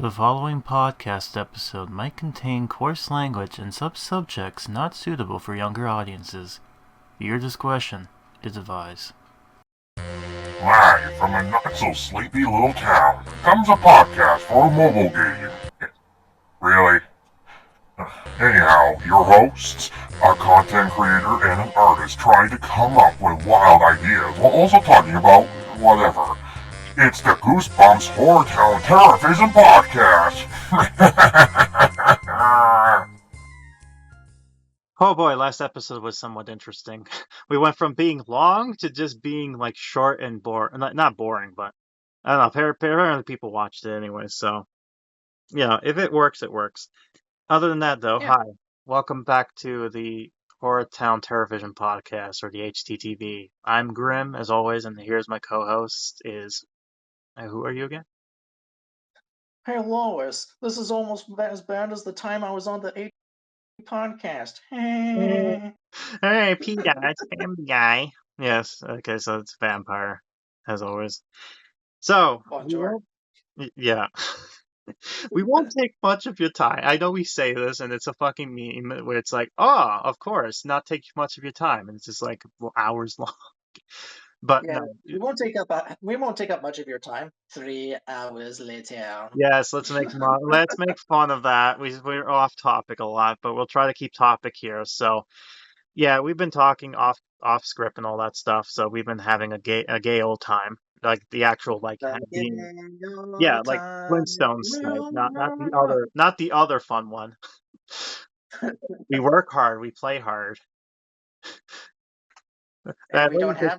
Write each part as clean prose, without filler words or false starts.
The following podcast episode might contain coarse language and subjects not suitable for younger audiences. Your discretion is advised. Live from a not-so-sleepy little town comes a podcast for a mobile game. Really? Anyhow, your hosts, a content creator and an artist trying to come up with wild ideas while also talking about whatever. It's the Goosebumps HorrorTown TerrorVision podcast! Oh boy, last episode was somewhat interesting. We went from being long to just being like short and boring. Not boring, but I don't know. Apparently people watched it anyway, so yeah, if it works, it works. Other than that, though, Yeah. hi. Welcome back to the HorrorTown TerrorVision podcast, or the HTTV. I'm Grim, as always, and here's my co-host is... who are you again? Hey Lois, this is almost as bad as the time I was on the A podcast. Hey, P guy, it's Family Guy. Yes, okay, so it's vampire, as always. So, Bonjour. yeah. We won't take much of your time. I know we say this, and it's a fucking meme where it's like, oh, of course, not take much of your time, and it's just like hours long. But Yeah, no, we won't take up much of your time. 3 hours later. yes, let's make fun of that. We're off topic a lot, but we'll try to keep topic here. So, yeah, we've been talking off script and all that stuff. So we've been having a gay old time, like the actual like being, yeah, like Flintstones type, not the other fun one. We work hard, we play hard. And we don't have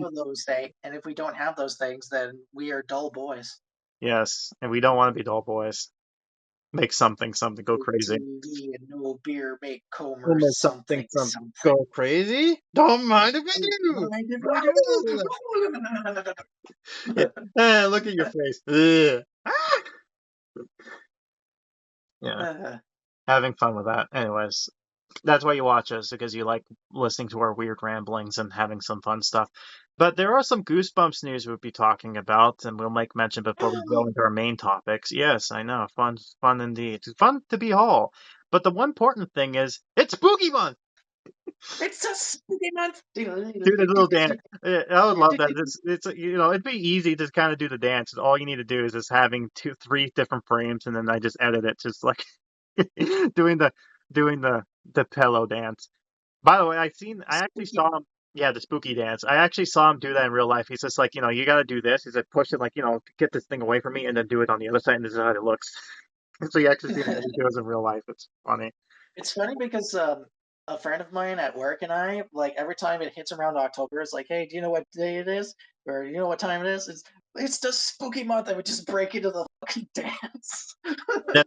and if we don't have those things, then we are dull boys. Yes, and we don't want to be dull boys. Make something go crazy. TV and no beer make Comer something. Go crazy? Don't mind if I do. Yeah. Look at your face. Ugh. Ah! Yeah, having fun with that. Anyways, that's why you watch us, because you like listening to our weird ramblings and having some fun stuff. But there are some Goosebumps news we'll be talking about, and we'll make mention before we go into our main topics. Yes, I know, fun indeed. It's fun to be all. But the one important thing is, it's Spooky Month! It's a spooky month. Do the little dance. I would love that. It's it'd be easy to kind of do the dance. All you need to do is just having 3 different frames, and then I just edit it, just like doing the pillow dance. By the way, I actually saw him. Yeah, the spooky dance. I actually saw him do that in real life. He's just like, you got to do this. He's like, push it, like, get this thing away from me, and then do it on the other side, and this is how it looks. So you actually see what he does in real life. It's funny. It's funny because a friend of mine at work and I, like, every time it hits around October, it's like, hey, do you know what day it is? Or you know what time it is? It's the spooky month. I would just break into the fucking dance. Then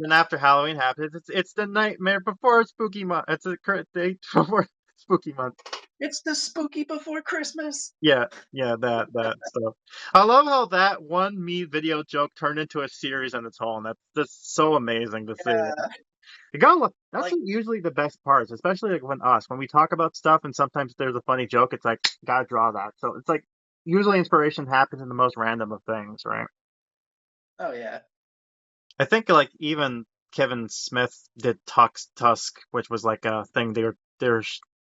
after Halloween happens, it's the nightmare before spooky month. It's the current date before spooky month. It's the spooky before Christmas. Yeah, that. So I love how that one me video joke turned into a series on its own. That's just so amazing to see. You gotta look. That's usually the best parts, especially like when we talk about stuff, and sometimes there's a funny joke. It's like, gotta draw that. So it's like usually inspiration happens in the most random of things, right? Oh yeah. I think like even Kevin Smith did Tusk, which was like a thing they're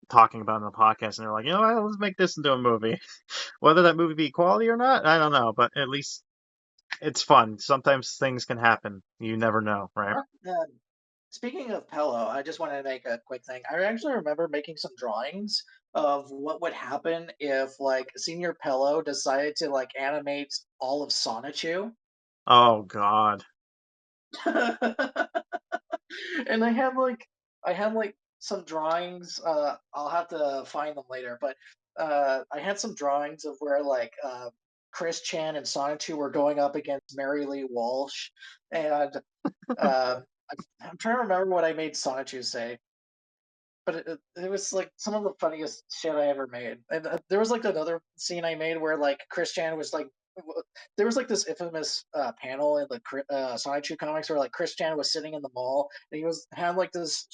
talking about in the podcast, and they're like, let's make this into a movie. Whether that movie be quality or not, I don't know, but at least it's fun. Sometimes things can happen. You never know, right? Speaking of Pello, I just wanted to make a quick thing. I actually remember making some drawings of what would happen if, like, Senior Pello decided to, like, animate all of Sonichu. Oh God. And I have like some drawings. I'll have to find them later, but I had some drawings of where like Chris Chan and Sonichu were going up against Mary Lee Walsh, and I'm trying to remember what I made Sonichu say, but it was like some of the funniest shit I ever made. And there was like another scene I made where like Chris Chan was like, there was like this infamous panel in the Sonichu comics where like Chris Chan was sitting in the mall and had like this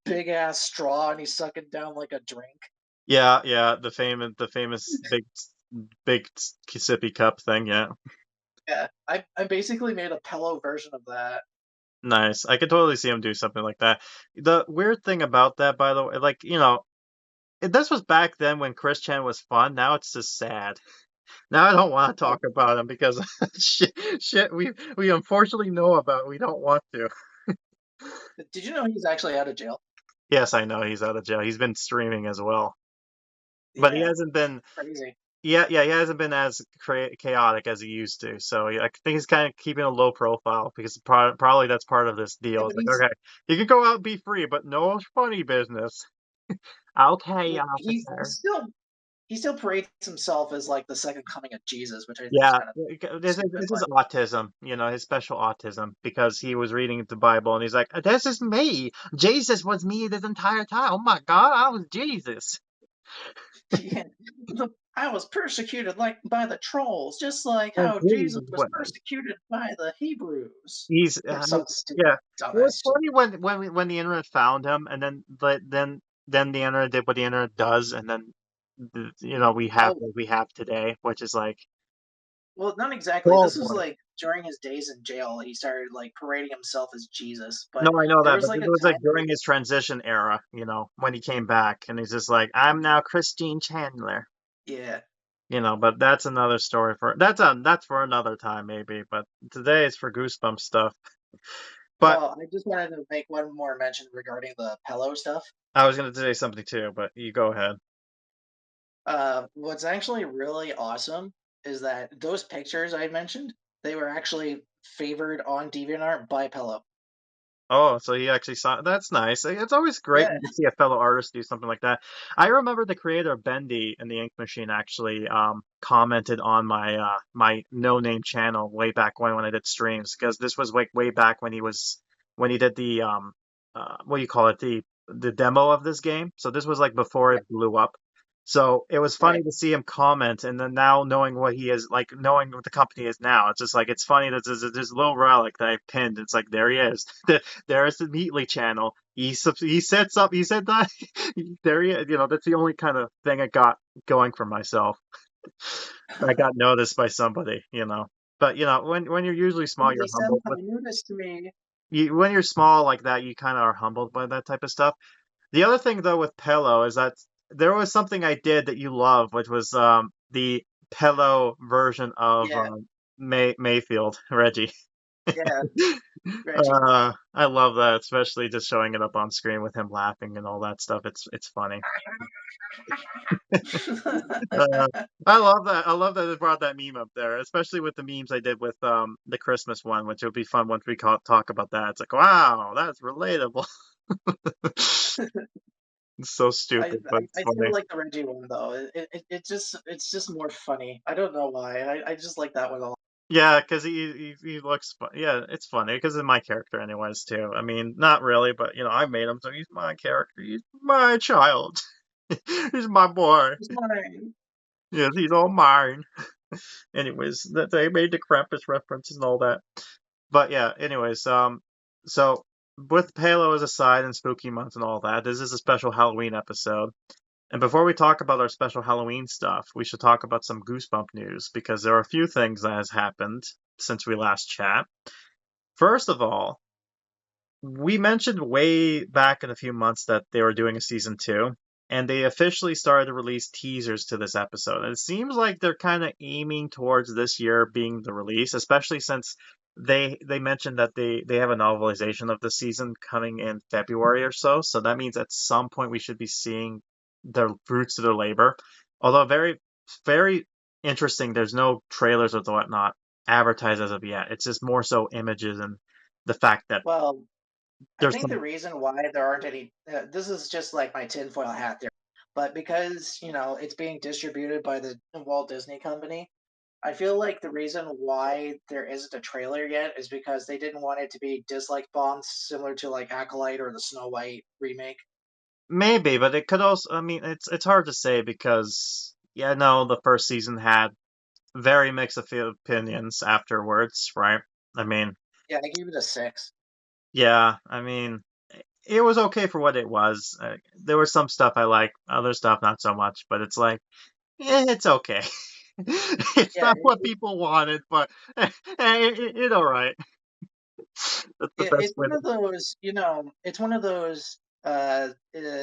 big ass straw and he's sucking down like a drink. Yeah, the famous big sippy cup thing. Yeah. Yeah, I basically made a pillow version of that. Nice. I could totally see him do something like that. The weird thing about that, by the way, like, this was back then when Chris Chan was fun. Now it's just sad. Now I don't want to Oh, talk about him because shit we unfortunately know about. We don't want to. did you know he's actually out of jail? Yes, I know he's out of jail. He's been streaming as well, but he Yeah, hasn't been. crazy. Yeah, he hasn't been as chaotic as he used to. So yeah, I think he's kind of keeping a low profile because probably that's part of this Yeah, deal. It's but like, okay, you can go out and be free, but no funny business. Okay, he's officer. still he still parades himself as like the second coming of Jesus, which I think is Yeah, kind of stupid. this is But autism, his special autism, because he was reading the Bible and he's like, "This is me. Jesus was me this entire time. Oh my God, I was Jesus." yeah, I was persecuted like by the trolls, just like And how Jesus Jesus was was. persecuted by the Hebrews. He's Or some stupid yeah. It was dumbass shit. funny when the internet found him, and then the internet did what the internet does, and then we have Oh, what we have today, which is like well, not exactly. troll This was boy. like during his days in jail. He started like parading himself as Jesus, No, but I know there that, was but like this a was like time where during his transition era, when he came back, and he's just like, "I'm now Christine Chandler." yeah. But that's another story that's for another time maybe. But today is for Goosebumps stuff. But Well, I just wanted to make one more mention regarding the Pello stuff. I was gonna say something too, but you go ahead. What's actually really awesome is that those pictures I mentioned, they were actually favored on DeviantArt by Pello. Oh, so he actually saw. That's nice. It's always great Yeah, when you see a fellow artist do something like that. I remember the creator of Bendy and the Ink Machine actually commented on my no name channel way back when I did streams, because this was like way back when he did the what do you call it, the demo of this game. So this was like before yeah, it blew up. So it was funny right. to see him comment, and then now knowing what he is, like knowing what the company is now, it's just like it's funny that there's a little relic that I pinned. It's like there he is. There's the Meatly channel. He said something. He said that there he is. That's the only kind of thing I got going for myself. I got noticed by somebody. But when you're usually small, you're Meatley humbled. Senpai noticed me. When you're small like that, you kind of are humbled by that type of stuff. The other thing though with Pello is that there was something I did that you love, which was the Pello version of Yeah, Mayfield Reggie. yeah, Reggie. I love that, especially just showing it up on screen with him laughing and all that stuff. It's funny. Uh, I love that. I love that they brought that meme up there, especially with the memes I did with the Christmas one, which will be fun once we talk about that. It's like, wow, that's relatable. It's so I, stupid, but I it's I still funny. like the Reggie one though. It's just more funny. I don't know why. I just like that one a lot. Yeah, because he looks fun. Yeah, it's funny because it's my character anyways too. I mean, not really, but I made him, so he's my character. He's my child. He's my boy. It's mine. Yes, he's all mine. Anyways, that they made the Krampus references and all that. But yeah, anyways, so with Halo as a side and spooky month and all that, this is a special Halloween episode. And before we talk about our special Halloween stuff, we should talk about some Goosebump news because there are a few things that has happened since we last chat. First of all, we mentioned way back in a few months that they were doing a season two, and they officially started to release teasers to this episode. And it seems like they're kind of aiming towards this year being the release, especially since they mentioned that they have a novelization of the season coming in February or so. So that means at some point we should be seeing the fruits of their labor. Although very very interesting, there's no trailers or whatnot advertised as of yet. It's just more so images and the fact that Well, I there's think some. the reason why there aren't any, this is just like my tinfoil hat theory, but because, it's being distributed by the Walt Disney Company, I feel like the reason why there isn't a trailer yet is because they didn't want it to be dislike bombs similar to like Acolyte or the Snow White remake. Maybe, but it could also. I mean, it's hard to say because yeah, no, the first season had very mixed opinions afterwards, right? I mean, Yeah, I gave it a 6. yeah, I mean, it was okay for what it was. There was some stuff I like, other stuff not so much, but it's like, it's okay. It's Yeah, not what people wanted, but it's all right. That's the best it's way one to. of those, it's one of those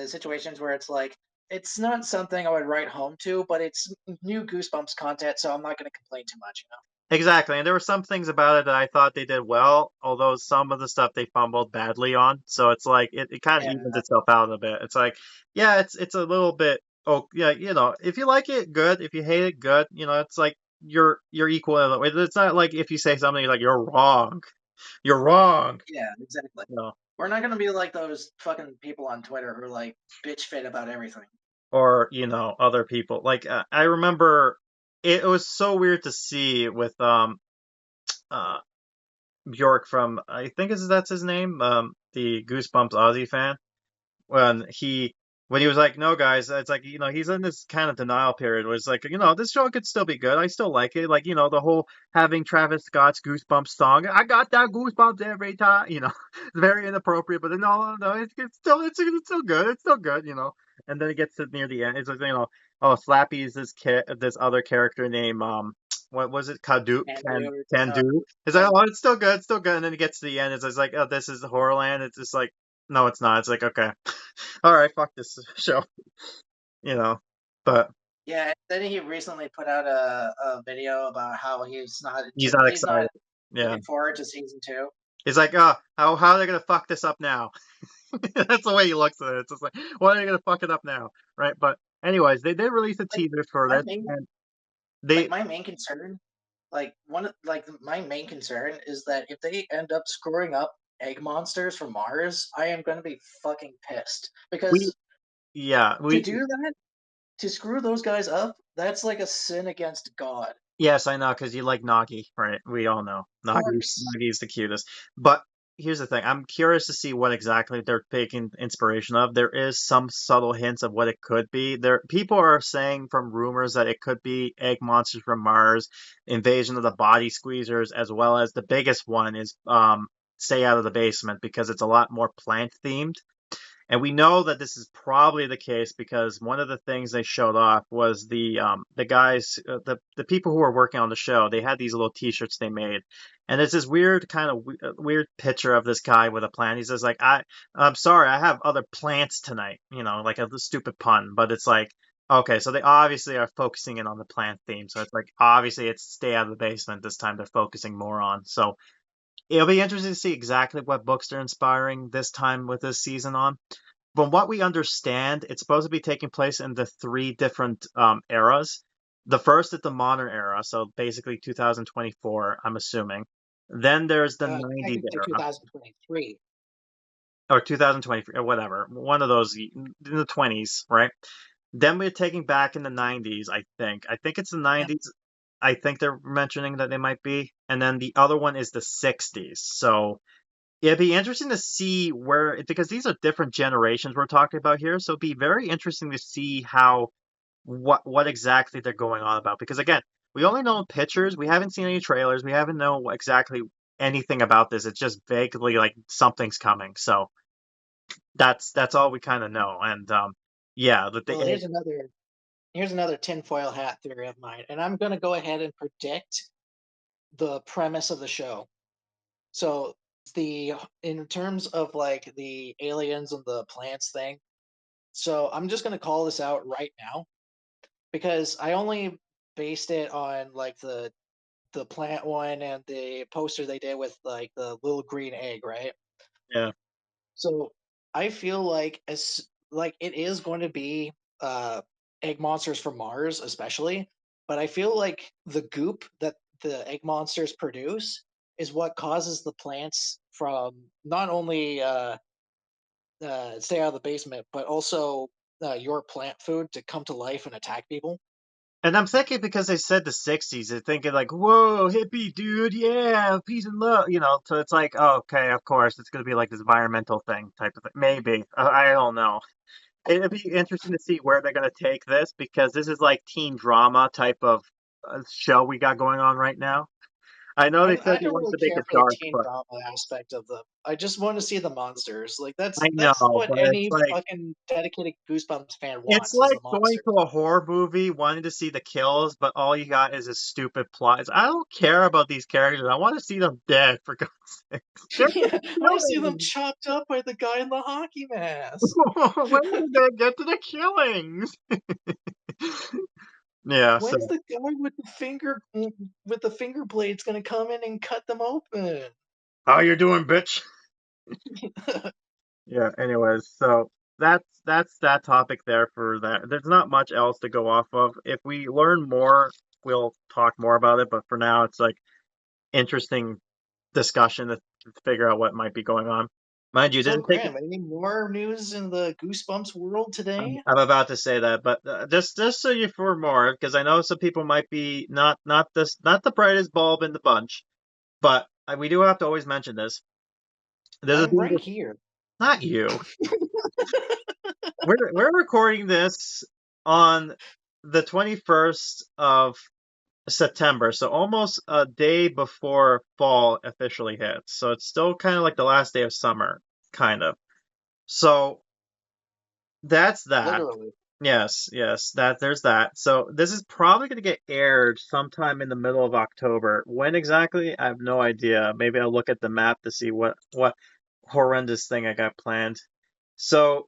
situations where it's like it's not something I would write home to, but it's new Goosebumps content, so I'm not going to complain too much. Exactly, and there were some things about it that I thought they did well, although some of the stuff they fumbled badly on. So it's like it kind of evens Yeah, itself out a bit. It's like, yeah, it's a little bit. Oh, yeah, if you like it, good. If you hate it, good. It's like you're equal. It's not like if you say something like you're wrong, you're wrong. yeah, exactly. You know, We're not going to be like those fucking people on Twitter who like bitch fit about everything. or other people. Like I remember, it was so weird to see with uh Bjork from, I think that's his name, the Goosebumps Aussie fan, when he was like, no guys, it's like, he's in this kind of denial period where it's like, this show could still be good. I still like it. Like, the whole having Travis Scott's Goosebumps song. I got that goosebumps every time, it's very inappropriate, but then no, no, it's still good. It's still good. And then it gets to near the end. It's like, oh, Slappy is this other character named what was it? And dude, Can do. It's like, yeah, oh, it's still good, it's still good. And then it gets to the end. It's just like, oh, this is Horrorland. It's just like, no, it's not. It's like, okay, all right, fuck this show, you know. But yeah. Then he recently put out a video about how he's not he's not excited. Yeah, looking forward to season two. he's like, oh, how are they gonna fuck this up now? That's the way he looks at it. It's just like, why are they gonna fuck it up now, right? But anyways, they did release a Like teaser for my this, main and they my main concern, my main concern is that if they end up screwing up egg monsters from Mars, I am going to be fucking pissed we because yeah to we do that, to screw those guys up, that's like a sin against God. Yes, I know, because you like Nagi, right? We all know Of Nagi's course. Nagi's the cutest. But here's the thing: I'm curious to see what exactly they're taking inspiration of. There is some subtle hints of what it could be. There, people are saying from rumors that it could be egg monsters from Mars, invasion of the body squeezers, as well as the biggest one is stay out of the basement because it's a lot more plant themed. And we know that this is probably the case because one of the things they showed off was the guys, the people who were working on the show. They had these little T-shirts they made, and it's this weird kind of weird picture of this guy with a plant. He says like, I'm sorry, I have other plants tonight. Like a stupid pun, but it's like, okay, so they obviously are focusing in on the plant theme. So it's like obviously it's stay out of the basement this time. They're focusing more on. So it'll be interesting to see exactly what books they're inspiring this time with this season on. From what we understand, it's supposed to be taking place in the three different eras. The first is the modern era, so basically 2024, I'm assuming. Then there's the 90s Technically era, 2023. or 2023, or whatever, one of those in the 20s, right? Then we're taking back in the 90s, I think. I think it's the Yep. 90s. I think they're mentioning that they might be. And then the other one is the 60s. So it'd be interesting to see where, because these are different generations we're talking about here. So it'd be very interesting to see how, what exactly they're going on about. Because again, we only know pictures. We haven't seen any trailers. We haven't know exactly anything about this. It's just vaguely like something's coming. So that's all we kind of know. And yeah, that Well, they, here's another tinfoil hat theory of mine, and I'm going to go ahead and predict the premise of the show. So the in terms of like the aliens and the plants thing. So I'm just going to call this out right now because I only based it on like the plant one and the poster they did with like the little green egg, right? yeah. So I feel like as like it is going to be uh egg monsters from Mars, especially, but I feel like the goop that the egg monsters produce is what causes the plants from not only stay out of the basement, but also your plant food to come to life and attack people. And I'm thinking because they said the 60s, they're thinking like, whoa, hippie dude, yeah, peace and love, So it's like, oh, okay, of course, it's going to be like this environmental thing type of thing. Maybe. I don't know. It'd be interesting to see where they're going to take this because this is like teen drama type of show we got going on right now. I know they I said they don't wanted really to make care it for the dark, teen but drama aspect of them. I just want to see the monsters. Like I that's know, what but it's any like fucking dedicated Goosebumps fan it's wants is like the going monsters. to a horror movie, wanting to see the kills, but all you got is a stupid plot. I don't care about these characters. I want to see them dead, for God's sake. Get the Yeah, I want to see them killings. chopped up by the guy in the hockey mask. When are they gonna get to the killings? Yeah, so When's the guy with the finger blades gonna come in and cut them open? how you doing, bitch? Yeah, anyways, so that's that topic there for that. There's not much else to go off of. If we learn more, we'll talk more about it, but for now it's like interesting discussion to figure out what might be going on. Mind you, this So, is taking. Graham, any more news in the Goosebumps world today? I'm about to say that, but just so you for more, because I know some people might be not the brightest bulb in the bunch, but we do have to always mention this. There's a I'm thing right that here. not you. We're recording this on the 21st of September, so almost a day before fall officially hits. So it's still kind of like the last day of summer, kind of. So that's that. Literally. Yes, yes, that there's that. So this is probably going to get aired sometime in the middle of October. When exactly? I have no idea. Maybe I'll look at the map to see what horrendous thing I got planned. So,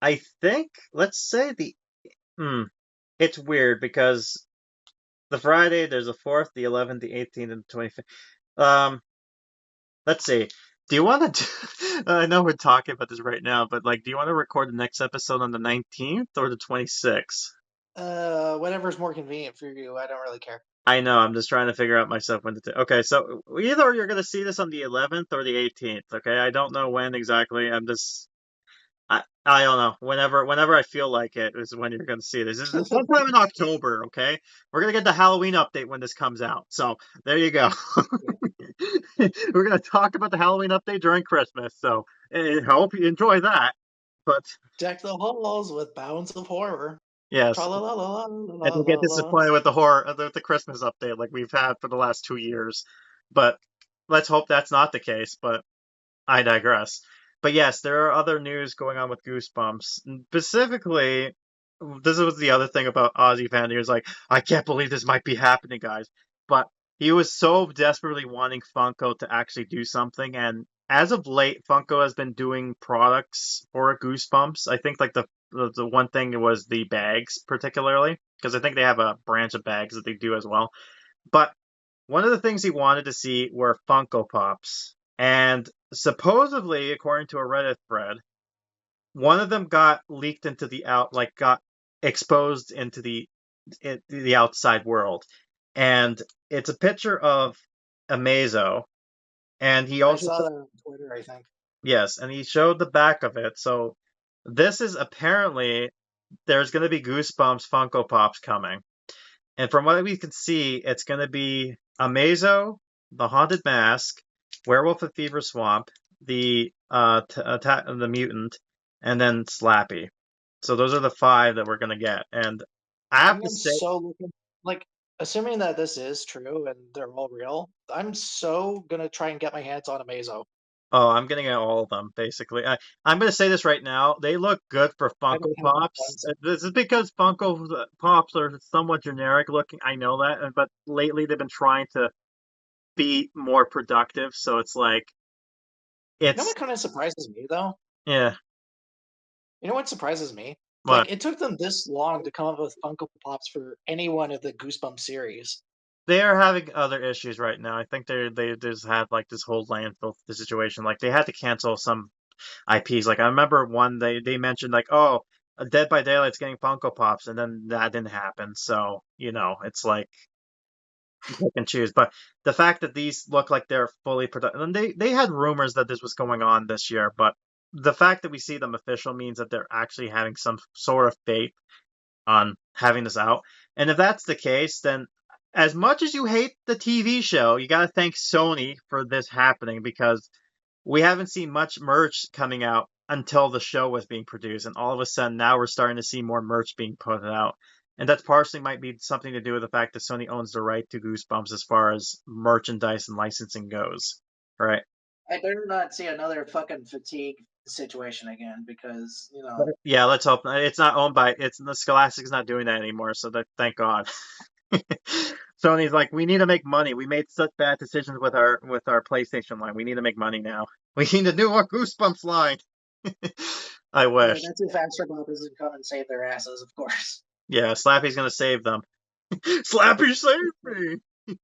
I think let's say mm, it's weird because the Friday there's the 4th, the 11th, the 18th, and the 25th. Um, let's see. Do you want to? I know we're talking about this right now, but like, do you want to record the next episode on the 19th or the 26th? Whatever's more convenient for you. I don't really care. I know. I'm just trying to figure out myself when to. Okay, so either you're gonna see this on the 11th or the 18th. Okay, I don't know when exactly. I don't know. Whenever I feel like it is when you're gonna see this. This is sometime in October. Okay, we're gonna get the Halloween update when this comes out. So there you go. Yeah. We're gonna talk about the Halloween update during Christmas. So I hope you enjoy that. But Deck the halls with bounds of horror. Tra yes, la la la la and la don't la get la. disappointed with the horror, the Christmas update like we've had for the last 2 years. But let's hope that's not the case. But I digress. But yes, there are other news going on with Goosebumps. Specifically, this was the other thing about Ozzy Fan. He was like, I can't believe this might be happening, guys. But he was so desperately wanting Funko to actually do something. And as of late, Funko has been doing products for Goosebumps. I think like the one thing was the bags, particularly, because I think they have a branch of bags that they do as well. But one of the things he wanted to see were Funko Pops. And supposedly, according to a Reddit thread, one of them got leaked into like got exposed into the outside world. And it's a picture of Amazo. And he I also saw that on Twitter, I think. yes, and he showed the back of it. So this is apparently there's going to be Goosebumps Funko Pops coming. And from what we can see, it's going to be Amazo, the Haunted Mask, Werewolf of Fever Swamp, the mutant, and then Slappy. So those are the five that we're going to get. And I I have to am say, so looking like assuming that this is true and they're all real. I'm so gonna try and get my hands on Amazo. oh, I'm going to get all of them basically. I'm going to say this right now. They look good for I don't Funko have any Pops. friends. This is because Funko Pops are somewhat generic looking. I know that, but lately they've been trying to be more productive. So it's like You know it's what kind of surprises me though? yeah. You know what surprises me? What? Like it took them this long to come up with Funko Pops for any one of the Goosebumps series. They are having other issues right now. I think they just had like this whole landfill situation. Like they had to cancel some IPs. Like I remember one they mentioned like, oh, Dead by Daylight's getting Funko Pops, and then that didn't happen. So it's like pick and choose. But the fact that these look like they're fully productive, and they had rumors that this was going on this year, but the fact that we see them official means that they're actually having some sort of faith on having this out. And if that's the case, then as much as you hate the TV show, you got to thank Sony for this happening because we haven't seen much merch coming out until the show was being produced. And all of a sudden, now we're starting to see more merch being put out. And that partially might be something to do with the fact that Sony owns the right to Goosebumps as far as merchandise and licensing goes, right? I better not see another fucking fatigue situation again because Yeah, let's hope it's not owned by it's the Scholastic's not doing that anymore, so that thank God. Sony's like, we need to make money. We made such bad decisions with our PlayStation line. We need to make money now. We need to do our Goosebumps line. I wish. that's if Astrobot doesn't come and save their asses, of course. Yeah, Slappy's gonna save them. Slappy, save me.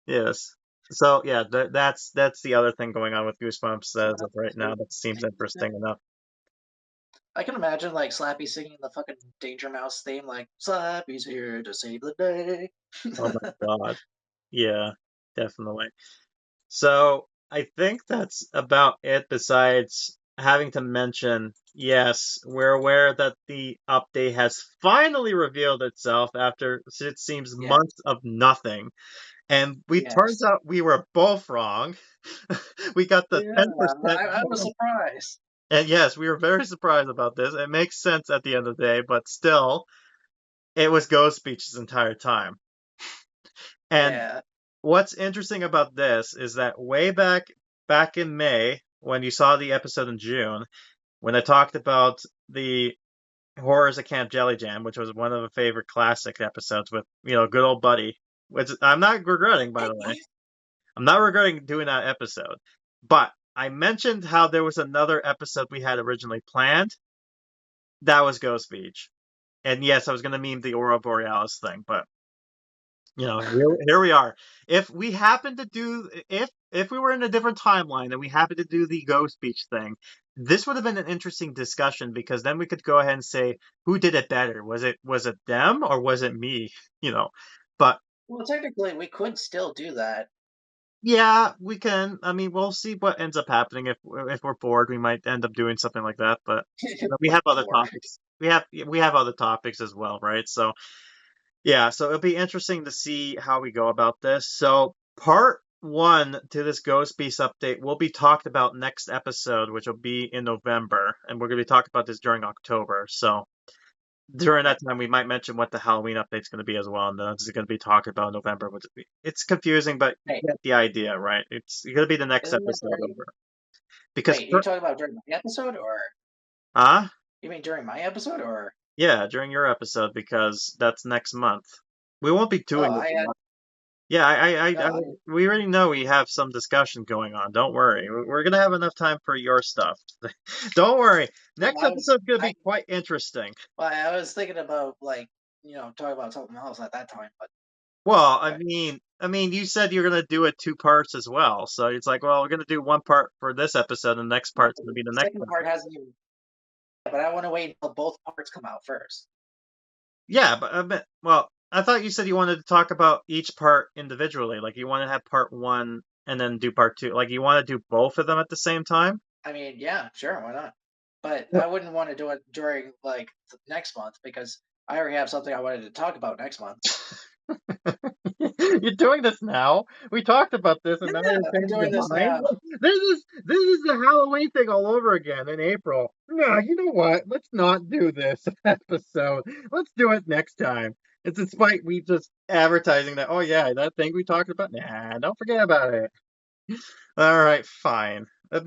Yes. So yeah, that's the other thing going on with Goosebumps as of right now. That seems interesting enough. I can imagine like Slappy singing the fucking Danger Mouse theme, like Slappy's here to save the day. Oh my God. Yeah, definitely. So I think that's about it, besides having to mention, yes, we're aware that the update has finally revealed itself after it seems Yeah. months of nothing. And Yes. turns out we were both wrong. We got the Yeah, 10%. I was surprised. And yes, we were very surprised about this. It makes sense at the end of the day, but still, it was Ghost Speech this entire time. And Yeah. what's interesting about this is that way back in May, when you saw the episode in June, when I talked about the Horrors at Camp Jelly Jam, which was one of the favorite classic episodes with, good old Buddy, which I'm not regretting, by the way. I'm not regretting doing that episode. But I mentioned how there was another episode we had originally planned. That was Ghost Beach. And yes, I was going to meme the Aurora Borealis thing, but here we are. If we happen to do, if we were in a different timeline and we happened to do the Ghost Beach thing, this would have been an interesting discussion, because then we could go ahead and say who did it better. Was it them or was it me? But Well, technically, we could still do that. yeah, we can. I mean, we'll see what ends up happening. If we're bored, we might end up doing something like that. But we have other Bored. topics. We have other topics as well, right? So yeah, so it'll be interesting to see how we go about this. So part one to this Ghost Beast update will be talked about next episode, which will be in November, and we're going to be talking about this during October. So during that time, we might mention what the Halloween update's going to be as well, and then it's going to be talked about in November. It's confusing, but you Hey, get the idea, right? It's going to be the next isn't that episode during? over. Because, Wait, you talking about during my episode, or huh? you mean during my episode, or? Yeah, during your episode, because that's next month. We won't be Oh, doing this. I had. Yeah, No, we already know we have some discussion going on. Don't worry. We're gonna have enough time for your stuff. Don't worry. Next I was. episode's gonna I be quite interesting. Well, I was thinking about like talking about something else at that time, but Well, I okay. mean, you said you're gonna do it two parts as well. So it's like, well, we're gonna do one part for this episode, and the next No, part's gonna be the the next second part. part hasn't even. But I want to wait until both parts come out first. Yeah, but well, I thought you said you wanted to talk about each part individually. Like you want to have part one and then do part two. Like you want to do both of them at the same time? I mean, yeah, sure, why not? But Yeah. I wouldn't want to do it during like next month because I already have something I wanted to talk about next month. You're doing this now. We talked about this, and now Yeah, you're I'm changing doing your this mind. now. This is the Halloween thing all over again in April. No, you know what? Let's not do this episode. Let's do it next time. It's despite we just advertising that. Oh yeah, that thing we talked about. Nah, don't forget about it. All right, fine. I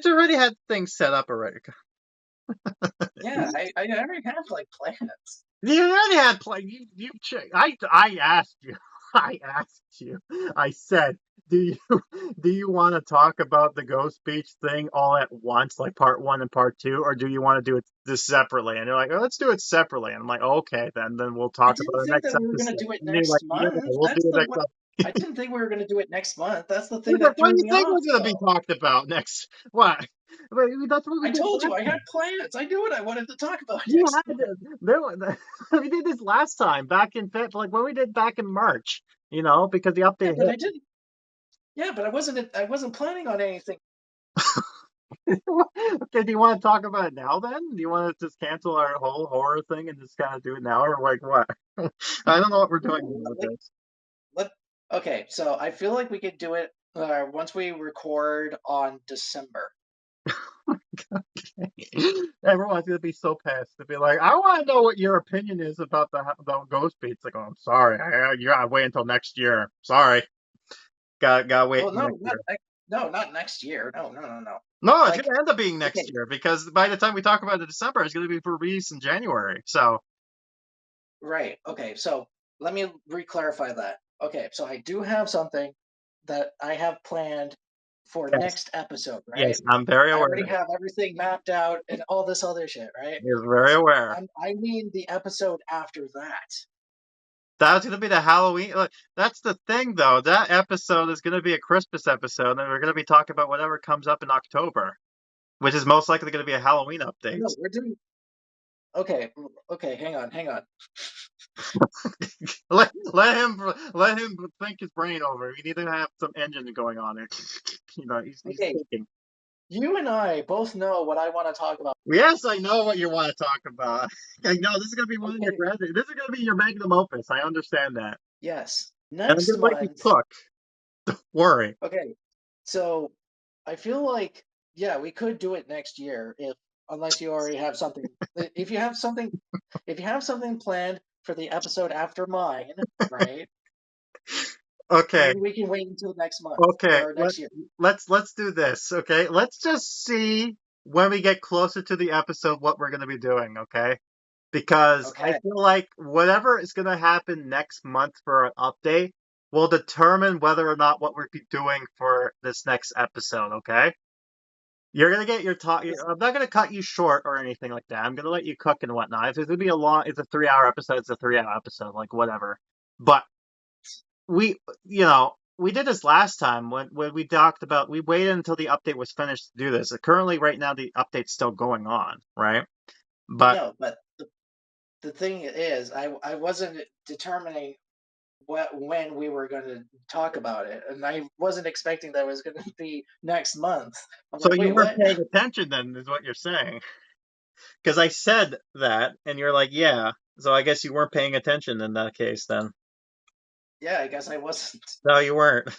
already had things set up already. Yeah, I already have like plans. You already had play. I asked you. I asked you. I said, do you do you want to talk about the Ghost Beach thing all at once, like part one and part two, or do you want to do it this separately? And you're like, oh, let's do it separately. And I'm like, okay, then we'll I talk didn't about it think next that we were gonna episode. do it And you're like, next yeah, month. we'll do That's it the next what. episode. I didn't think we were gonna do it next month. That's the Yeah, thing but that what threw do you me think off, was going to be though. talked about next? What? But that's what we I did told you last I had time. plans. I knew what I wanted to talk about You next had month. we did this last time back in like when we did back in March. Because the Yeah, update but hit. I didn't. Yeah, but I wasn't. I wasn't planning on anything. Okay, do you want to talk about it now then? Do you want to just cancel our whole horror thing and just kind of do it now, or like what? I don't know what we're doing with Like, this. let. Okay, so I feel like we could do it once we record on December. Everyone's gonna be so pissed to be like, I want to know what your opinion is about the ghost beats. Like, oh, I'm sorry, you gotta wait until next year. Sorry, gotta wait Well, till next year. no, not next year. No, no, no, no. No, it's Like, gonna end up being next okay, year because by the time we talk about it in December, it's gonna be released in January. So right. Okay, so let me re-clarify that. Okay, so I do have something that I have planned for yes, next episode, right? yes, I'm very I aware. already have everything mapped out and all this other shit, right? Is very aware. I mean the episode after that. That's gonna be the Halloween. Look, that's the thing, though. That episode is gonna be a Christmas episode, and we're gonna be talking about whatever comes up in October, which is most likely gonna be a Halloween update. No, we're doing okay. Okay, hang on. Let him think his brain over. We need to have some engine going on it. He's Okay, thinking. you and I both know what I want to talk about. Yes, I know what you want to talk about. I know this is gonna be one of your Okay, This is gonna be your magnum opus. I understand that, yes. and I'm Next gonna let you month. cook. Worry. Okay, so I feel like yeah, we could do it next year if unless you already have something. If you have something, if you have something planned for the episode after mine, right? Okay. Maybe we can wait until next month Okay. or next year. Let's do this. Okay. Let's just see when we get closer to the episode what we're gonna be doing. Okay. Because I Okay. feel like whatever is gonna happen next month for an update will determine whether or not what we'll be doing for this next episode. Okay. You're gonna get your talk. Yes. I'm not gonna cut you short or anything like that. I'm gonna let you cook and whatnot. If it's gonna be it's a 3 hour episode. It's a 3 hour episode. Like whatever. But we, we did this last time when we talked about. We waited until the update was finished to do this. Currently, right now, the update's still going on, right? I But know, but the thing is, I wasn't determining when we were going to talk about it, and I wasn't expecting that it was going to be next month. I'm so like, you wait, weren't what? paying attention then, is what you're saying? Because I said that, and you're like, yeah. So I guess you weren't paying attention in that case then. Yeah, I guess I wasn't. No, you weren't.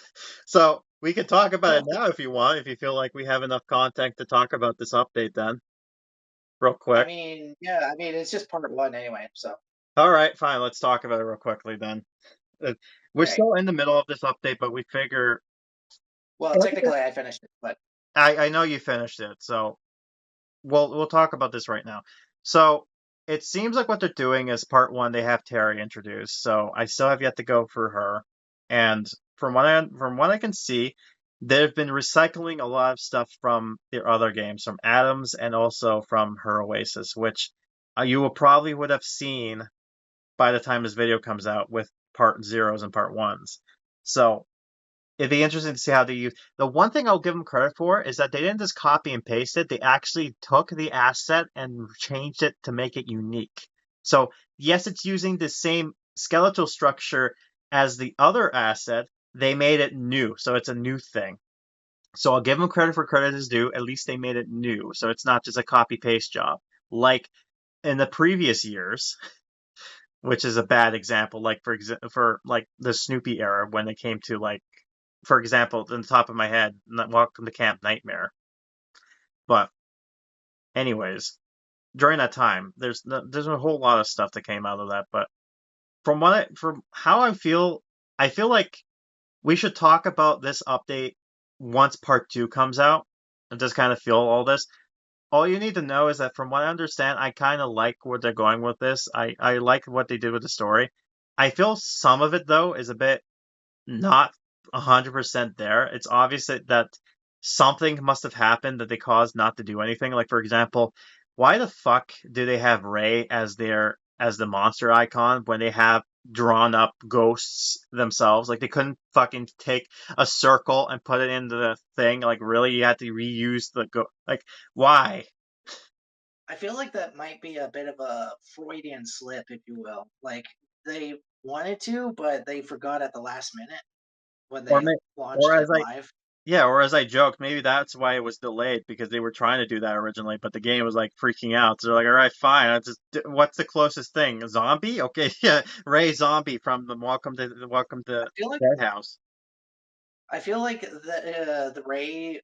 So we could talk about it No, now if you want, if you feel like we have enough content to talk about this update then, real I quick. mean, yeah, I mean it's just part one anyway. So All right, fine. Let's talk about it real quickly then. Uh, We're okay. still in the middle of this update, but we figure. Well, technically I finished it, but I know you finished it, so we'll talk about this right now. So it seems like what they're doing is part one. They have Terry introduced, so I still have yet to go for her. And from what I can see, they've been recycling a lot of stuff from their other games, from Adams and also from her Oasis, which you will probably would have seen by the time this video comes out with part zeros and part ones. So it'd be interesting to see how they use. The one thing I'll give them credit for is that they didn't just copy and paste it. They actually took the asset and changed it to make it unique. So yes, it's using the same skeletal structure as the other asset. They made it new, so it's a new thing. So I'll give them credit for credit is due. At least they made it new, so it's not just a copy paste job like in the previous years, which is a bad example. Like for like the Snoopy era when it came to like, for example, on the top of my head, Welcome to Camp Nightmare. But anyways, during that time, there's a whole lot of stuff that came out of that. But from how I feel like we should talk about this update once part two comes out and just kind of feel all this. All you need to know is that from what I understand, I kind of like where they're going with this. I like what they did with the story. I feel some of it though is a bit not 100% there. It's obvious that something must have happened that they caused not to do anything. Like for example, why the fuck do they have Ray as the monster icon when they have drawn up ghosts themselves? Like they couldn't fucking take a circle and put it into the thing. Like really, you had to reuse like why? I feel like that might be a bit of a Freudian slip, if you will. Like they wanted to, but they forgot at the last minute when Or they may, or launched as it I live. Yeah, or as I joked, maybe that's why it was delayed because they were trying to do that originally, but the game was like freaking out. So they're like, "All right, fine. What's the closest thing? A zombie? Okay, yeah, Ray Zombie from the Welcome I to feel like Dead House." I feel like the Ray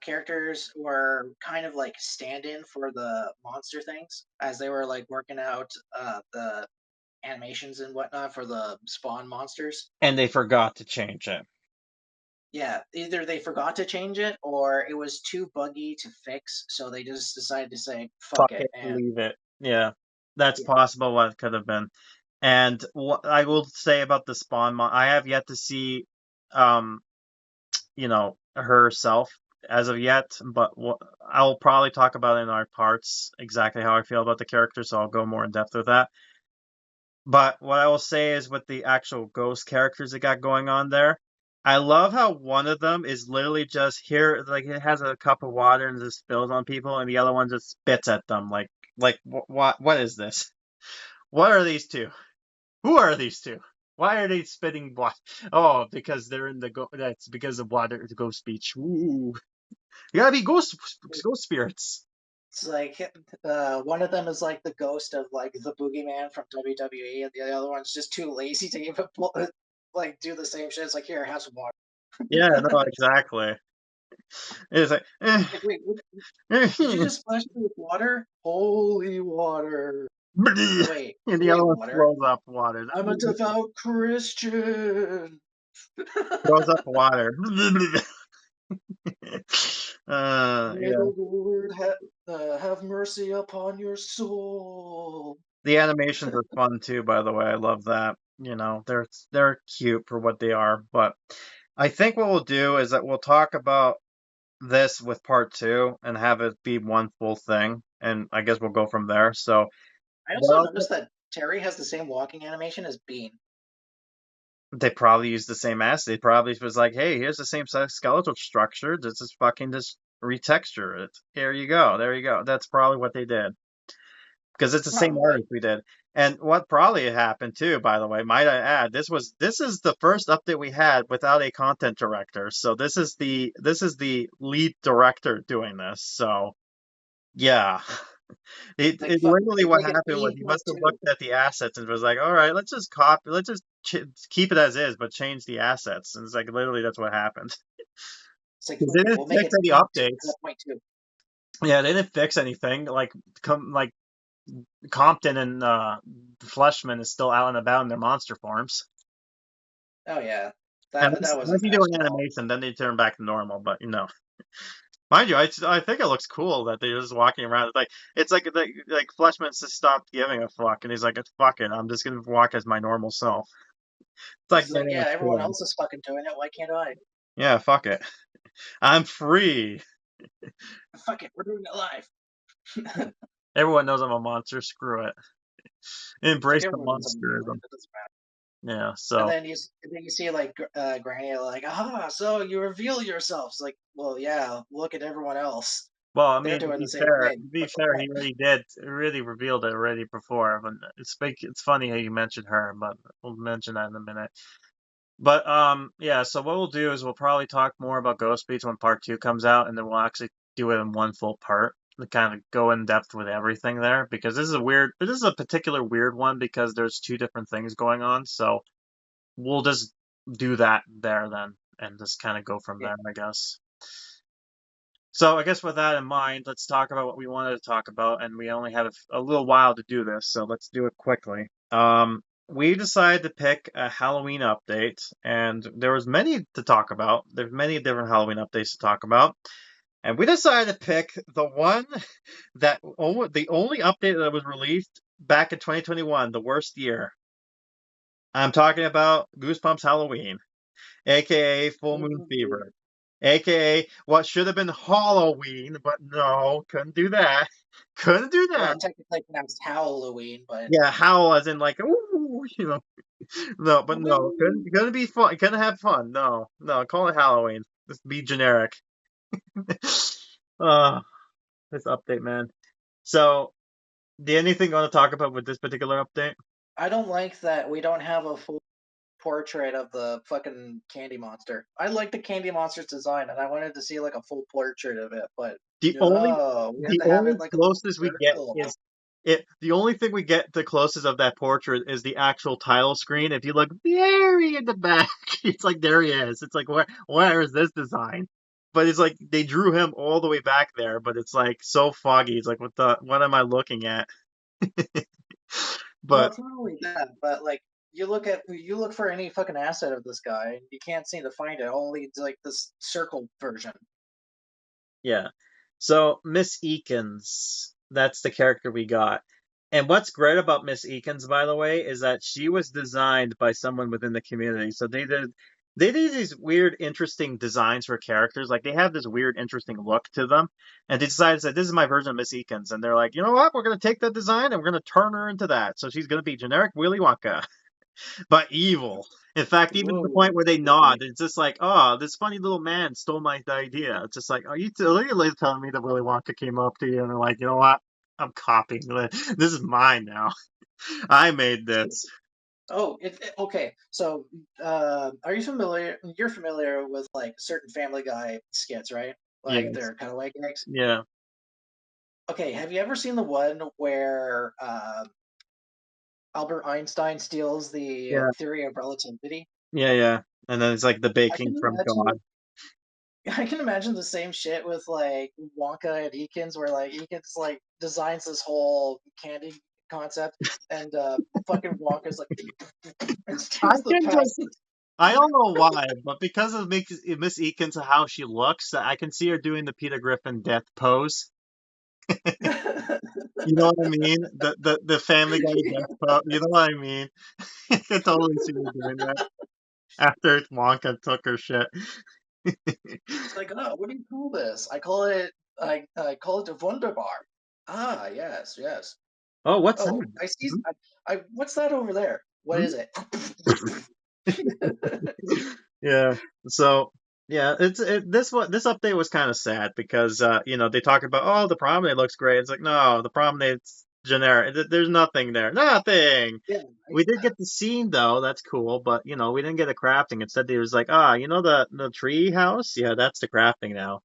characters were kind of like stand-in for the monster things as they were like working out the animations and whatnot for the spawn monsters. And they forgot to change it. Yeah, either they forgot to change it or it was too buggy to fix, so they just decided to say fuck Fuck it it, and leave it. Yeah, that's yeah. possible what it could have been. And what I will say about the Spawn I have yet to see, um, herself as of yet, but I'll probably talk about it in our parts exactly how I feel about the character, so I'll go more in depth with that. But what I will say is with the actual ghost characters that got going on there, I love how one of them is literally just here, like it has a cup of water and just spills on people, and the other one just spits at them, like what is this? What are these two? Who are these two? Why are they spitting water? Oh, because they're in the that's because of water, the ghost speech. Ooh, you gotta be ghost spirits. It's like one of them is like the ghost of like the boogeyman from WWE, and the other one's just too lazy to even like do the same shit. It's like, here, have some water. Yeah, no, exactly. It's like, Like, wait, did you just splash me with water? Holy water! Wait, and the other wait, one water? throws up water. I'm a devout Christian. Throws up water. May Yeah. the Lord have mercy upon your soul. The animations are fun too, by the way. I love that. They're cute for what they are. But I think what we'll do is that we'll talk about this with part two and have it be one full thing, and I guess we'll go from there. So, I also well, noticed that Terry has the same walking animation as Bean. they probably used the same ass. They probably was like, "Hey, here's the same skeletal structure. Just fucking just retexture it. Here you go. There you go." That's probably what they did because it's the same Probably. artist we did. And what probably happened too, by the way, might I add, this is the first update we had without a content director. So this is the lead director doing this. So yeah. Like It fuck, literally like what make it happened was Bean he Part must have Two. looked at the assets and was like, all right, let's just keep it as is, but change the assets. And it's like literally that's what happened. It's like Because they fuck it, didn't we'll make fix it any Bean updates. Point Two. Yeah, they didn't fix anything. Like Compton and Fleshman is still out and about in their monster forms. Oh yeah, Unless, that wasn't unless you do patched an at all. animation, then they turn back to normal. But mind you, I think it looks cool that they're just walking around. It's like Fleshman just stopped giving a fuck, and he's like, "It's fuck it, I'm just gonna walk as my normal self." It's like It's like, getting yeah, a everyone toy. else is fucking doing it. Why can't I? Yeah, fuck it. I'm free. Fuck it, we're doing it live. Everyone knows I'm a monster. Screw it. It's like Embrace the everyone knows I'm doing it. monsterism. It doesn't matter. Yeah. And So, then you see like Granny like, ah, so you reveal yourselves. Like, well, yeah, look at everyone else. well, I They're mean, doing the same thing. to be What the fair, fuck? he already did. Really revealed it already before. But it's funny how you mentioned her, but we'll mention that in a minute. But yeah. So what we'll do is we'll probably talk more about Ghost Beats when part two comes out, and then we'll actually do it in one full part to kind of go in depth with everything there because this is a particular weird one because there's two different things going on. So we'll just do that there then and just kind of go from Yeah. there, I guess. So I guess with that in mind, let's talk about what we wanted to talk about, and we only have a little while to do this, so let's do it quickly. We decided to pick a Halloween update, and there was many to talk about. There's many different Halloween updates to talk about, and we decided to pick the one the only update that was released back in 2021, the worst year. I'm talking about Goosebumps Halloween, aka Full Moon Fever, aka what should have been Halloween, but no, couldn't do that. Couldn't do that. Well, technically pronounced Halloween, but Yeah, howl as in like ooh, no, but no, woo. couldn't be fun. Couldn't have fun. No, no, call it Halloween. Just be generic. uh, this update, man. So, do anything want to talk about with this particular update? I don't like that we don't have a full portrait of the fucking candy monster. I like the candy monster's design, and I wanted to see like a full portrait of it, but The only no, we have the to have it only like a little closest we get circle. is it. The only thing we get the closest of that portrait is the actual title screen. If you look very in the back, it's like there he is. It's like where is this design? but it's like they drew him all the way back there, but it's like so foggy. It's like what am I looking at? Well, But it's not only that, but like you look for any fucking asset of this guy, and you can't seem to find it. Only it's like this circle version. yeah. So Miss Eakins, that's the character we got. And what's great about Miss Eakins, by the way, is that she was designed by someone within the community. So they did these weird, interesting designs for characters. Like they have this weird, interesting look to them. And they decided that this is my version of Miss Eakins. And they're like, you know what? We're gonna take that design and we're gonna turn her into that. So she's gonna be generic Willy Wonka, but evil. In fact, even to the Whoa. point where they nod, it's just like, oh, this funny little man stole my idea. It's just like, are you literally telling me that Willy Wonka came up to you and they're like, you know what? I'm copying this. This is mine now. I made this. Oh, okay. So, are you familiar? You're familiar with like certain Family Guy skits, right? Like Yes. they're kind of like eggs. Yeah. Okay, have you ever seen the one where Albert Einstein steals the Yeah. theory of relativity? Yeah. Yeah. And then it's like the I baking can from imagine. God. I can imagine the same shit with like Wonka and Eakins, where like Eakins like designs this whole candy concept, and fucking Wonka's like and I steals the can just, patent. I don't know why, but because of Miss Eakins and how she looks, I can see her doing the Peter Griffin death pose. You know what I mean? The Family Guy death pose. You know what I mean? I can totally see her doing that after Wonka took her shit. It's like, oh, what do you call this? I call it a Wunderbar. Ah, yes, yes. Oh, what's Oh, that? I see. Mhm. I what's that over there? What is Mhm. it? Yeah. So yeah, this update was kind of sad because they talk about, oh, the promenade looks great. It's like, no, the promenade's generic. There's nothing there. Nothing. Yeah, We did get the scene though. That's cool, but we didn't get the crafting. Instead, he was like, the tree house. Yeah, that's the crafting now.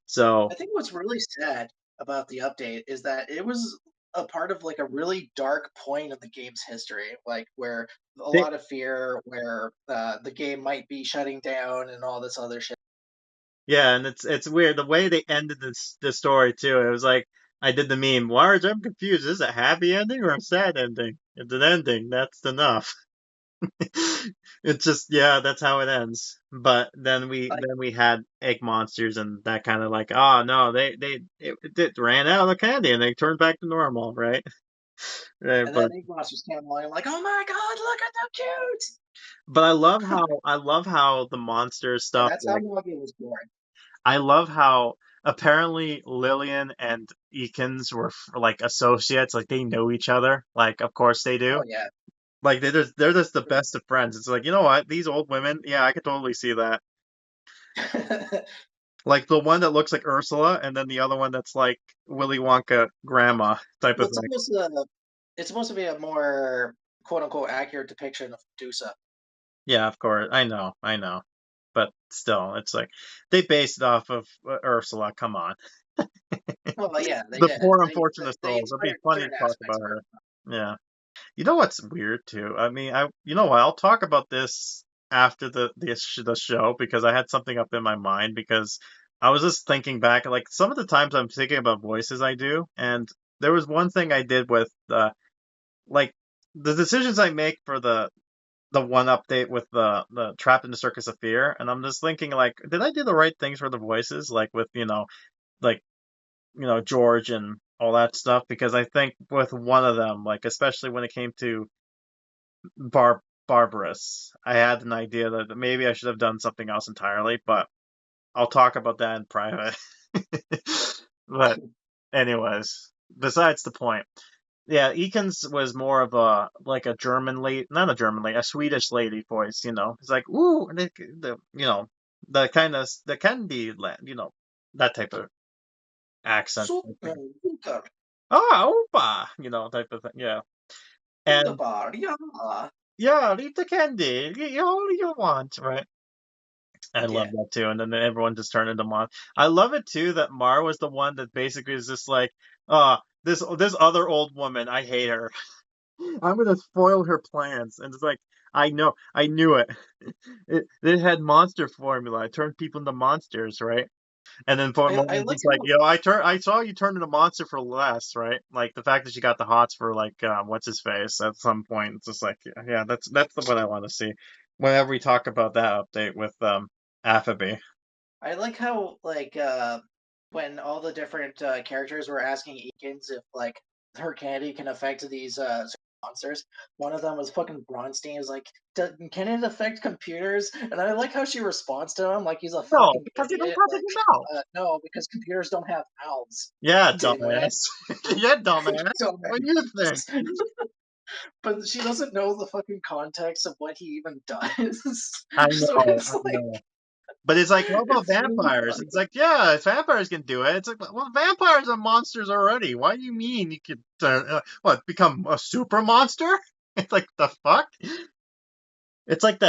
So I think what's really sad about the update is that it was a part of like a really dark point of the game's history, like where a they, lot of fear, where the game might be shutting down and all this other shit. yeah, and it's weird the way they ended the story too. It was like I did the meme. Large, I'm confused. Is this a happy ending or a sad ending? It's an ending. That's enough. It's just, yeah, that's how it ends. But Like, then we had egg monsters and that kind of like, oh no, it ran out of the candy and they turned back to normal, right? Right, and but then Ink Monsters came along and like, oh my god, look at how cute! I love how the monster And stuff, that's how like Muggy was born. I love how apparently Lillian and Eakins were like associates, like they know each other. Like of course they do. Oh yeah. Like they're just the best of friends. It's like, you know what? These old women, yeah, I could totally see that. Like the one that looks like Ursula, and then the other one that's like Willy Wonka grandma type Well, of thing. it's supposed to be a more quote unquote accurate depiction of Medusa. Yeah, of course. I know. But still, it's like they based it off of Ursula. Come on. Well, yeah, they The did. poor They unfortunate souls. It'd be inspired funny to certain talk aspects about of her. Yeah. You know what's weird too? I mean, you know what? I'll talk about this after the show because I had something up in my mind because I was just thinking back, like some of the times I'm thinking about voices I do, and there was one thing I did with like the decisions I make for the one update with the Trapped in the Circus of Fear, and I'm just thinking like, did I do the right things for the voices, like with like George and all that stuff? Because I think with one of them, like especially when it came to Barbarous, I had an idea that maybe I should have done something else entirely, but I'll talk about that in private. But anyways, besides the point. Yeah, Eakins was more of a like a German lady, not a German lady, a Swedish lady voice. It's like ooh, and the candy land, that type of accent. I Super, think. super, Ah, opa, type of thing. Yeah, and wunderbar, yeah. yeah, leave the candy. All you want, right? I love Yeah. that too. And then everyone just turned into Mar. I love it too that Mar was the one that basically is just like, this other old woman, I hate her. I'm gonna spoil her plans. And it's like, I know. I knew it. It had monster formula. It turned people into monsters, right? And then for a I moment, like it's like, how I saw you turn into a monster for less, right? Like the fact that you got the hots for like, what's his face at some point. It's just like, yeah, that's the one I want to see. Whenever we talk about that update with Affabee. I like how like when all the different characters were asking Eakins if like her candy can affect these monsters. One of them was fucking Bronstein. Is like, can it affect computers? And I like how she responds to him like he's a No, fucking because they don't idiot. have Like, any mouth. no, because computers don't have mouths. Yeah, Dimwit. dumbass. Yeah, dumbass. What do you think? Dumbass. But she doesn't know the fucking context of what he even does. I So know, it's I like know. But it's like, what about it's really vampires? funny. It's like, yeah, if vampires can do it. It's like, well, vampires are monsters already. Why do you mean you could, what, become a super monster? It's like, the fuck? It's like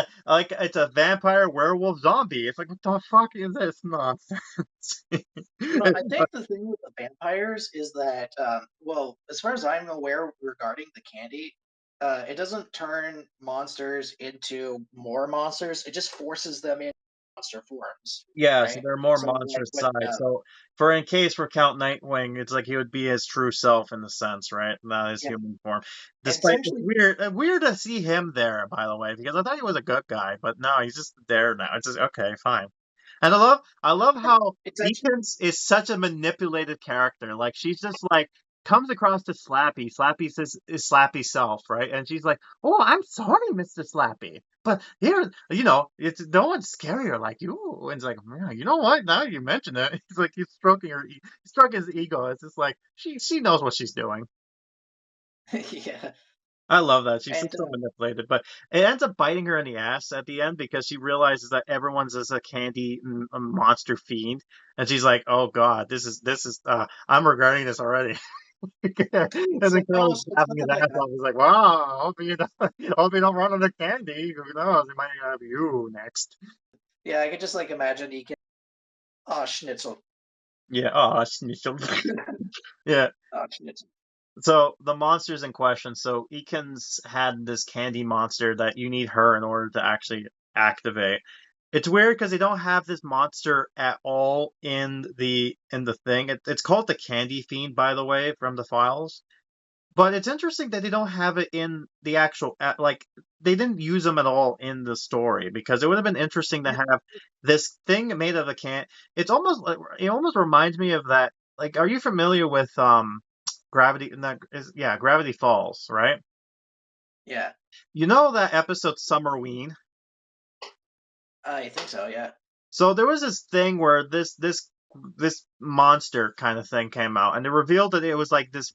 it's a vampire, werewolf, zombie. It's like, what the fuck is this nonsense? I think the thing with the vampires is that, well, as far as I'm aware regarding the candy, it doesn't turn monsters into more monsters. It just forces them in monster forms, Yeah, so right? they're more So, like, monstrous when, side. So for in case for Count Nightwing, it's like he would be his true self in the sense, right? Not his yeah, human form. and Despite it's essentially, weird to see him there, by the way, because I thought he was a good guy, but no, he's just there now. It's just okay, fine. And I love how it's actually, Eakins is such a manipulated character. Like she's just like comes across to Slappy. Slappy says is Slappy self, right? And she's like, "Oh, I'm sorry, Mr. Slappy, but here, it's no one's scarier like you." And it's like, "Yeah, you know what? Now you mention it, he's like he's stroking he's stroking his ego. It's just like she knows what she's doing. yeah, I love that. She's and just so manipulated, but it ends up biting her in the ass at the end because she realizes that everyone's just a candy a monster fiend, and she's like, "Oh God, this is I'm regretting this already." And it's the like, girl oh, is it's laughing not his that ass bad. off. He's like, "Wow, hope you don't run out of candy. Who knows? It might have you next." Yeah, I could just like imagine he can, oh, schnitzel, Yeah. Oh, Schnitzel. Yeah. oh, schnitzel. So the monsters in question. So Eakins had this candy monster that you need her in order to actually activate. It's weird because they don't have this monster at all in the thing. It's called the Candy Fiend, by the way, from the files. But it's interesting that they don't have it in the actual like they didn't use them at all in the story because it would have been interesting to have this thing made of a can. It's almost like it almost reminds me of that. Like, are you familiar with Gravity? Not, yeah, Gravity Falls, right? Yeah, You know that episode Summerween? I think so. Yeah, So there was this thing where this monster kind of thing came out, and it revealed that it was like this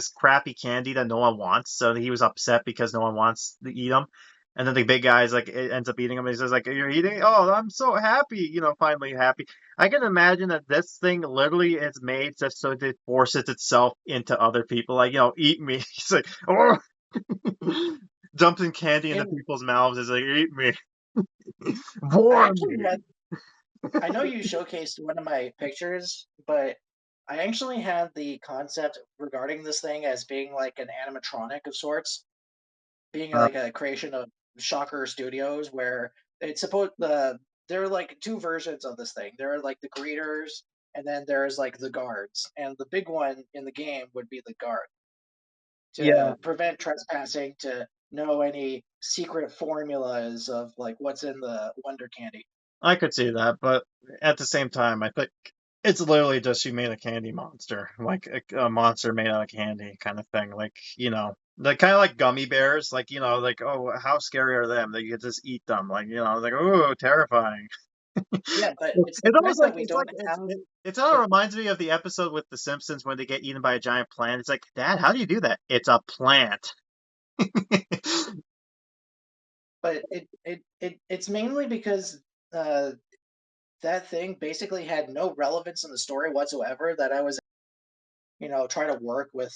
crappy candy that no one wants. So he was upset because no one wants to eat them. And then the big guy's like it ends up eating him. And he says like, "You're eating? Oh, I'm so happy! Finally happy." I can imagine that this thing literally is made just so that it forces itself into other people. Like, eat me. He's like, oh, dumping candy into in people's mouths. Is like, eat me, I warm actually me. had I know you showcased one of my pictures, but I actually had the concept regarding this thing as being like an animatronic of sorts, being like a creation of Shocker Studios, where it's supposed there are like two versions of this thing. There are like the greeters, and then there's like the guards, and the big one in the game would be the guard Yeah, to prevent trespassing, to know any secret formulas of like what's in the Wonder Candy. I could see that, but at the same time, I think it's literally just you made a candy monster, like a monster made out of candy kind of thing. Like, like kind of like gummy bears, like, like, oh, how scary are them? That you could just eat them, like, like, oh, terrifying. Yeah, but it's the It's almost fact that like we don't have it's kind of it, reminds me of the episode with the Simpsons when they get eaten by a giant plant. It's like, Dad, how do you do that? It's a plant. but it's mainly because uh, that thing basically had no relevance in the story whatsoever. That I was, trying to work with,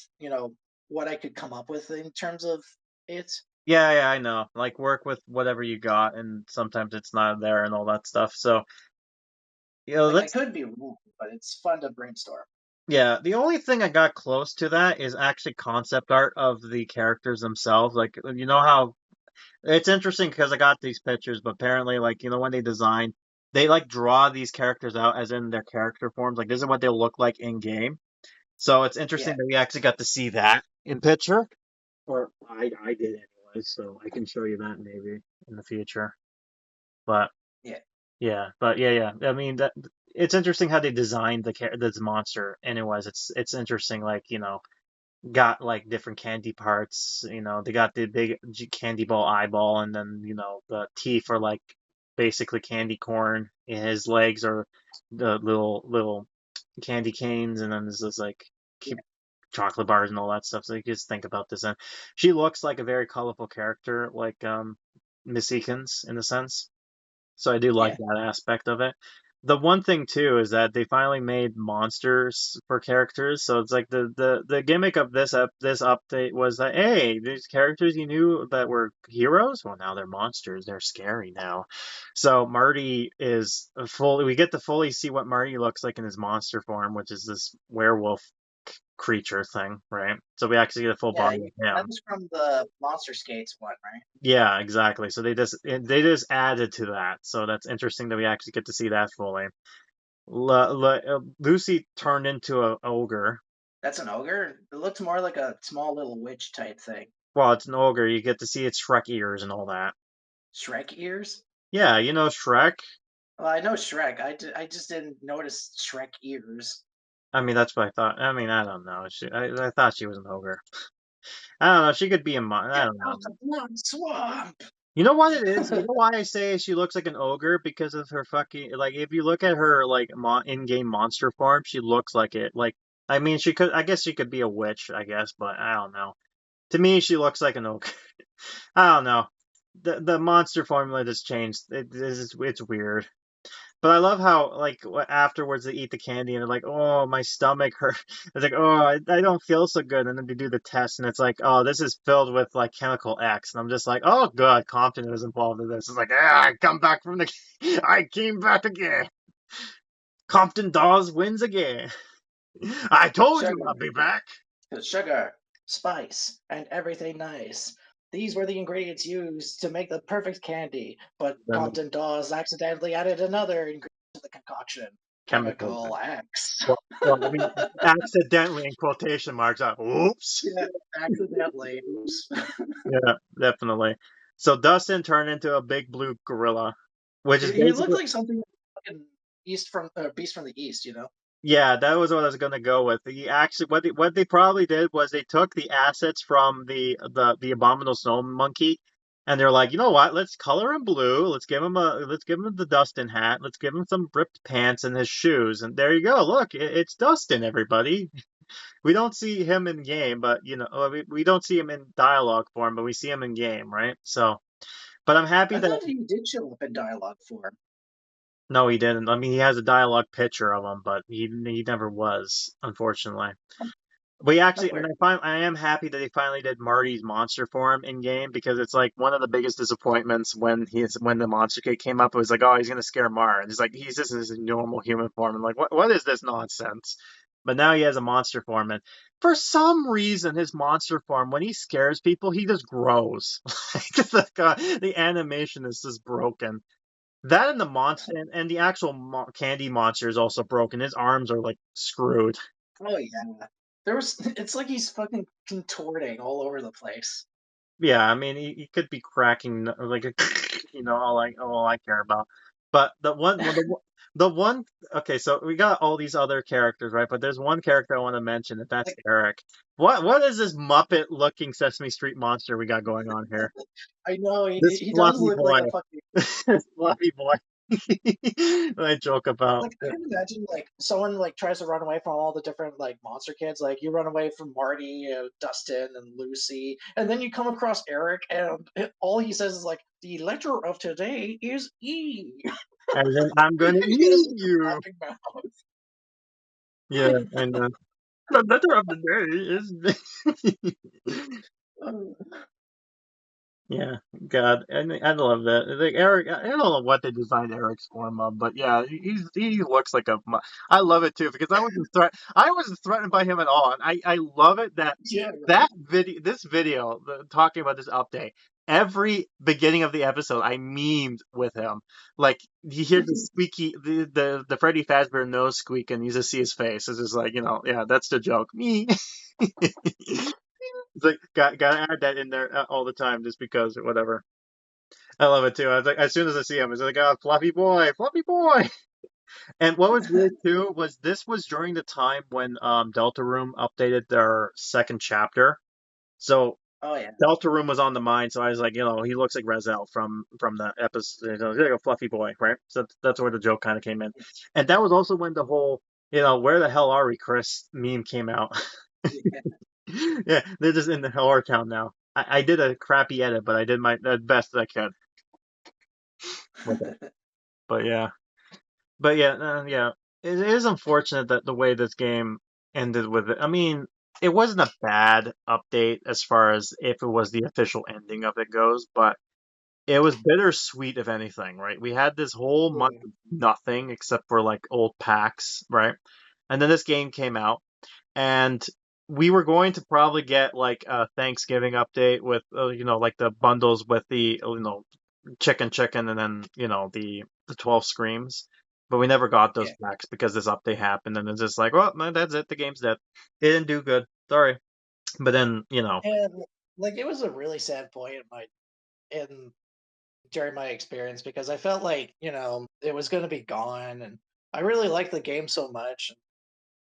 what I could come up with in terms of it. Yeah, yeah, I know. Like work with whatever you got, and sometimes it's not there and all that stuff. So, Like I that's could be wrong, but it's fun to brainstorm. yeah. The only thing I got close to that is actually concept art of the characters themselves. Like, you know how It's interesting because I got these pictures, but apparently, like, when they design, they like draw these characters out as in their character forms. Like, this is what they'll look like in game. So it's interesting Yeah, that we actually got to see that in picture. Or I did anyway, so I can show you that maybe in the future. But yeah, yeah. I mean, it's interesting how they designed this monster. Anyways, it's interesting. Like, got like different candy parts. They got the big candy ball eyeball, and then the teeth are like basically candy corn. His legs are the little candy canes, and then there's this like yeah, chocolate bars and all that stuff. So you just think about this, and she looks like a very colorful character, like Mrs.Eakins in a sense. So I do like yeah. that aspect of it. The one thing too is that they finally made monsters for characters. So it's like the gimmick of this update was that, hey, these characters you knew that were heroes, well, now they're monsters. They're scary now. So Marty is fully. We get to fully see what Marty looks like in his monster form, which is this werewolf creature thing, right? So we actually get a full Yeah, body of that him. was from the Monster Skates one, right? Yeah, exactly. So they just added to that. So that's interesting that we actually get to see that fully. Lucy turned into a ogre. That's an ogre. It looked more like a small little witch type thing. Well, it's an ogre. You get to see its Shrek ears and all that. Shrek ears. Yeah, Shrek. Well, I know Shrek. I just didn't notice Shrek ears. I mean, that's what I thought. I mean, I don't know. I thought she was an ogre. I don't know. She could be a mon. I Get don't know. out the blood swamp. You know what it is? You know why I say she looks like an ogre? Because of her fucking like. If you look at her like in-game monster form, she looks like it. Like, I mean, she could. I guess she could be a witch. I guess, but I don't know. To me, she looks like an ogre. I don't know. The monster formula just changed. It's weird. But I love how like afterwards they eat the candy and they're like, oh, my stomach hurt. It's like, oh, I don't feel so good. And then they do the test and it's like, oh, this is filled with like chemical X. And I'm just like, oh, God, Compton was involved in this. It's like, I come back from the, I came back again. Compton Dawes wins again. I told you Sugar, I'd be back. sugar, spice, and everything nice. These were the ingredients used to make the perfect candy, but Then Compton Dawes accidentally added another ingredient to the concoction. chemical. Chemical X. Well, I mean, accidentally in quotation marks. Oops. Yeah, accidentally. Oops. Yeah, definitely. So Dustin turned into a big blue gorilla, which is He looked basically, like something fucking Beast from the East, you know? yeah, that was what I was gonna go with. He actually, what they probably did was they took the assets from the abominable snow monkey, and they're like, you know what? Let's color him blue. Let's give him the Dustin hat. Let's give him some ripped pants and his shoes, and there you go. Look, it's Dustin, everybody. We don't see him in game, but we don't see him in dialogue form, but we see him in game, right? So, but I'm happy I that thought he did show up in dialogue form. no, he didn't. I mean, he has a dialogue picture of him, but he never was, unfortunately. We That's actually, and weird. I am happy that they finally did Marty's monster form in game because it's like one of the biggest disappointments when the monster kid came up. It was like, oh, he's gonna scare Mar, and he's just his normal human form. And like, what is this nonsense? But now he has a monster form, and for some reason, his monster form, when he scares people, he just grows. The animation is just broken. That and the monster and the actual candy monster is also broken. His arms are like screwed. Oh yeah. It's like he's fucking contorting all over the place. Yeah, I mean, he could be cracking like a, all I care about. But the one, okay, so we got all these other characters, right? But there's one character I want to mention, and that's Like, Eric. What is this Muppet-looking Sesame Street monster we got going on here? I know This he does fluffy look like boy, a fucking this fluffy boy. I joke about. like I can imagine like someone like tries to run away from all the different like monster kids. Like you run away from Marty, Dustin, and Lucy, and then you come across Eric, and all he says is like, "The letter of today is E." And then I'm gonna He's got eat a you. laughing mouth. Yeah, and the letter of the day is. Oh, Yeah, God, and I love that. Like Eric, I don't know what they designed Eric's form of, but yeah, he looks like I love it too because I wasn't threatened by him at all, and I love it that yeah, that video, this video, talking about this update. every beginning of the episode, I memed with him. Like you hear the squeaky, the Freddy Fazbear nose squeak, and you just see his face. It's just like, yeah, that's the joke. Me. It's like gotta add that in there all the time, just because, whatever. I love it too. I was like, as soon as I see him, it's like, oh, fluffy boy, fluffy boy. And what was weird too was this was during the time when Deltarune updated their second chapter. So Oh yeah. Deltarune was on the mind, so I was like, he looks like Razel from the episode, he's like a fluffy boy, right? So that's where the joke kind of came in, and that was also when the whole, where the hell are we, Chris meme came out. Yeah. Yeah, they're just in the HorrorTown now. I did a crappy edit, but I did my the best that I could with it. But yeah. But yeah, yeah, it is unfortunate that the way this game ended with it. I mean, it wasn't a bad update as far as if it was the official ending of it goes, but it was bittersweet, if anything, right? We had this whole month Yeah. of nothing except for like old packs, right? And then this game came out, and we were going to probably get like a Thanksgiving update with, like the bundles with the, chicken, and then the 12 screams. But we never got those Yeah. packs because this update happened, and it's just like, well, man, that's it. The game's dead. It didn't do good. Sorry. But then, And like it was a really sad point in during my experience because I felt like, it was gonna be gone and I really liked the game so much.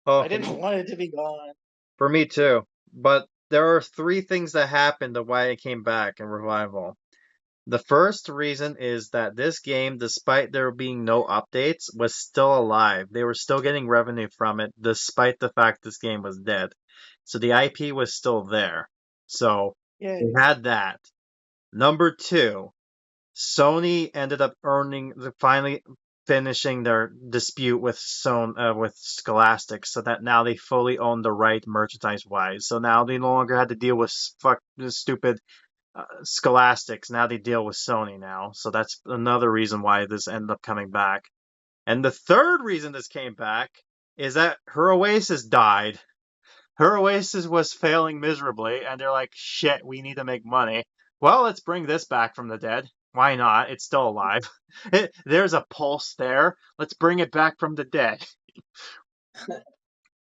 oh, I didn't want it to be gone. for me too. But there are three things that happened to why it came back in revival. The first reason is that this game, despite there being no updates, was still alive. They were still getting revenue from it, despite the fact this game was dead. So the IP was still there. So Yeah. they had that. Number two, Sony ended up finally finishing their dispute with with Scholastic, so that now they fully own the right merchandise wise. So now they no longer had to deal with fuck the stupid Scholastics. Now they deal with Sony now. So that's another reason why this ended up coming back. And the third reason this came back is that her Oasis died. Her Oasis was failing miserably, and they're like, shit, we need to make money. Well, let's bring this back from the dead. Why not? It's still alive. There's a pulse there. Let's bring it back from the dead.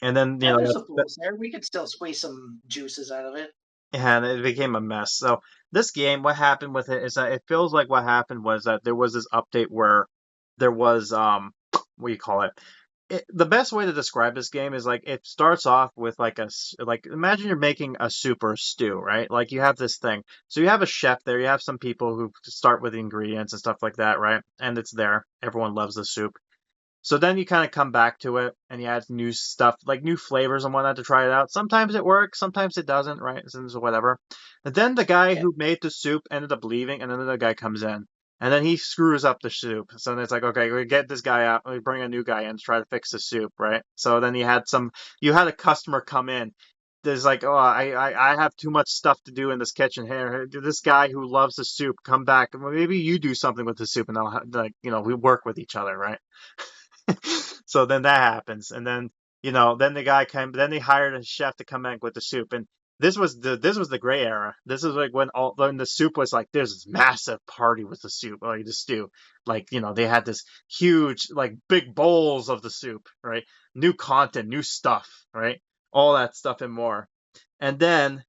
And then, Yeah, there's a pools there. We could still squeeze some juices out of it. and it became a mess. So this game, what happened with it is that it feels like what happened was that there was this update where there was what do you call it? The best way to describe this game is like it starts off with like like imagine you're making a soup or a stew, right? Like you have this thing. So you have a chef there, you have some people who start with the ingredients and stuff like that, right? And it's there. Everyone loves the soup. So then you kind of come back to it and you add new stuff, like new flavors and whatnot to try it out. Sometimes it works, sometimes it doesn't, right? So whatever. And then the guy Yeah. who made the soup ended up leaving, and then the guy comes in. And then he screws up the soup. So then it's like, okay, we get this guy out, we bring a new guy in to try to fix the soup, right? So then you had a customer come in. There's like, oh, I have too much stuff to do in this kitchen here. This guy who loves the soup, come back. Well, maybe you do something with the soup, and I'll like, we work with each other, right? So then that happens, and then then the guy came. Then they hired a chef to come in with the soup, and this was the gray era. This is like when the soup was like there's this massive party with the soup, like the stew, like they had this huge like big bowls of the soup, right? New content, new stuff, right? All that stuff and more, and then.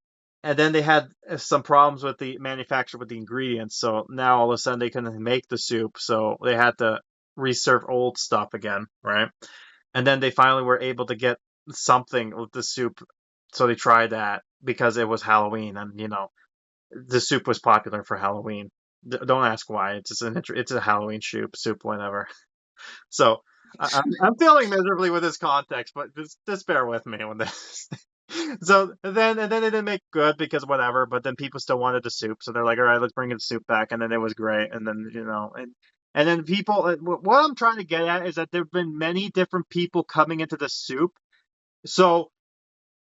And then they had some problems with the manufacturer with the ingredients, so now all of a sudden they couldn't make the soup, so they had to reserve old stuff again, right? And then they finally were able to get something with the soup, so they tried that because it was Halloween, and the soup was popular for Halloween. Don't ask why. It's just it's a Halloween soup, whatever. So I'm feeling miserably with this context, but just bear with me on this. So then it didn't make good because whatever, but then people still wanted the soup, so they're like, all right, let's bring the soup back, and then it was great, and then and then people. What I'm trying to get at is that there've been many different people coming into the soup. So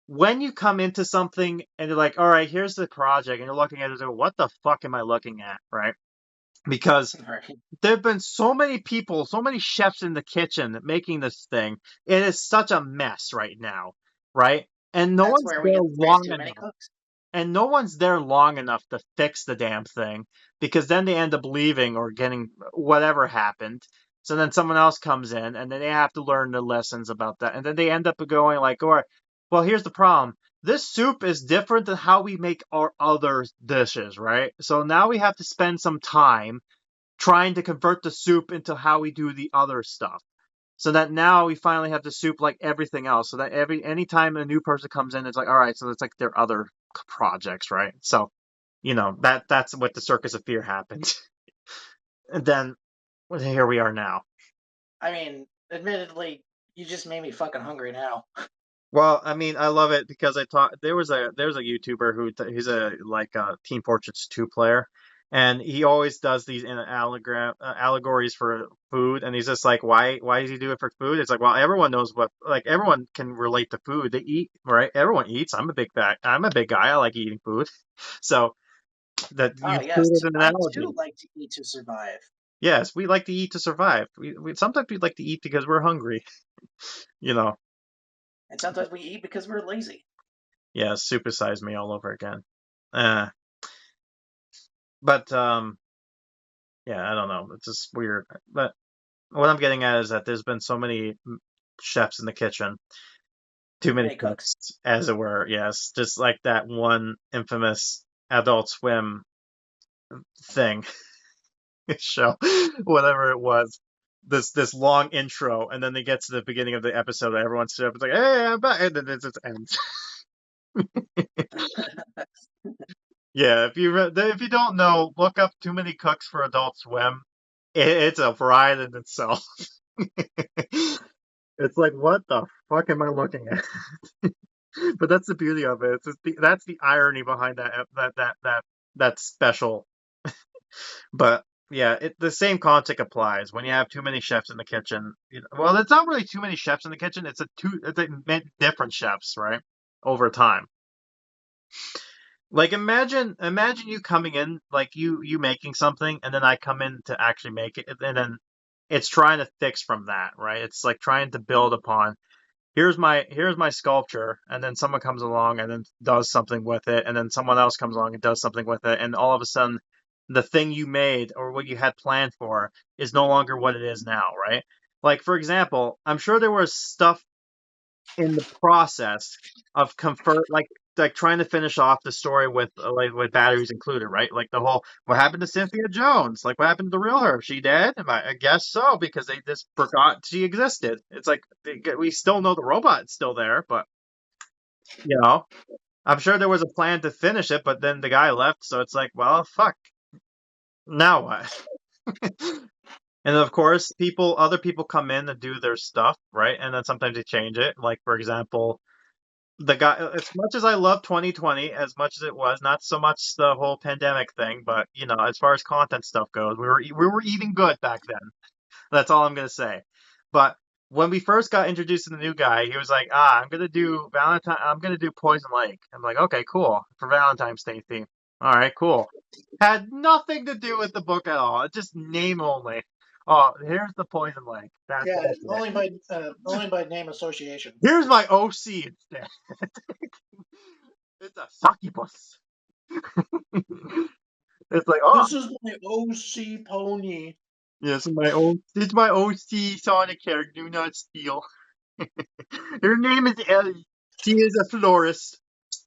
when you come into something and you're like, all right, here's the project, and you're looking at it, and what the fuck am I looking at, right? Because Right. there have been so many people, so many chefs in the kitchen making this thing. It is such a mess right now, right? And no That's one's where we there get the phrase long too many enough. cooks. and no one's there long enough to fix the damn thing because then they end up leaving or getting whatever happened. So then someone else comes in and then they have to learn the lessons about that. And then they end up going like, all right, well, here's the problem. This soup is different than how we make our other dishes, right? So now we have to spend some time trying to convert the soup into how we do the other stuff. So that now we finally have the soup like everything else. So that anytime a new person comes in, it's like, all right, so it's like their other projects, right? So, that's what the Circus of Fear happened. And then here we are now. I mean, admittedly, you just made me fucking hungry now. Well, I mean, I love it because there's a YouTuber he's a like a Team Fortress 2 player, and he always does these in allegories for food, and he's just like, why does he do it for food? It's like, well, everyone knows like everyone can relate to food. They eat, right? Everyone eats. I'm a big guy. I like eating food, so that you Oh food yes, is an I too analogy. like to eat to survive. Yes, we like to eat to survive. We sometimes we like to eat because we're hungry, you know. And sometimes we eat because we're lazy. Yeah, supersize me all over again. Uh, but yeah, I don't know. It's just weird. But what I'm getting at is that there's been so many chefs in the kitchen, too Too many many cooks. cooks, as it were. Yes, just like that one infamous Adult Swim thing show, whatever it was. This long intro, and then they get to the beginning of the episode, and everyone's up. It's like, "Hey, I'm back," and then it just ends. Yeah, if you don't know, look up Too Many Cooks for Adult Swim. It's a ride in itself. It's like, what the fuck am I looking at? But that's the beauty of it. That's the irony behind that special. But yeah, the same concept applies when you have too many chefs in the kitchen. Well, it's not really too many chefs in the kitchen. It's different chefs, right? Over time. Like imagine you coming in, like you making something, and then I come in to actually make it, and then it's trying to fix from that, right? It's like trying to build upon here's my sculpture, and then someone comes along and then does something with it, and then someone else comes along and does something with it, and all of a sudden the thing you made or what you had planned for is no longer what it is now, right? Like for example, I'm sure there was stuff in the process of comfort, like trying to finish off the story with batteries included, right? Like the whole what happened to Cynthia Jones? Like what happened to the real her? She dead? I guess so because they just forgot she existed. It's like we still know the robot's still there, but you know, I'm sure there was a plan to finish it, but then the guy left, so it's like, well, fuck. Now what? And of course, other people come in and do their stuff, right? And then sometimes they change it. Like for example, the guy as much as I love 2020 as much as it was not so much the whole pandemic thing, but as far as content stuff goes, we were eating good back then. That's all I'm going to say. But when we first got introduced to the new guy, he was like, I'm going to do Poison Lake. I'm like, okay, cool, for Valentine's Day theme. All right, cool. Had nothing to do with the book at all. It's just name only. Oh, here's the Poison Lake. Yeah, That's it. only by name association. Here's my OC instead. It's a succubus. It's like, oh, This is my OC pony. yes, this is my OC Sonic character. Do not steal. Her name is Ellie. She is a florist.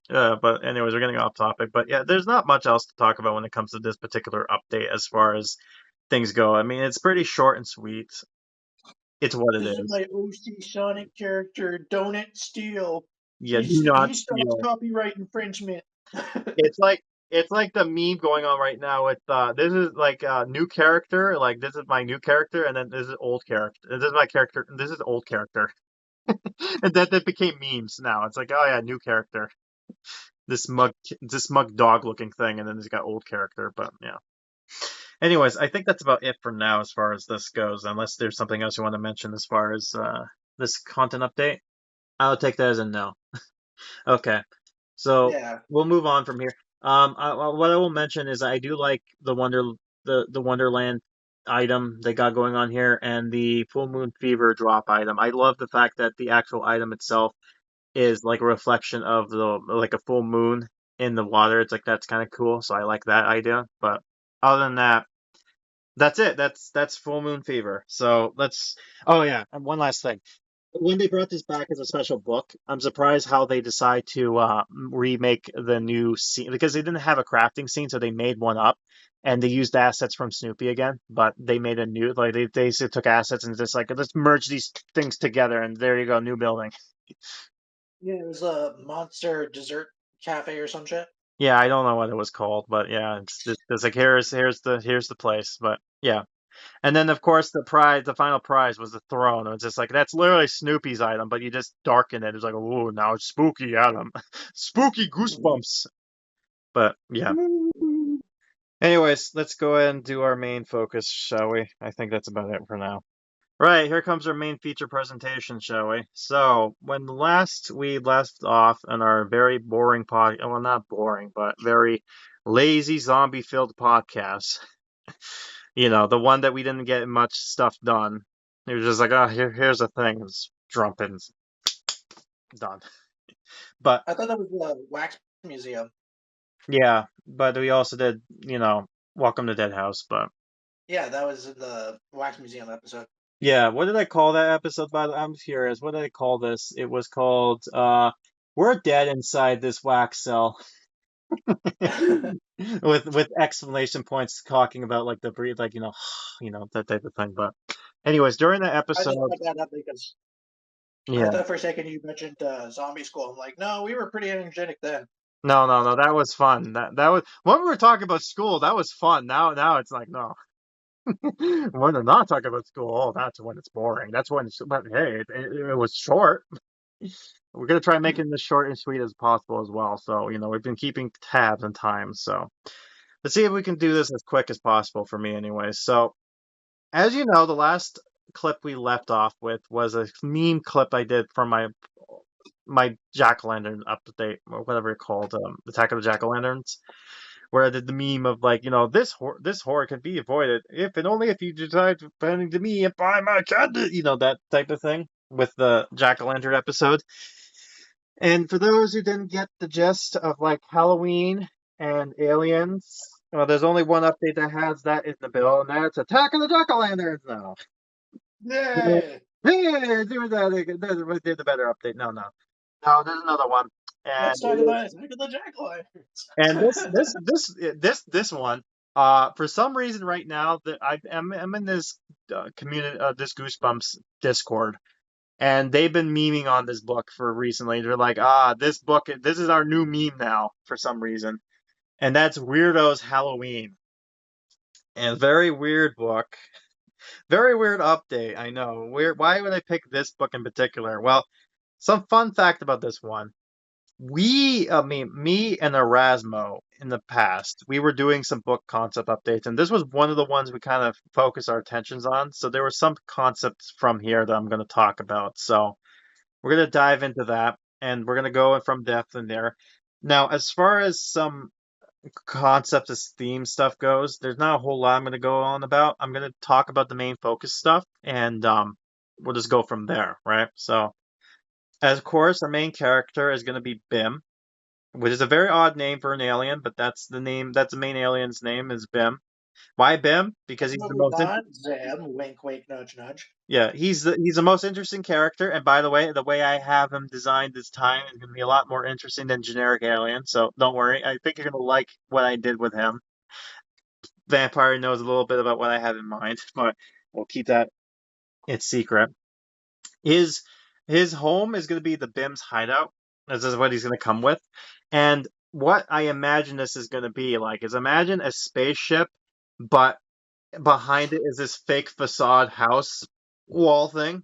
But anyways, we're getting off topic. But yeah, there's not much else to talk about when it comes to this particular update as far as things go. I mean, it's pretty short and sweet. It's what it This is is. my OC Sonic character. Don't it steal. Yeah, do not He stops steal. copyright infringement. It's like the meme going on right now with this is like a new character, like this is my new character, and then this is old character. And this is my character, and this is old character. And that became memes now. It's like, oh yeah, new character. This mug dog looking thing, and then he's got old character, but yeah. Anyways, I think that's about it for now as far as this goes, unless there's something else you want to mention as far as this content update. I'll take that as a no. Okay. So Yeah. we'll move on from here. What I will mention is I do like the Wonderland item they got going on here and the Full Moon Fever drop item. I love the fact that the actual item itself is like a reflection of the like a full moon. in the water. It's like that's kind of cool, so I like that idea. But other than that, that's it. That's Full Moon Fever. So let's. Oh yeah, and one last thing. When they brought this back as a special book, I'm surprised how they decide to remake the new scene because they didn't have a crafting scene, so they made one up and they used assets from Snoopy again. But they made a new like they just took assets and just like let's merge these things together and there you go, new building. Yeah, it was a monster dessert cafe or some shit. Yeah, I don't know what it was called, but yeah, it's like here's the place, but yeah. And then of course the final prize was the throne. It's just like that's literally Snoopy's item, but you just darken it. It's like, oh, now it's spooky Adam, spooky goosebumps. But yeah. Anyways, let's go ahead and do our main focus, shall we? I think that's about it for now. Right, here comes our main feature presentation, shall we? So, when last we left off in our very boring well, not boring, but very lazy zombie-filled podcast, the one that we didn't get much stuff done. It was just like, oh, here's the thing, it's drumpins, done. But I thought that was the wax museum. yeah, but we also did, Welcome to Dead House, but Yeah, that was in the wax museum episode. yeah, what did I call that episode? I'm curious. What did I call this? It was called "We're Dead Inside This Wax Cell," with exclamation points talking about like the breed, like that type of thing. But anyways, during the I just episode, brought that up because I yeah, thought for a second you mentioned zombie school. I'm like, no, we were pretty energetic then. no, no, no, that was fun. That was when we were talking about school. That was fun. Now it's like no. When they're not talking about school, oh, that's when it's boring. That's when it's. But hey, it was short. We're gonna try making this short and sweet as possible as well. So, we've been keeping tabs on time. So let's see if we can do this as quick as possible for me anyway. So as you know, the last clip we left off with was a meme clip I did from my jack-o'-lantern update or whatever it called, Attack of the Jack-o'-lanterns, where I did the meme of like, this horror can be avoided if and only if you decide to bend to me and buy my candy, that type of thing with the jack-o'-lantern episode. And for those who didn't get the gist of like Halloween and aliens, well, there's only one update that has that in the bill, and that's Attack of the Jack-o'-lanterns now. Yay! Hey, do that. They did the better update. No, no, no. There's another one, and Let's talk about Attack of the this one. For some reason, right now that I'm in this community, this Goosebumps Discord, and they've been memeing on this book for recently. They're like, this book, this is our new meme now for some reason. And that's Weirdo's Halloween. And very weird book. Very weird update, I know. Weird. Why would I pick this book in particular? Well, some fun fact about this one. Me and Erasmo in the past, we were doing some book concept updates, and this was one of the ones we kind of focused our attentions on. So there were some concepts from here that I'm going to talk about. So we're going to dive into that, and we're going to go from depth in there. Now, as far as some concept as theme stuff goes, there's not a whole lot I'm going to go on about. I'm going to talk about the main focus stuff, and we'll just go from there, right? So, of course, our main character is going to be Bim, which is a very odd name for an alien, but that's the name. That's the main alien's name is Bim. Why Bim? Because he's the most Not Zam. Wink, wink, nudge, nudge. yeah, he's the most interesting character. And by the way I have him designed this time is going to be a lot more interesting than generic alien. So don't worry. I think you're going to like what I did with him. Vampire knows a little bit about what I have in mind, but we'll keep that its secret. His his home is going to be the Bim's hideout. This is what he's going to come with, and what I imagine this is going to be like is imagine a spaceship, but behind it is this fake facade house wall thing,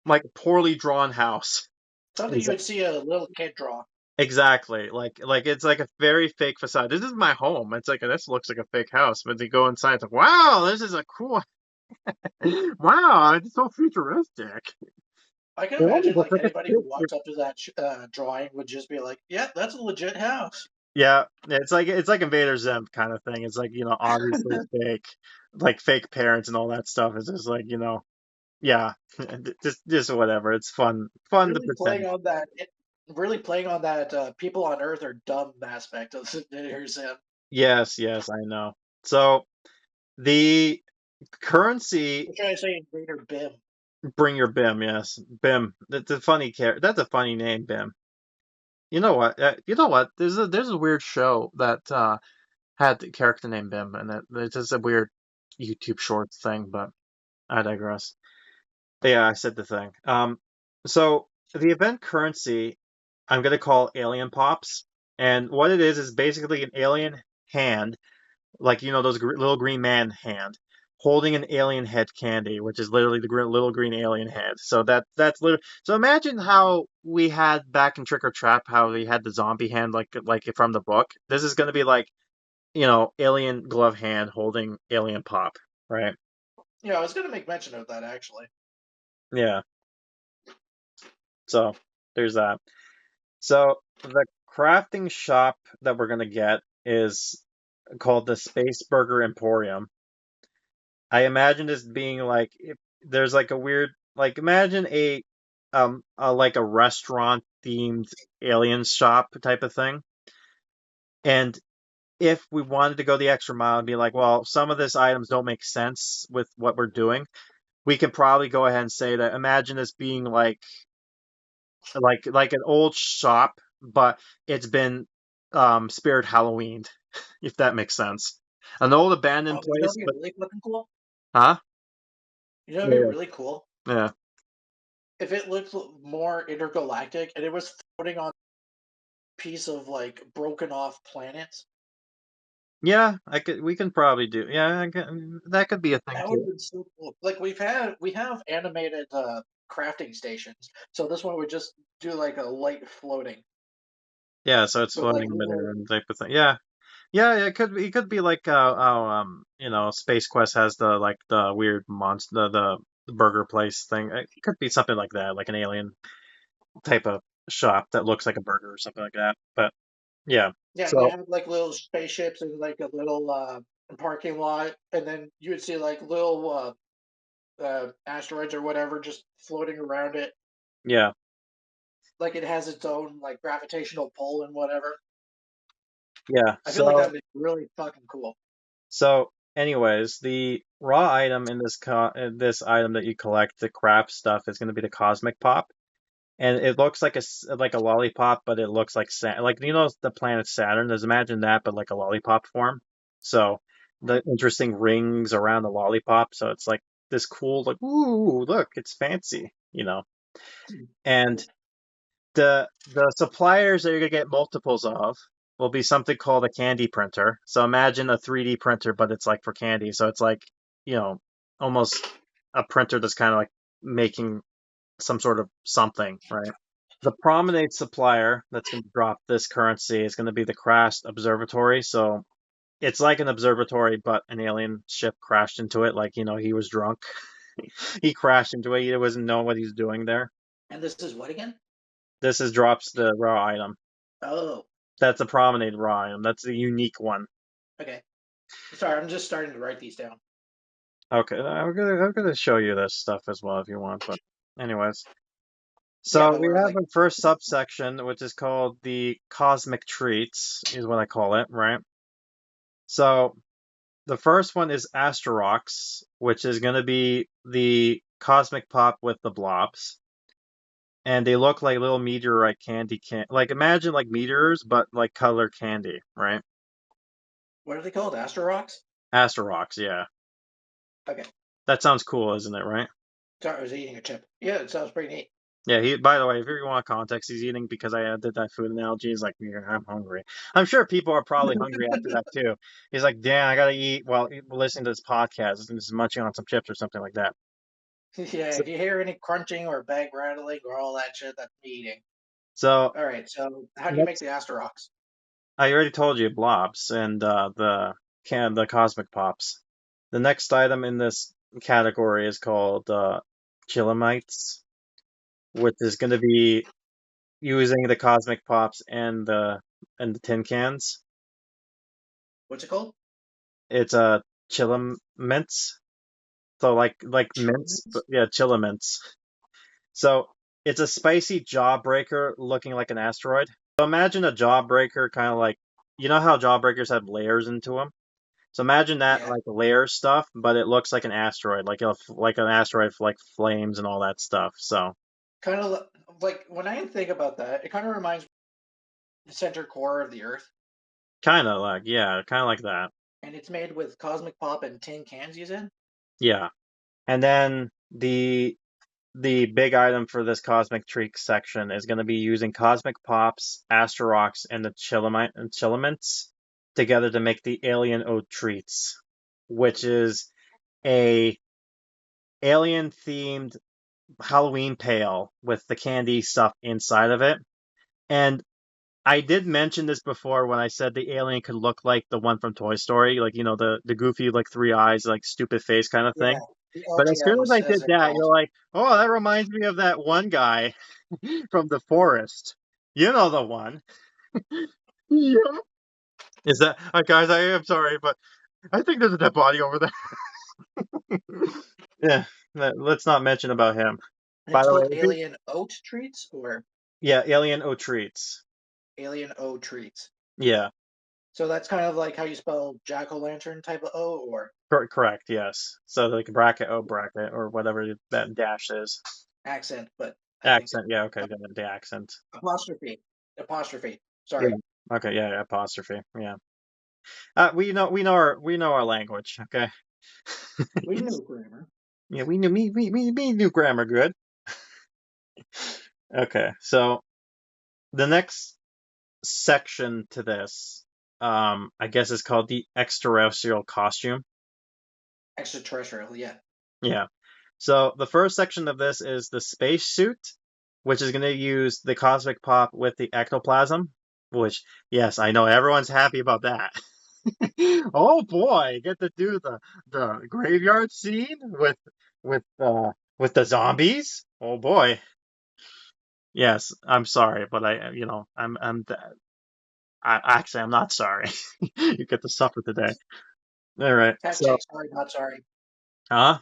like poorly drawn house. Something you would see a little kid draw. Exactly. Like it's like a very fake facade. This is my home. It's like this looks like a fake house, but they go inside. It's like, wow, this is a cool. Wow, it's so futuristic. I can Oh, imagine looks like like a anybody who spaceship. walks up to that drawing would just be like, "Yeah, that's a legit house." Yeah, it's like Invader Zim kind of thing. It's like obviously fake, like fake parents and all that stuff. It's just like yeah, just whatever. It's fun to Really playing pretend. on that really playing on that people on Earth are dumb aspect of Here's Him. Yes, yes, I know. So the currency, I'm trying to say Invader Bim. bring your Bim, yes, Bim. That's a funny That's a funny name, Bim. You know what? You know what? There's a weird show that had the character named Bim, and it's just a weird YouTube Shorts thing. But I digress. Yeah, I said the thing. So the event currency, I'm gonna call Alien Pops, and what it is basically an alien hand, like those little green man hand, holding an alien head candy, which is literally the little green alien head. So that's literally. So imagine how we had back in Trick or Trap, how we had the zombie hand, like from the book. This is gonna be like alien glove hand holding alien pop, right? Yeah, I was gonna make mention of that actually. Yeah. So there's that. So the crafting shop that we're gonna get is called the Space Burger Emporium. I imagine this being like if there's like a weird like imagine a like a restaurant themed alien shop type of thing. And if we wanted to go the extra mile and be like, well, some of these items don't make sense with what we're doing, we could probably go ahead and say that imagine this being like an old shop, but it's been Spirit Halloweened, if that makes sense. An old abandoned You know, place, it'd but be really fucking cool. huh? You know, it'd be Yeah, really cool yeah, if it looked more intergalactic and it was floating on a piece of like broken off planets. yeah. We can probably do. Yeah, that could be a thing That would too. have been so cool. Like we have animated crafting stations, so this one would just do like a light floating Yeah, so it's with like floating in little. midair and type of thing. Yeah, yeah. It could be. It could be like how Space Quest has the like the weird monster the burger place thing. It could be something like that, like an alien type of shop that looks like a burger or something like that. But yeah. Yeah, and they So have like little spaceships and like a little parking lot, and then you would see like little asteroids or whatever just floating around it. yeah, Like it has its own like gravitational pull and whatever. yeah. I feel like So that'd be really fucking cool. so anyways, the raw item in this item that you collect, the craft stuff, is going to be the cosmic pop, and it looks like like a lollipop, but it looks like like the planet Saturn. Just imagine that, but like a lollipop form. So the interesting rings around the lollipop, so it's like this cool, like ooh, look, it's fancy. And the suppliers that you're gonna get multiples of will be something called a candy printer. So imagine a 3D printer, but it's like for candy. So it's like, you know, almost a printer that's kind of like making some sort of something, right? The promenade supplier that's going to drop this currency is going to be the Crashed Observatory. So it's like an observatory, but an alien ship crashed into it. Like, he was drunk. He crashed into it. He wasn't knowing what he's doing there. And this is what again? This is drops the raw item. Oh, That's a promenade raw item. That's a unique one. okay. Sorry, I'm just starting to write these down. Okay, I'm gonna show you this stuff as well if you want. But anyways, Yeah, so but we we're have like, a first subsection, which is called the cosmic treats, is what I call it, right? So the first one is Asterox, which is gonna be the cosmic pop with the blobs, and they look like little meteorite like imagine like meteors, but like color candy, right? what are they called? Asterocks? Asterox, yeah. Okay. That sounds cool, isn't it, right? Sorry, I was eating a chip. Yeah, it sounds pretty neat. Yeah, by the way, if you want context, he's eating because I did that food analogy. He's like, "Yeah, I'm hungry." I'm sure people are probably hungry after that too. He's like, "Damn, I gotta eat while listening to this podcast and just munching on some chips or something like that." Yeah, So, if you hear any crunching or bag rattling or all that shit, that's me eating. so All right, so how do you make next, the Asterocks? I already told you blobs and the cosmic pops. The next item in this category is called chillamites, which is going to be using the cosmic pops and the tin cans. What's it called? It's a mints. So like mints, but Chilliments? yeah, chilla mints. So it's a spicy jawbreaker looking like an asteroid. So imagine a jawbreaker kind of like, you know how jawbreakers have layers into them? So imagine that Yeah, like layer stuff, but it looks like an asteroid, like an asteroid like flames and all that stuff. So kind of like when I think about that, it kind of reminds me of the center core of the Earth, kind of like, yeah, kind of like that. and it's made with cosmic pop and tin cans. You said? Yeah. And then the big item for this cosmic treat section is going to be using cosmic pops, astrorocks, and the chilaments together to make the alien o treats, which is a alien themed Halloween pail with the candy stuff inside of it. And I did mention this before when I said the alien could look like the one from Toy Story, like the goofy like three eyes, like stupid face kind of Yeah, thing. the But as soon as OGMs I as did they're that, called. you're like, oh, that reminds me of that one guy from the forest. You know the one. Yeah. Is that guys? I am sorry, but I think there's a dead body over there. Yeah, let's not mention about him. And By it's the way, called Alien Oat Treats or yeah, Alien O treats. Alien O Treats. Yeah, So that's kind of like how you spell jack o' lantern type of O or correct. Yes. So like bracket O bracket or whatever that dash is. accent, but I think Accent. Yeah. Okay. The accent. apostrophe. Apostrophe. Yeah. Sorry. Okay. Yeah. Yeah, apostrophe. Yeah. We know our language. Okay. We knew grammar. Yeah. We knew grammar good. Okay. So the next section to this, I guess is called the extraterrestrial costume. Extraterrestrial, yeah. Yeah. So the first section of this is the spacesuit, which is going to use the cosmic pop with the ectoplasm, which, yes, I know everyone's happy about that. Oh boy, get to do the graveyard scene with the zombies. Oh boy. Yes, I'm sorry, but I'm not sorry. You get to suffer today. All right. So, Hashtag sorry, not sorry.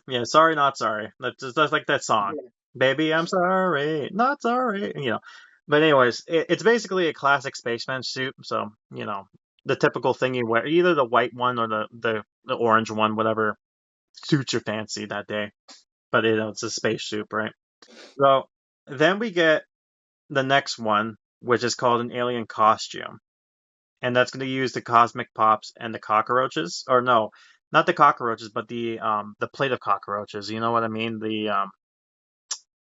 yeah, sorry, not sorry. That's like that song. Yeah. Baby, I'm sorry, not sorry. But anyways, it's basically a classic spaceman suit. So, the typical thing you wear, either the white one or the orange one, whatever suits your fancy that day. But it's a space suit, right? So then we get the next one, which is called an alien costume, and that's going to use the cosmic pops and the cockroaches, or no, not the cockroaches, but the plate of cockroaches. You know what I mean?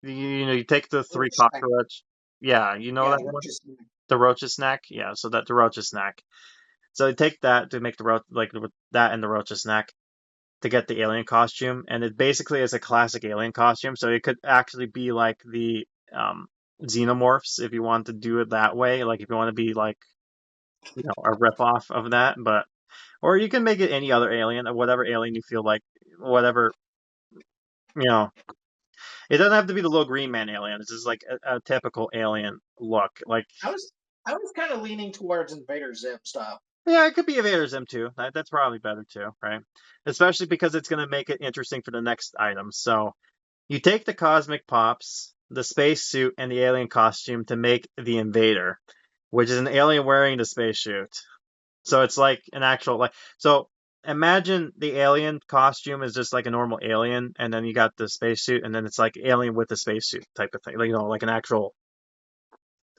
You take the three Roach snack. cockroach. Yeah, you know Yeah, that the one, roach snack. the roaches snack. Yeah, so that the roaches snack. So you take that to make the roach like with that and the roaches snack to get the alien costume, and it basically is a classic alien costume. So it could actually be like the xenomorphs if you want to do it that way. Like if you want to be like a rip off of that, but or you can make it any other alien, or whatever alien you feel like, whatever you know. It doesn't have to be the little green man alien. It's just like a typical alien look. Like, I was I was kind of leaning towards Invader Zim style. yeah, it could be Evader Zim too. That's probably better too, right? Especially because it's going to make it interesting for the next item. So you take the cosmic pops, the spacesuit, and the alien costume to make the invader, which is an alien wearing the spacesuit. So it's like an actual like so imagine the alien costume is just like a normal alien, and then you got the spacesuit, and then it's like alien with the spacesuit type of thing. Like like an actual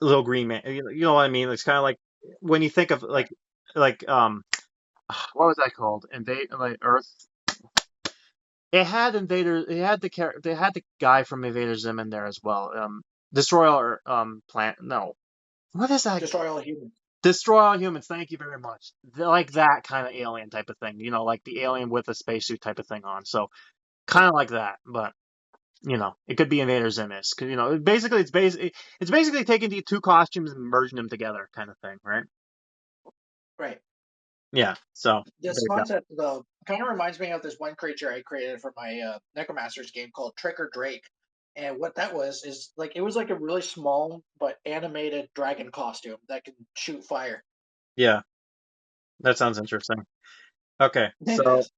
little green man. You know what I mean? It's kind of like when you think of Right. like what was that called? Invade like Earth. It had Invader. They had the guy from Invader Zim in there as well. Destroy All Plant. No, what is that? Destroy all humans. Destroy All Humans. Thank you very much. Like that kind of alien type of thing. Like the alien with a spacesuit type of thing on. So kind of like that, but it could be Invader Zim. Because basically it's basically taking the two costumes and merging them together, kind of thing, right? Right. Yeah. So there This you go. concept though kind of reminds me of this one creature I created for my Necromancers game called Trick or Drake. And what that was is like it was like a really small but animated dragon costume that can shoot fire. Yeah, that sounds interesting. Okay, It is.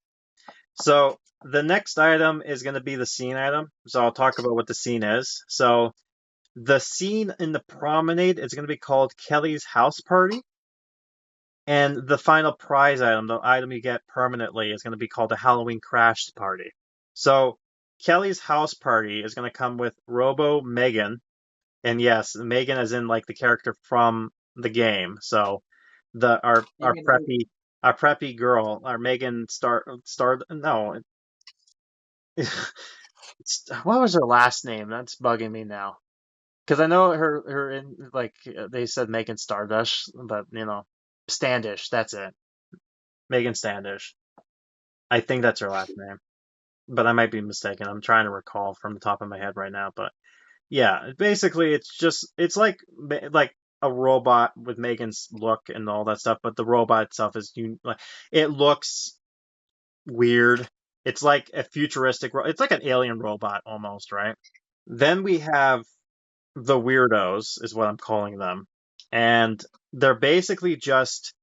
so the next item is going to be the scene item. So I'll talk about what the scene is. So The scene in the promenade is going to be called Kelly's House Party. And the final prize item, the item you get permanently, is going to be called the Halloween Crash Party. So Kelly's House Party is going to come with Robo Megan. And yes, Megan is in like the character from the game. So the You mean the movie? our preppy girl, our Megan Star no, what was her last name? That's bugging me now. Because I know her in like they said Megan Stardust, but Standish. That's it, Megan Standish. I think that's her last name, but I might be mistaken. I'm trying to recall from the top of my head right now, but yeah, basically it's like a robot with Megan's look and all that stuff, but the robot itself is like it looks weird. It's like a futuristic. It's like an alien robot almost, right? Then we have the weirdos, is what I'm calling them, and they're basically just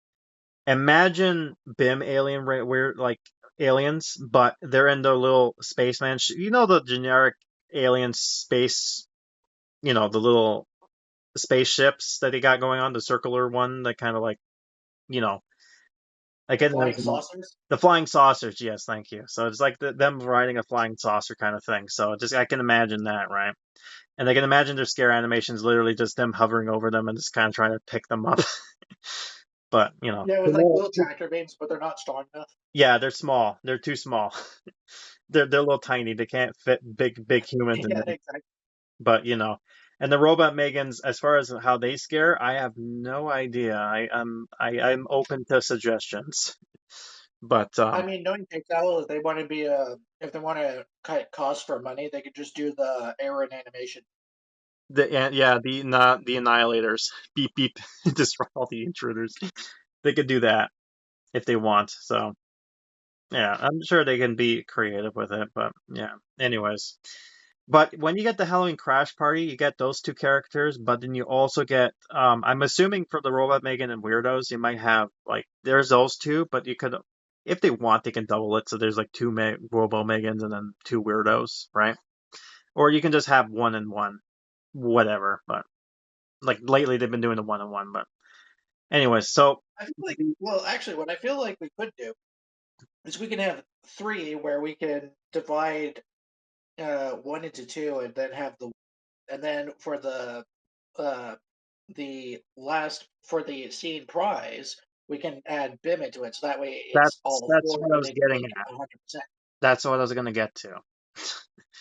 imagine BIM alien weird like aliens, but they're in their little spaceman. The generic alien space. The little spaceships that they got going on, the circular one that kind of like, you know, I The get flying saucers? the flying saucers. Yes, thank you. So it's like them riding a flying saucer kind of thing. So just I can imagine that, right? And I can imagine their scare animations literally just them hovering over them and just kind of trying to pick them up. But Yeah, with like little tractor beams, but they're not strong enough. yeah, they're small. They're too small. They're a little tiny. They can't fit big humans in Yeah, them. exactly. But and the robot Megans, as far as how they scare, I have no idea. I'm open to suggestions. But I mean, knowing PayPal, if they want to be if they want to cut costs for money, they could just do the error in animation. the annihilators, beep beep, destroy all the intruders. They could do that if they want. So yeah, I'm sure they can be creative with it. But yeah, anyways. But when you get the Halloween Crash Party, you get those two characters, but then you also get, I'm assuming for the Robot Megan and Weirdos, you might have, like, there's those two, but you could, if they want, they can double it. So there's like two Robo Megans and then two Weirdos, right? Or you can just have one and one, whatever. But like lately they've been doing the one and one. But anyways, so I feel like, well, actually, what I feel like we could do is we can have three where we can divide one into two, and then have and then for uh, the last for the scene prize, we can add BIM into it, so that way it's all that's four what I was hitting getting like at. 100%. That's what I was gonna get to.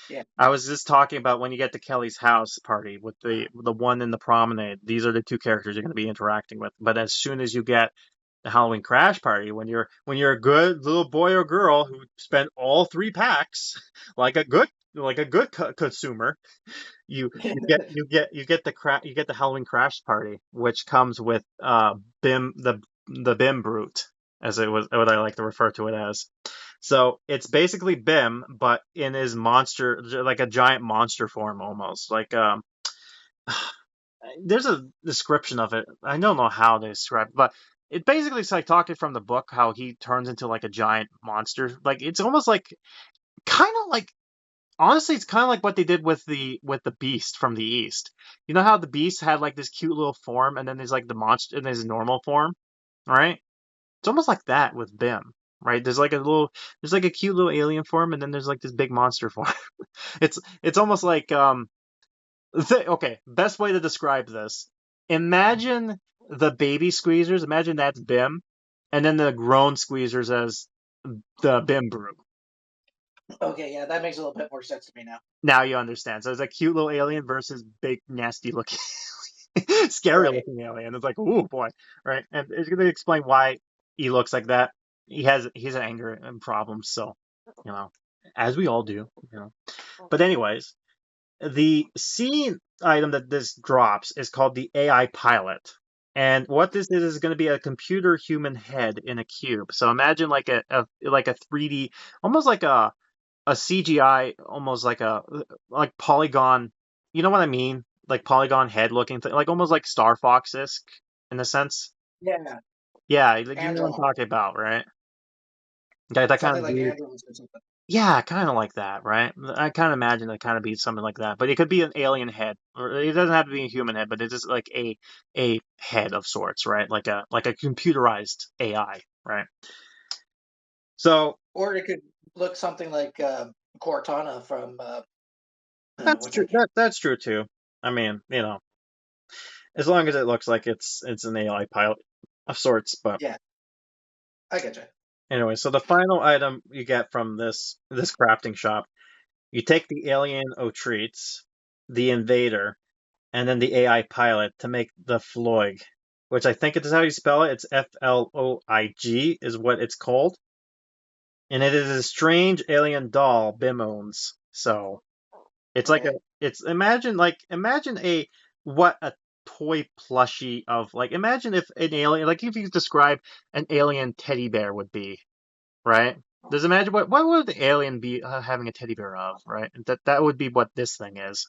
Yeah. I was just talking about when you get to Kelly's house party with the one in the promenade. These are the two characters you're going to be interacting with. But as soon as you get the Halloween crash party, when you're a good little boy or girl who spent all three packs like a good consumer, you get the Halloween crash party, which comes with Bim the Bim brute, as it was what I like to refer to it as. So it's basically Bim, but in his monster, like a giant monster form almost. Like there's a description of it. I don't know how to describe it, but it basically is like talking from the book how he turns into like a giant monster. Like it's almost like kind of like honestly, it's kind of like what they did with the Beast from the East. You know how the Beast had like this cute little form, and then there's like the monster in his normal form, right? It's almost like that with Bim, right? There's like a cute little alien form, and then there's like this big monster form. It's almost like okay, best way to describe this. Imagine the baby squeezers. Imagine that's Bim, and then the grown squeezers as the Bim brew. Okay, yeah, that makes a little bit more sense to me now. Now you understand. So it's a cute little alien versus big nasty looking, scary Right. looking alien. It's like, oh boy, right? And it's gonna explain why he looks like that. He's an anger and problems, so you know, as we all do. But anyways, the scene item that this drops is called the AI pilot. And what this is going to be a computer human head in a cube. So imagine like a 3D, almost like a CGI, almost like polygon. You know what I mean? Like polygon head looking thing, like almost like Star Fox esque in a sense. Yeah, Yeah, like you know what I'm Android. talking about, right? That kind Something of like weird. Androids or something. Yeah, kind of like that, right? I kind of imagine it kind of be something like that, but it could be an alien head, or it doesn't have to be a human head, but it's just like a head of sorts, right? Like a computerized AI, right? So Or it could look something like Cortana from that's which I true. can't. That's true too. I mean, as long as it looks like it's an AI pilot of sorts. But Yeah, I get you. anyway, so the final item you get from this crafting shop, you take the alien treats, the invader, and then the AI pilot to make the Floig, which I think it is how you spell it. It's Floig is what it's called, and it is a strange alien doll Bim owns. So it's like Okay. it's imagine a what a toy plushie of like imagine if an alien like if you could describe an alien teddy bear would be, right? Just imagine what would the alien be having a teddy bear of, right? That would be what this thing is.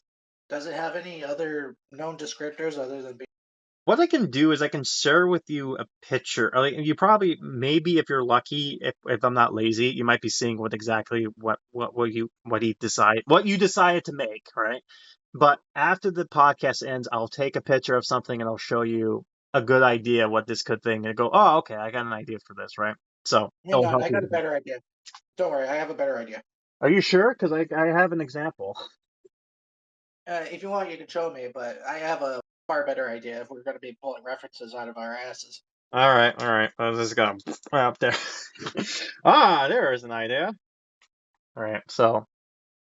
Does it have any other known descriptors other than being? What I can do is I can share with you a picture. Like, you probably, maybe if you're lucky, if I'm not lazy, you might be seeing what exactly what you decided to make, right? But after the podcast ends, I'll take a picture of something and I'll show you a good idea what this could thing and go, oh, okay, I got an idea for this, right? So Hang it'll on, help I got a you. better idea. Don't worry, I have a better idea. Are you sure? Because I have an example. If you want, you can show me, but I have a far better idea if we're going to be pulling references out of our asses. All right. I was just gonna up there. Ah, there is an idea. All right, so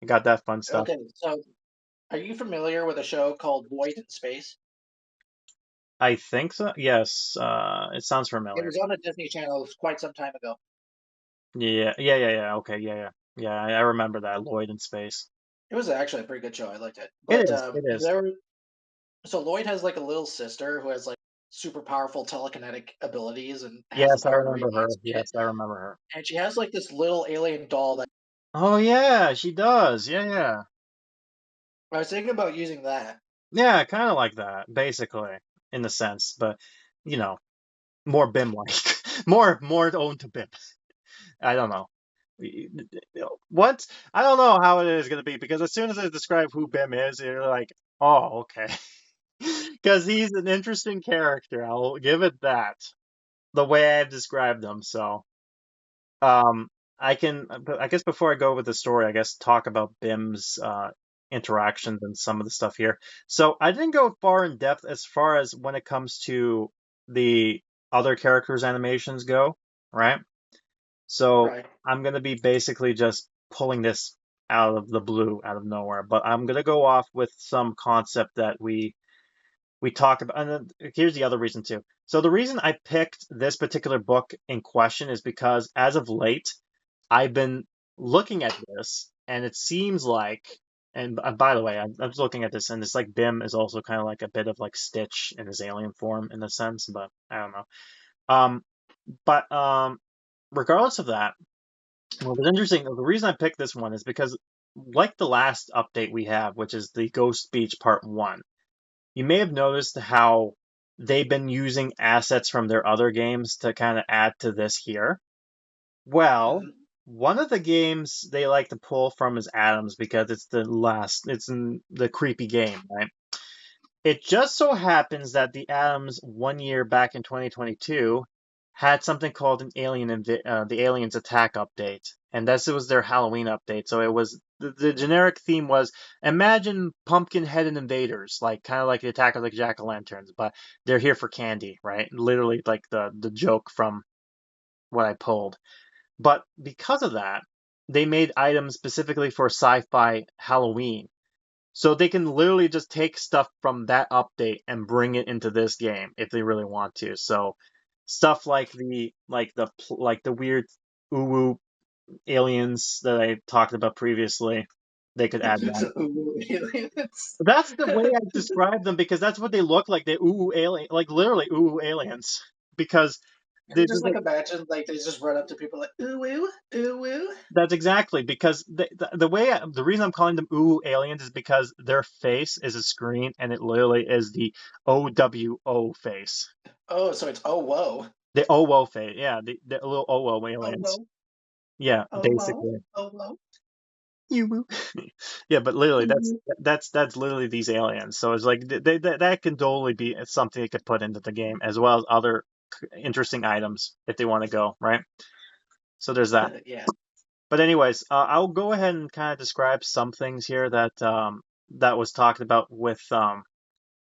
you got that fun stuff. Okay, so are you familiar with a show called Void in Space? I think so. Yes, it sounds It familiar. was on a Disney Channel quite some time ago. Yeah. Okay, yeah. I remember that Lloyd in space. It was actually a pretty good show. I liked it. It But is. It is. so Lloyd has like a little sister who has like super powerful telekinetic abilities and has the Yes, I power to read remember her. minds and shit. Yes, I remember her. And she has like this little alien doll that Oh yeah, she does. Yeah. I was thinking about using that. Yeah, kind of like that, basically, in the sense, but you know, more BIM like, more owned to BIM. I don't know. What? I don't know how it is going to be because as soon as I describe who Bim is, you're like, oh, okay. Because he's an interesting character. I'll give it that. The way I've described him. So, um, but I guess before I go with the story, I guess talk about Bim's interactions and some of the stuff here. So I didn't go far in depth as far as when it comes to the other characters' animations go, right? So Right. I'm gonna be basically just pulling this out of the blue, out of nowhere. But I'm gonna go off with some concept that we talk about. And then here's the other reason too. So the reason I picked this particular book in question is because as of late, I've been looking at this, and it seems like. And by the way, I was looking at this, and it's like Bim is also kind of like a bit of like Stitch in his alien form in a sense, but I don't know. Um, but regardless of that, well, it's interesting. The reason I picked this one is because, like the last update we have, which is the Ghost Beach Part 1, you may have noticed how they've been using assets from their other games to kind of add to this here. Well, Mhm. one of the games they like to pull from is Adams because it's in the creepy game, right? It just so happens that the Atoms 1 year back in 2022 had something called the Aliens Attack update, and this was their Halloween update. So it was the generic theme was imagine pumpkin-headed invaders, like kind of like the Attack of the Jack-o'-lanterns, but they're here for candy, right? Literally like the joke from what I pulled. But because of that, they made items specifically for sci-fi Halloween. So they can literally just take stuff from that update and bring it into this game if they really want to. So stuff like the weird uwu aliens that I talked about previously, they could add that. Ooh, aliens. That's the way I describe them because that's what they look like. They uwu alien, like literally uwu aliens. Because Can you they just just like like imagine like they just run up to people like ooh woo ooh woo? that's exactly because the reason I'm calling them uwu aliens is because their face is a screen and it literally is the OWO face. Oh, so it's oh whoa The OWO face, yeah, the little OWO oh aliens. whoa. Yeah, Oh well. basically. Oh well. You woo. Yeah, but literally, that's Mhm. that's that's literally these aliens. So it's like that can totally be something they could put into the game, as well as other interesting items if they want to go, right? So there's that. Yeah. But anyways, I'll go ahead and kind of describe some things here that was talked about with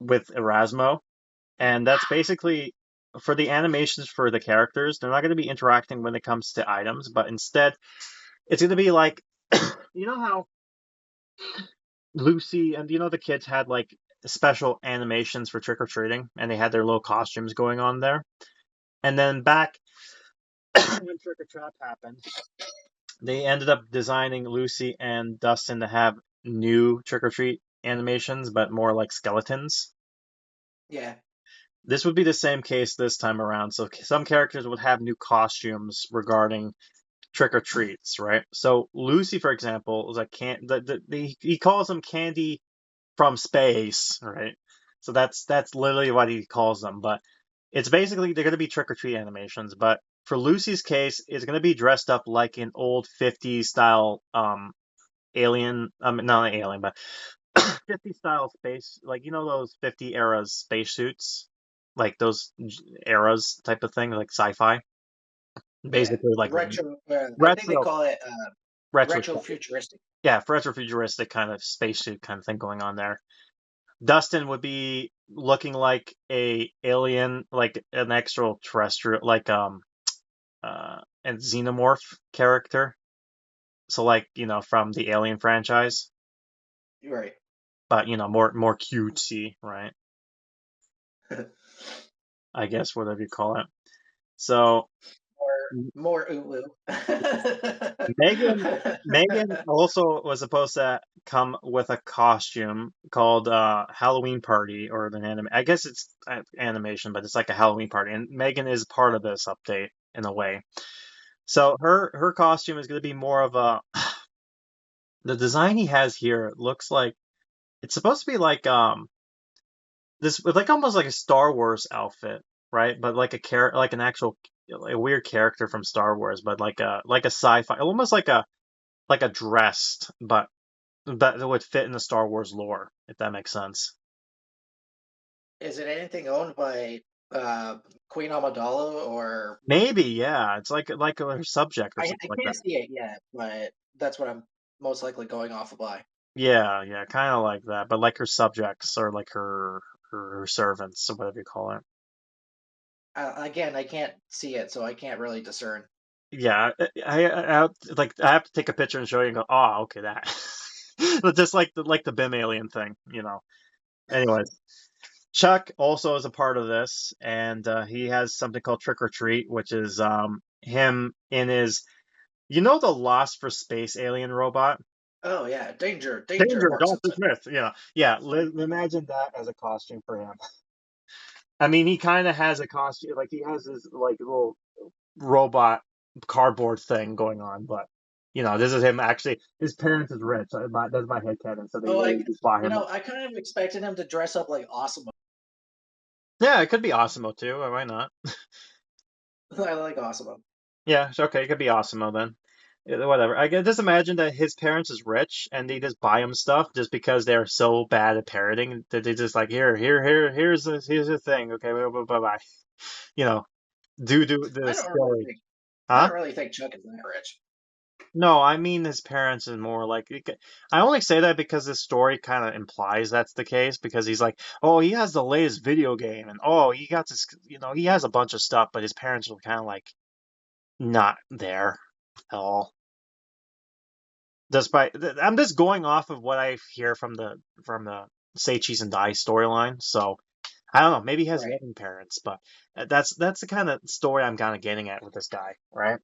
Erasmo, and that's basically for the animations for the characters. They're not going to be interacting when it comes to items, but instead it's going to be like you know how Lucy and the kids had like special animations for trick or treating, and they had their little costumes going on there. And then back when Trick or Trap happened, they ended up designing Lucy and Dustin to have new trick or treat animations, but more like skeletons. Yeah. This would be the same case this time around. So some characters would have new costumes regarding trick or treats, right? So Lucy, for example, is like he calls them candy from space, right? So that's literally what he calls them. But it's basically they're going to be trick or treat animations. But for Lucy's case, it's going to be dressed up like an old 50s style alien. Not an alien, but 50 style space, like those 50 eras spacesuits, like those eras type of thing, like sci-fi. Yeah. Basically, like Retro. I think they retro, call it retro, retro futuristic. yeah, retro futuristic kind of spacesuit kind of thing going on there. Dustin would be looking like a alien, like an extraterrestrial, like a xenomorph character. So like from the Alien franchise, Right. but more cutesy, right? I guess whatever you call it. So More Ulu. Megan Megan also was supposed to come with a costume called Halloween Party or an anime. I guess it's animation, but it's like a Halloween party, and Megan is part of this update in a way. So her costume is going to be more of a the design he has here looks like it's supposed to be like this like almost like a Star Wars outfit, right? But like like an actual like a weird character from Star Wars, but like a sci-fi, almost like a dressed, but that would fit in the Star Wars lore, if that makes sense. Is it anything owned by uh, Queen Amidala or Maybe, yeah. It's like a subject or something I like that. can't see it yet, but that's what I'm most likely going off of by. Yeah, yeah, kind of like that, but like her subjects or like her servants or whatever you call it. Again, I can't see it, so I can't really discern. Yeah, I have to take a picture and show you and go, oh, okay, that. But just like the BIM alien thing. Anyways, Chuck also is a part of this, and he has something called Trick or Treat, which is him in his the Lost for Space alien robot. Oh yeah, danger, danger, Danger, Mark Dr. Simpson. Smith. Yeah. Imagine that as a costume for him. I mean, he kind of has a costume, like he has this like little robot cardboard thing going on, but this is him actually. His parents is rich. That's my headcanon, so they Oh, literally just buy him. I kind of expected him to dress up like Awesome. Yeah, it could be Osimo too. Why not? I like Awesome. Yeah, it's okay. It could be Osimo then. Yeah, whatever. I can just imagine that his parents is rich and they just buy him stuff just because they're so bad at parroting that they just like here's the thing. Okay, bye bye. You know, do the I don't really story. think I Huh? don't really think Chuck is that rich. No, I mean his parents is more like I only say that because the story kind of implies that's the case because he's like, oh, he has the latest video game and oh, he got this, he has a bunch of stuff, but his parents were kind of like not there at all. Despite I'm just going off of what I hear from the Say Cheese and Die storyline. So I don't know. Maybe he has Right. loving parents, but that's the kind of story I'm kind of getting at with this guy, right?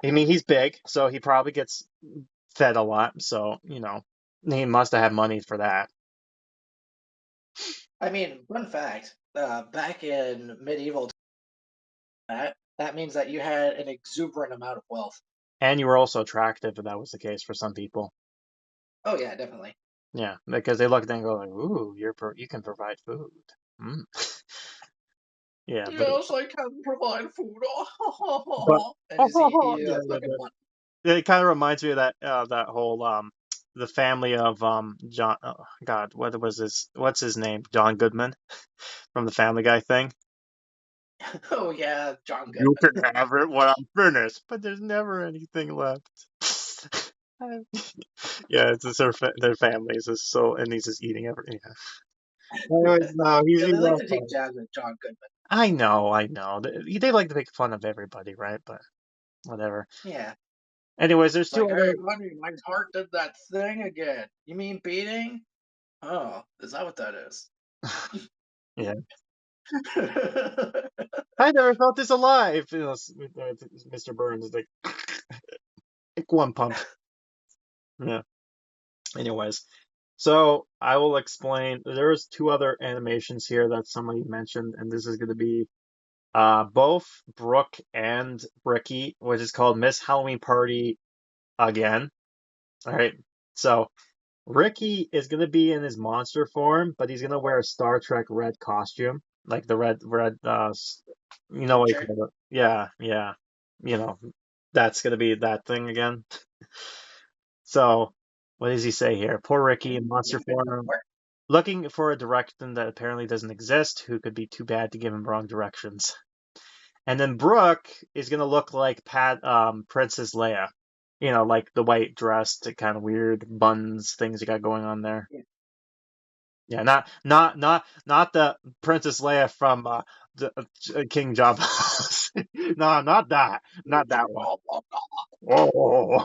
I mean, he's big, so he probably gets fed a lot. So he must have had money for that. I mean, fun fact: back in medieval, that means that you had an exuberant amount of wealth. And you were also attractive if that was the case for some people. Oh yeah, definitely. Yeah, because they look at and go like, "Ooh, you can provide food." Mm. Yeah, but Yes, I can provide food. but And you see, yeah, fucking money. it kind of reminds me of that whole the family of John. Oh, God, what was his? What's his name? John Goodman from the Family Guy thing. Oh yeah, John You can Goodman. have it when I'm finished, but there's never anything left. Yeah, it's just their families is so, and he's just eating everything. Yeah. Anyways, no, Yeah, they he's like all to take fun. jabs at John Goodman. I know. They like to make fun of everybody, right? But whatever. Yeah. Anyways, there's It's like, two hey, other. honey, my heart did that thing again. You mean beating? Oh, is that what that is? Yeah, I never felt this alive. You know, Mr. Burns is like one punch. Yeah. Anyways, so I will explain. There's two other animations here that somebody mentioned, and this is going to be both Brooke and Ricky, which is called Miss Halloween Party again. All right. So Ricky is going to be in his monster form, but he's going to wear a Star Trek red costume, like the red you know what you Richard? call it. Yeah, yeah. You know, that's going to be that thing again. So, what does he say here? Poor Ricky in monster form, looking for a direction that apparently doesn't exist, who could be too bad to give him wrong directions. And then Brooke is gonna look like Princess Leia. You know, like the white dress, the kind of weird buns things you got going on there. Yeah. Yeah, not the Princess Leia from King Jabba. No, not that one. Oh,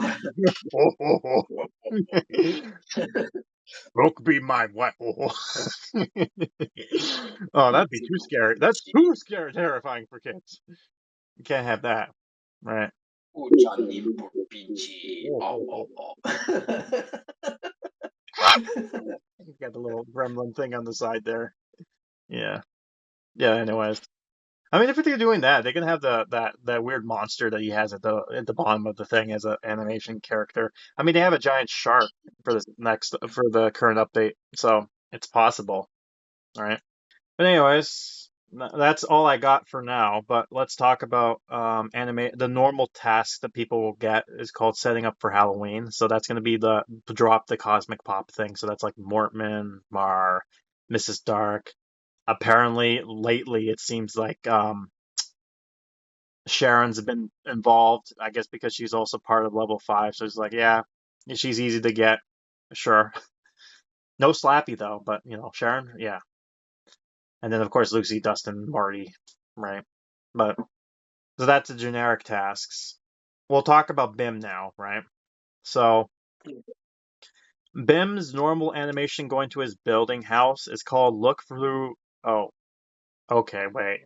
Brooke be my wife. Oh, that'd be too scary. That's too scary, terrifying for kids. You can't have that, right? Johnny Burpiji. Oh, oh, oh. You got the little gremlin thing on the side there. Yeah. Yeah, anyways. I mean, if they're doing that, they can have that weird monster that he has at the bottom of the thing as an animation character. I mean, they have a giant shark for the current update, so it's possible, all right? But anyways, that's all I got for now. But let's talk about the normal task that people will get is called setting up for Halloween. So that's going to be the drop the cosmic pop thing. So that's like Mortman, Mar, Mrs. Dark. Apparently, lately it seems like Sharon's been involved. I guess because she's also part of level 5. So it's like, yeah, she's easy to get. Sure. No Slappy though, but Sharon, yeah. And then of course Lucy, Dustin, Marty, right? But so that's the generic tasks. We'll talk about BIM now, right? So BIM's normal animation going to his building house is called look through. Oh, okay, wait.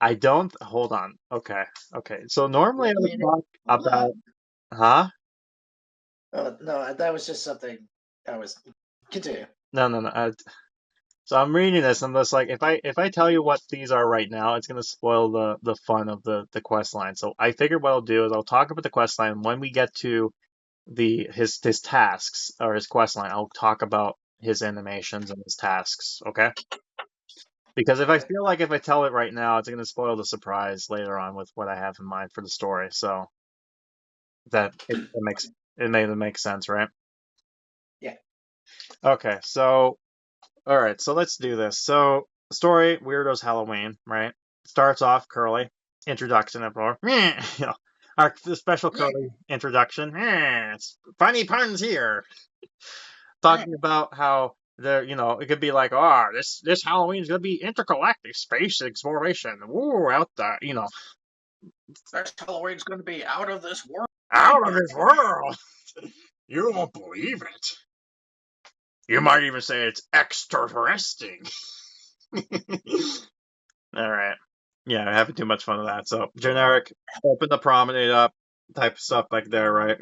I don't hold on. Okay, okay. So normally I would talk What? about, huh? Oh, no, that was just something I was. Continue. No, no, no. So I'm reading this, and this like if I tell you what these are right now, it's gonna spoil the fun of the quest line. So I figured what I'll do is I'll talk about the quest line when we get to his tasks or his quest line. I'll talk about his animations and his tasks. Okay? Because if I Okay. feel like if I tell it right now, it's gonna spoil the surprise later on with what I have in mind for the story. So it makes sense, right? Yeah. Okay, so all right, so let's do this. So, story Weirdo's Halloween, right? Starts off Curly, introduction of our, our special Curly introduction. It's funny puns here. Talking about how it could be like, oh, this Halloween is gonna be intergalactic space exploration. Ooh, out there, This Halloween's going to be out of this world. out of this world. You won't believe it. You might even say it's extraterrestrial. All right. Yeah, having too much fun with that. So generic, open the promenade up type of stuff like there, right?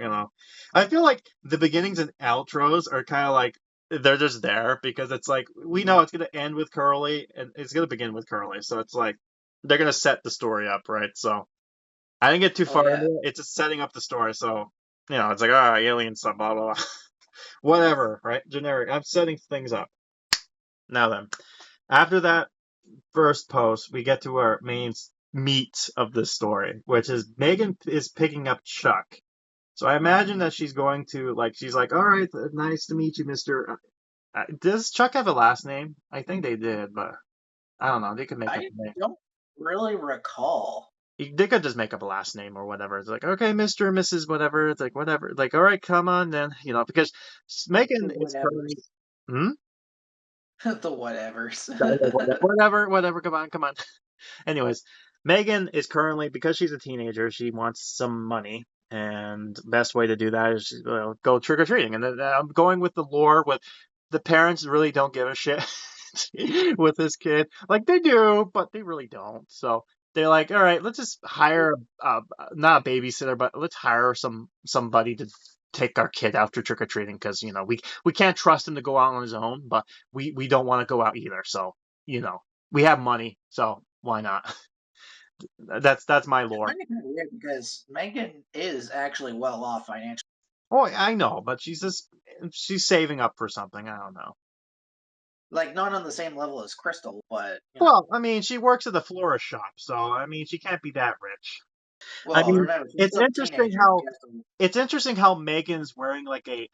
I feel like the beginnings and outros are kind of like they're just there because it's like we know it's gonna end with Curly and it's gonna begin with Curly, so it's like they're gonna set the story up, right? So I didn't get too Oh far yeah. into it. It's just setting up the story, so it's like alien stuff, blah blah blah, whatever, right? Generic. I'm setting things up. Now then, after that first post, we get to our main meat of the story, which is Megan is picking up Chuck. So I imagine that she's going to like she's like, all right, nice to meet you, Mister. Does Chuck have a last name? I think they did, but I don't know. They could make up I a name. don't really recall. They could just make up a last name or whatever. It's like, okay, Mister, and Mrs. Whatever. It's like whatever. Like, all right, come on then. Because Megan is currently. Whatevers. Hmm? The whatevers. Whatever. Come on. Anyways, Megan is currently because she's a teenager. She wants some money, and best way to do that is go trick or treating. And then, I'm going with the lore. With the parents really don't give a shit with this kid. Like they do, but they really don't. So they're like, all right, let's just hire not a babysitter, but let's hire somebody to take our kid out to trick or treating because we can't trust him to go out on his own, but we don't want to go out either. So we have money, so why not? That's my I lore. find it kind of weird because Megan is actually well off financially. Oh, I know, but she's saving up for something. I don't know. Like, not on the same level as Crystal, but, Well, I mean, she works at the florist shop, so I mean, she can't be that rich. I Well, mean, remember, she's it's still a interesting teenager. how She has to, it's interesting how Megan's wearing like a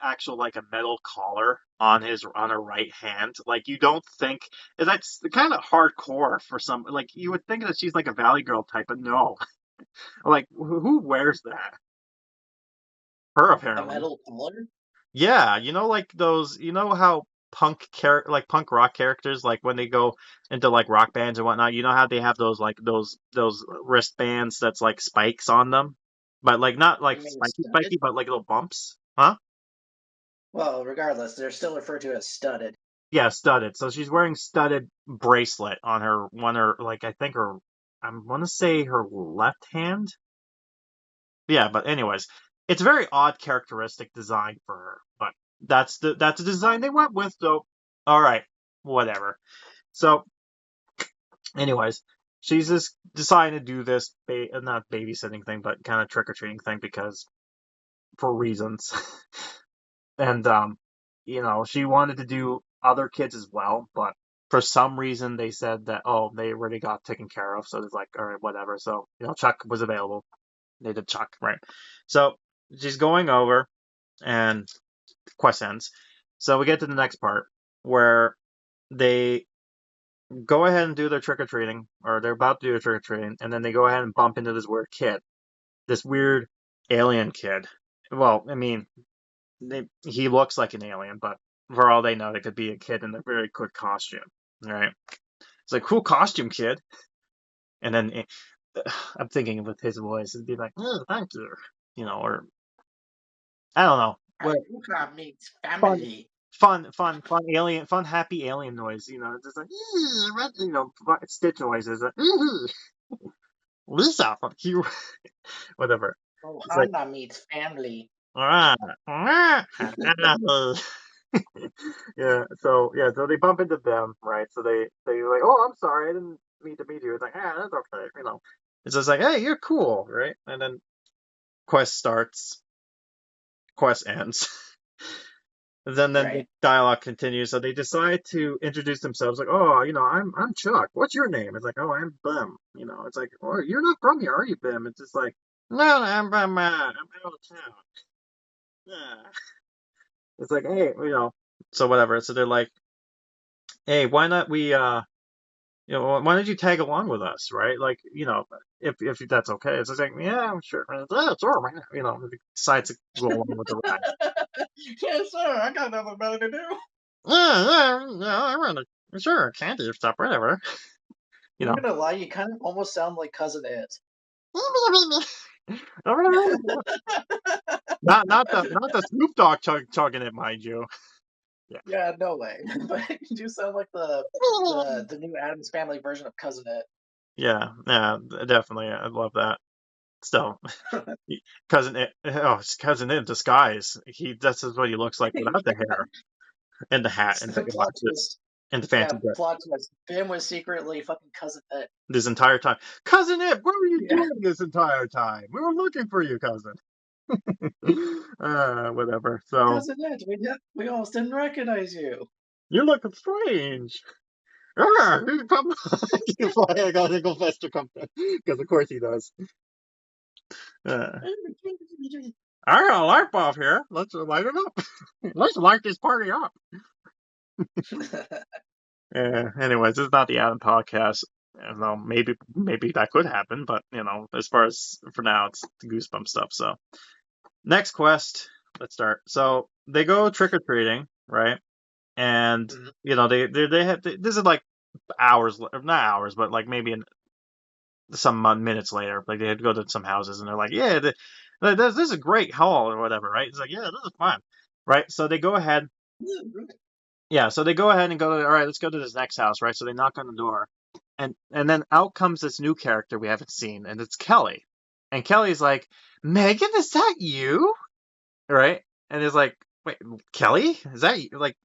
metal collar on her right hand. Like you don't think that's kind of hardcore for some. Like you would think that she's like a Valley Girl type, but no. Like who wears that? Her a apparently. metal collar? Yeah, like those. You know how like punk rock characters, like when they go into like rock bands and whatnot. You know how they have those like those wristbands that's like spikes on them, but like not like You mean spiky, studded? but like little bumps, huh? Well, regardless, they're still referred to as studded. Yeah, studded. So she's wearing studded bracelet on her like I think her I want to say her left hand. Yeah, but anyways, it's a very odd characteristic design for her, but that's the design they went with. So, all right, whatever. So, anyways, she's just deciding to do this not babysitting thing, but kind of trick or treating thing because for reasons, and she wanted to do other kids as well, but for some reason they said that they already got taken care of, so it's like all right, whatever. So Chuck was available. They did Chuck, right? So she's going over, and quest ends. So we get to the next part where they go ahead and do their trick or treating, or they're about to do their trick or treating, and then they go ahead and bump into this weird alien kid. Well, I mean, he looks like an alien, but for all they know, it could be a kid in a very good costume. All right, it's like cool costume, kid. And then I'm thinking with his voice, it'd be like, oh, thank you, or I don't know. What Aruka meets fun, family. fun alien, fun happy alien noise. It's just like Stitch noises. Like, Lisa, fuck you, whatever. It's like, Ohana meets family. ah, so they bump into them, right? So they like, oh, I'm sorry, I didn't mean to meet you. It's like, that's okay. It's just like, hey, you're cool, right? And then quest starts, quest ends. Then the Right. dialogue continues. So they decide to introduce themselves, like, oh, I'm Chuck. What's your name? It's like, oh, I'm Bim. It's like, oh, you're not from here, are you, Bim? It's just like, no, I'm Bim. I'm out of town. Yeah. It's like, hey, so whatever. So they're like, hey, why not why don't you tag along with us, right? Like, if that's okay. It's just like, yeah, I'm sure. It's all right. If he decides to go along with the ride. Yes, sir. I got nothing better to do. Yeah, I run a sure candy stuff, whatever. I'm not gonna lie, you kind of almost sound like Cousin Ed. Not the Snoop Dogg chugging it, mind you. Yeah. Yeah, no way. But you do sound like the new Addams Family version of Cousin Ed. Yeah, definitely. I love that. Still, it's cousin in disguise. That's just what he looks like without the hair and the hat and the Plot glasses twist. and the Yeah, fancy dress. plot twist. Bim was secretly fucking Cousin Ed. This entire time, cousin Ip, what were you Yeah. doing this entire time? We were looking for you, cousin. Whatever. So Cousin Ed, we almost didn't recognize you. you're looking strange. I gotta go faster, because of course he does. Uh, I got a light bulb here. Let's light it up. Let's light this party up. Anyways, it's not the Adam podcast. Well, maybe that could happen, but as far as for now, it's the Goosebumps stuff. So next quest, let's start. So they go trick or treating, right? And they have this is like hours, not hours, but like maybe some minutes later, like they had to go to some houses, and they're like, yeah, this is a great haul or whatever, right? It's like, yeah, this is fun, right? So they go ahead. Yeah, so they go ahead and go to, all right, let's go to this next house, right? So they knock on the door, and then out comes this new character we haven't seen, and it's Kelly. And Kelly's like, Megan, is that you? Right? And it's like, wait, Kelly? Is that you? Like,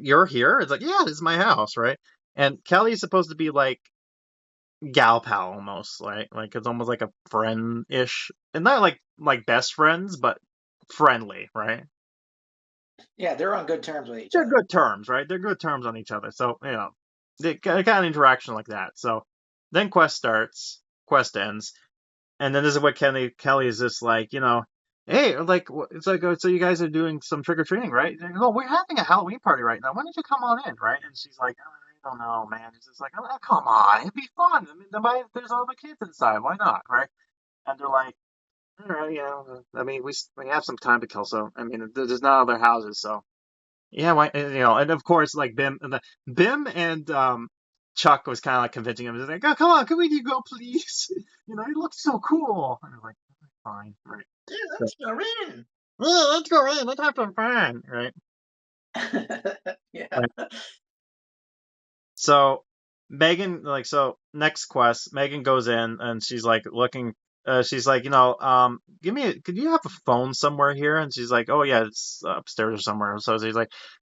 you're here? It's like, yeah, this is my house, right? And Kelly's supposed to be like gal pal almost, right? Like it's almost like a friend-ish. And not like best friends, but friendly, right? Yeah, they're on good terms with each They're other. good terms, right? They're good terms on each other. So, they kind of interaction like that. So then quest ends, and then this is what Kelly is just like, hey, like it's like, so you guys are doing some trick or treating, right? And they go, we're having a Halloween party right now. Why don't you come on in, right? And she's like, I don't know, man. It's just like, oh, come on, it'd be fun. I mean, there's all the kids inside. Why not, right? And they're like, all right, I mean, we have some time to kill, so I mean, there's not other houses, so yeah, why, and of course, like Bim and Chuck was kind of like convincing him. He's like, oh, come on, can we go, please? It looks so cool. And I'm like, fine, right? Yeah, let's go in. Yeah, let's go in. Let's have some fun, right? Yeah. Right. So Megan, next quest, Megan goes in and she's like looking. She's like, could you have a phone somewhere here? And she's like, oh yeah, it's upstairs or somewhere. So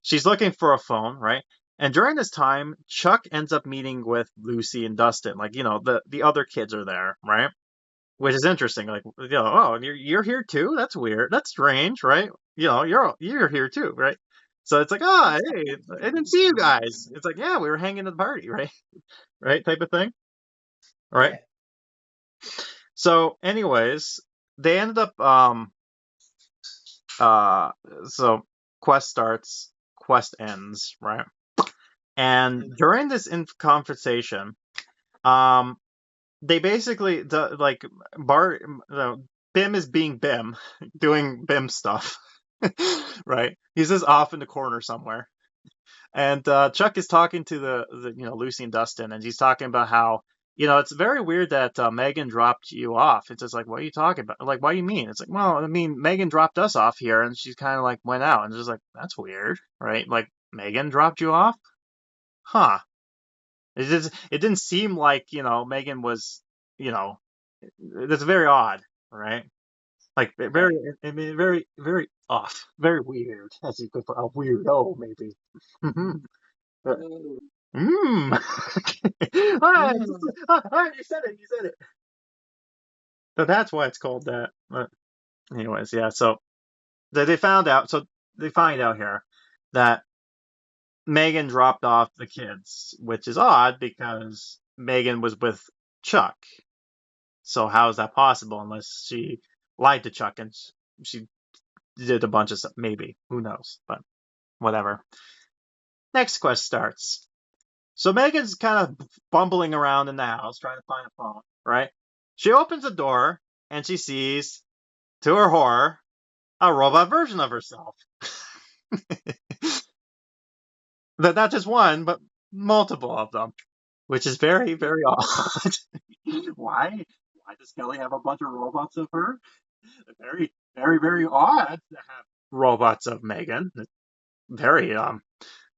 she's looking for a phone, right? And during this time, Chuck ends up meeting with Lucy and Dustin. Like, the other kids are there, right? Which is interesting. Like, oh, you're here too? That's weird. That's strange, right? You're here too, right? So it's like, oh, hey, I didn't see you guys. It's like, yeah, we were hanging at the party, right? Right, type of thing, right? Yeah. So, anyways, they ended up so quest starts, quest ends, right? And during this conversation, they basically Bim is being Bim, doing Bim stuff, right? He's just off in the corner somewhere, and Chuck is talking to the Lucy and Dustin, and he's talking about how it's very weird that Megan dropped you off. It's just like, what are you talking about? Like, what do you mean? It's like, well, I mean, Megan dropped us off here, and she's kind of like went out, and it's just like, that's weird, right? Like, Megan dropped you off, huh? It didn't seem like Megan was that's very odd, right? Like very, I mean, very, very off, very weird, as you could put a weirdo maybe. But, ah, you said it, you said it. So that's why it's called that. But anyways, yeah. So they found out. So they find out here that Megan dropped off the kids, which is odd because Megan was with Chuck. So how is that possible unless she lied to Chuck and she did a bunch of stuff? Maybe. Who knows? But whatever. Next quest starts. So Megan's kind of bumbling around in the house trying to find a phone, right? She opens the door and she sees, to her horror, a robot version of herself. But not just one, but multiple of them, which is very, very odd. Why? Why does Kelly have a bunch of robots of her? Very, very, very odd to have robots of Megan. Very,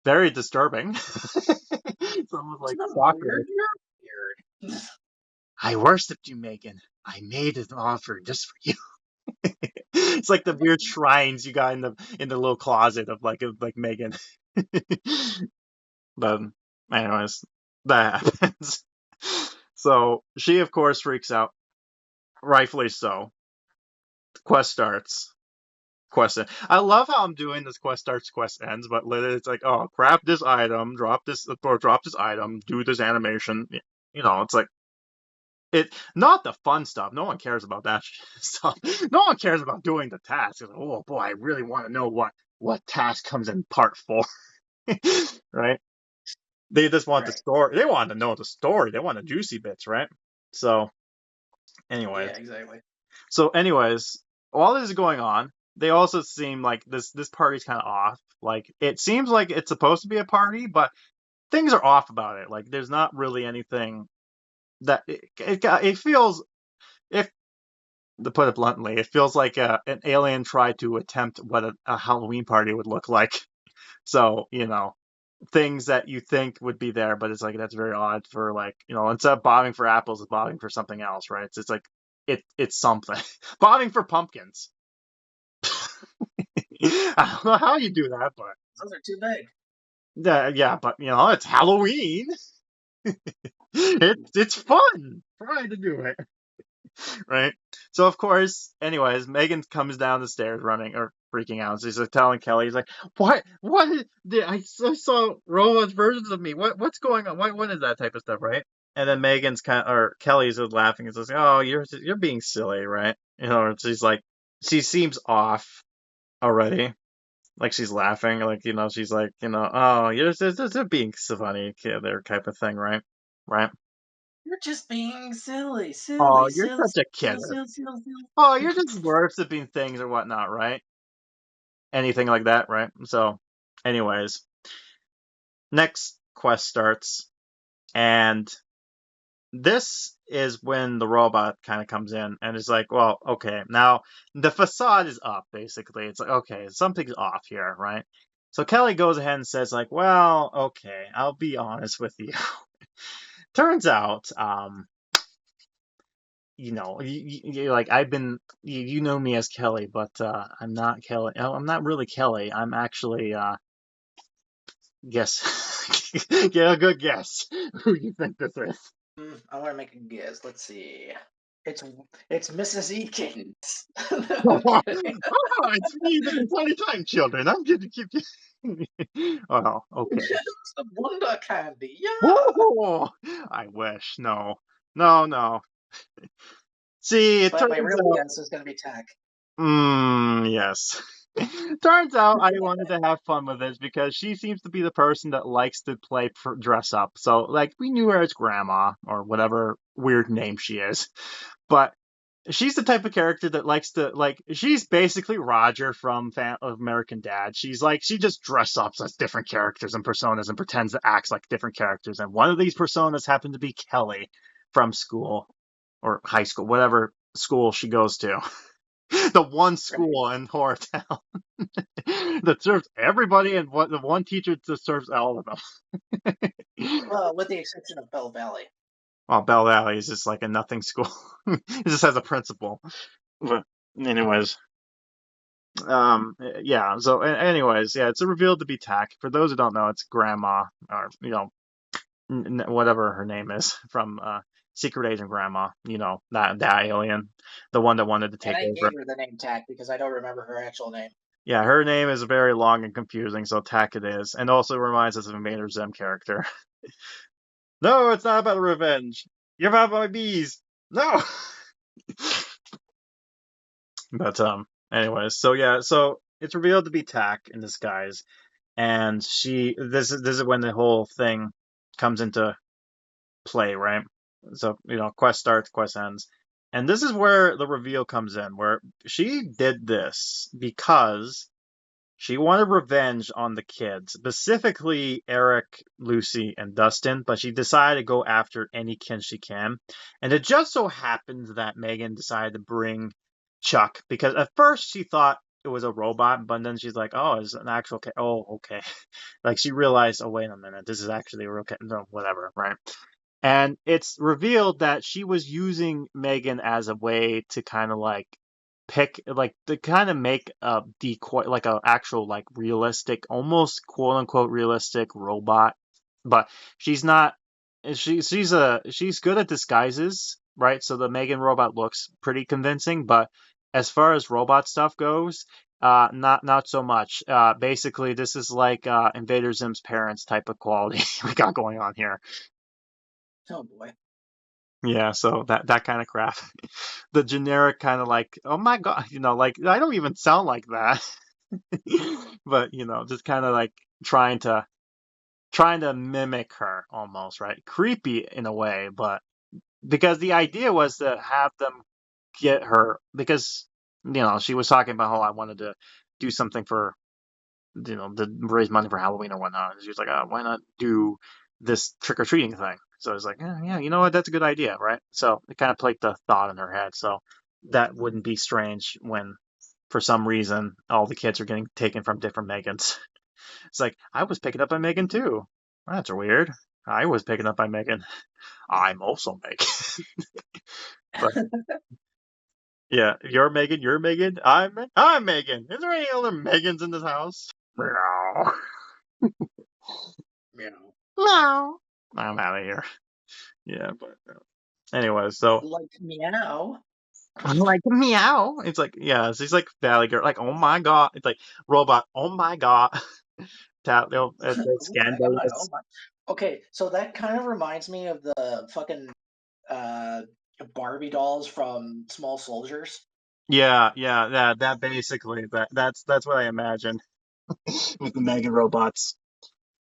very disturbing. It's almost like stalker. Weird. I worshipped you, Megan. I made an offer just for you. It's like the weird shrines you got in the little closet of like Megan. But anyways, that happens. So she of course freaks out, rightfully so. The quest starts. I love how I'm doing this quest starts, quest ends, but literally it's like, oh, grab this item, drop this item, do this animation. It's like, not the fun stuff. No one cares about that stuff. No one cares about doing the task. Like, oh boy, I really want to know what task comes in part 4, right? They just want the Right. story. They want to know the story. They want the juicy bits, right? So, Yeah, anyways, exactly. while this is going on, they also seem like this party's kind of off. Like it seems like it's supposed to be a party, but things are off about it. Like there's not really anything that it feels if to put it bluntly, it feels like an alien tried to attempt what a Halloween party would look like. So, things that you think would be there, but it's like that's very odd for like, instead of bobbing for apples, it's bobbing for something else, right? It's like it's something. Bobbing for pumpkins. I don't know how you do that, but Those are too big. yeah, but it's Halloween. It's fun. Try to do it. Right? So of course, anyways, Megan comes down the stairs running or freaking out. She's like telling Kelly, he's like, "What? I saw robot versions of me. What's going on? What is that type of stuff, right?" And then Megan's or Kelly's laughing and says, "Oh, you're being silly, right?" She's like, she seems off already. Like she's laughing, like she's like, oh, you're being so funny, kid, there type of thing, right? Right? You're just being silly, Oh, silly, you're silly, such a kid. silly, silly, silly, silly. Oh, you're just worshipping things or whatnot, right? Anything like that, right? So, anyways, next quest starts, and this is when the robot kind of comes in and is like, well, okay, now the facade is up, basically. It's like, okay, something's off here, right? So Kelly goes ahead and says, like, well, okay, I'll be honest with you. Turns out, like I've been, you know me as Kelly, but I'm not Kelly. Oh, I'm not really Kelly. I'm actually, guess, get a good guess who you think this is. I want to make a guess. Let's see. It's it's Mrs.Eakins. I'm Oh, kidding. it's me, the Tiny Time Children. I'm going to keep you. Oh, okay. It's the Wonder Candy. Yeah. Woo! I wish. No, no, no. See, it But my turns real out. guess is going to be Tech. Yes. Turns out I wanted to have fun with this because she seems to be the person that likes to play dress up. So, like, we knew her as Grandma or whatever weird name she is. But she's the type of character that likes to, like, she's basically Roger from American Dad. She's like, she just dress up as different characters and personas and pretends to act like different characters. And one of these personas happened to be Kelly from school or high school, whatever school she goes to. The one Right. school in Horrortown that serves everybody, and the one teacher that serves all of them. Well, with the exception of Bell Valley. Well, Bell Valley is just like a nothing school. It just has a principal. But anyways, yeah. So, anyways, yeah, it's revealed to be Tack. For those who don't know, it's Grandma, or whatever her name is from Secret Agent Grandma. That alien, the one that wanted to And take I over. gave her the name Tack because I don't remember her actual name. Yeah, her name is very long and confusing, so Tack it is, and also reminds us of a Maynard Zim character. No, it's not about revenge. You're about my bees. No. But anyways, so yeah, so it's revealed to be Tack in disguise, and this is when the whole thing comes into play, right? So quest starts, quest ends, and this is where the reveal comes in, where she did this because she wanted revenge on the kids, specifically Eric, Lucy, and Dustin, but she decided to go after any kin she can. And it just so happens that Megan decided to bring Chuck, because at first she thought it was a robot, but then she's like, oh, it's an actual cat. Oh, okay. Like she realized, oh, wait a minute, this is actually a real cat. No, whatever, right? And it's revealed that she was using Megan as a way to kind of like pick, like to kind of make a decoy, like a actual like realistic, almost quote unquote realistic robot. But she's not. She's good at disguises, right? So the Megan robot looks pretty convincing, but as far as robot stuff goes, not so much. Basically, this is like Invader Zim's parents type of quality we got going on here. Oh boy. Yeah, so that kind of crap. The generic kind of like, oh my God, like I don't even sound like that. But, just kind of like trying to mimic her almost, right? Creepy in a way, but because the idea was to have them get her because she was talking about how I wanted to do something for to raise money for Halloween or whatnot. And she was like, oh, why not do this trick or treating thing? So I was like, yeah, you know what? That's a good idea, right? So it kind of played the thought in her head. So that wouldn't be strange when, for some reason, all the kids are getting taken from different Megans. It's like, I was picking up by Megan too. That's weird. I was picking up by Megan. I'm also Megan. But yeah, you're Megan, I'm Megan. Is there any other Megans in this house? Meow. Meow. Meow. I'm out of here. Yeah, but anyway, so Like meow. I'm like meow. It's like yeah, she's like Valley Girl, like oh my god. It's like robot. Oh my god. Oh my god. Oh Scandalous. my. Okay, so that kind of reminds me of the fucking uh, Barbie dolls from Small Soldiers. Yeah. That basically that's what I imagined with the Megan robots.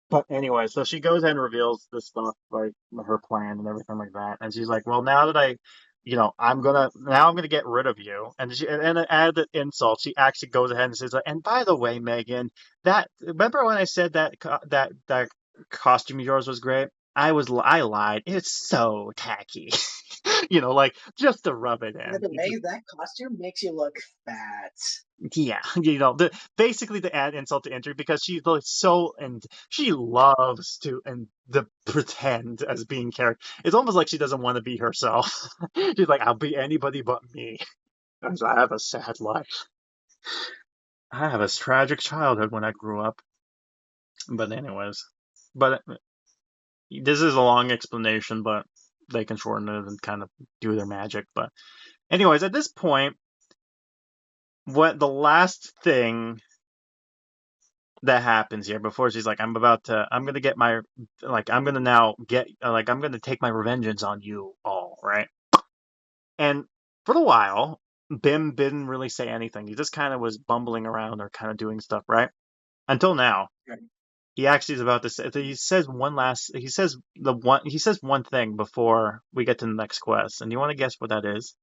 But anyway, so she goes and reveals this stuff, like her plan and everything like that. And she's like, "Well, now that I'm gonna get rid of you." And to add the insult, she actually goes ahead and says, like, "And by the way, Megan, that remember when I said that costume of yours was great? I lied. It's so tacky, like just to rub it By in. the way, that costume makes you look fat. Yeah, basically the add insult to injury because she's like so and she loves to and the pretend as being character. It's almost like she doesn't want to be herself. She's like, I'll be anybody but me. 'Cause I have a sad life. I have a tragic childhood when I grew up. But anyways, but this is a long explanation, but they can shorten it and kind of do their magic. But anyways, at this point, what the last thing that happens here before she's like, I'm gonna get my, like, I'm gonna now get, like, I'm gonna take my revengeance on you all, right? And for a while, Bim didn't really say anything. He just kind of was bumbling around or kind of doing stuff, right? Until now, Right. he actually is about to say, he says one thing before we get to the next quest. And you want to guess what that is?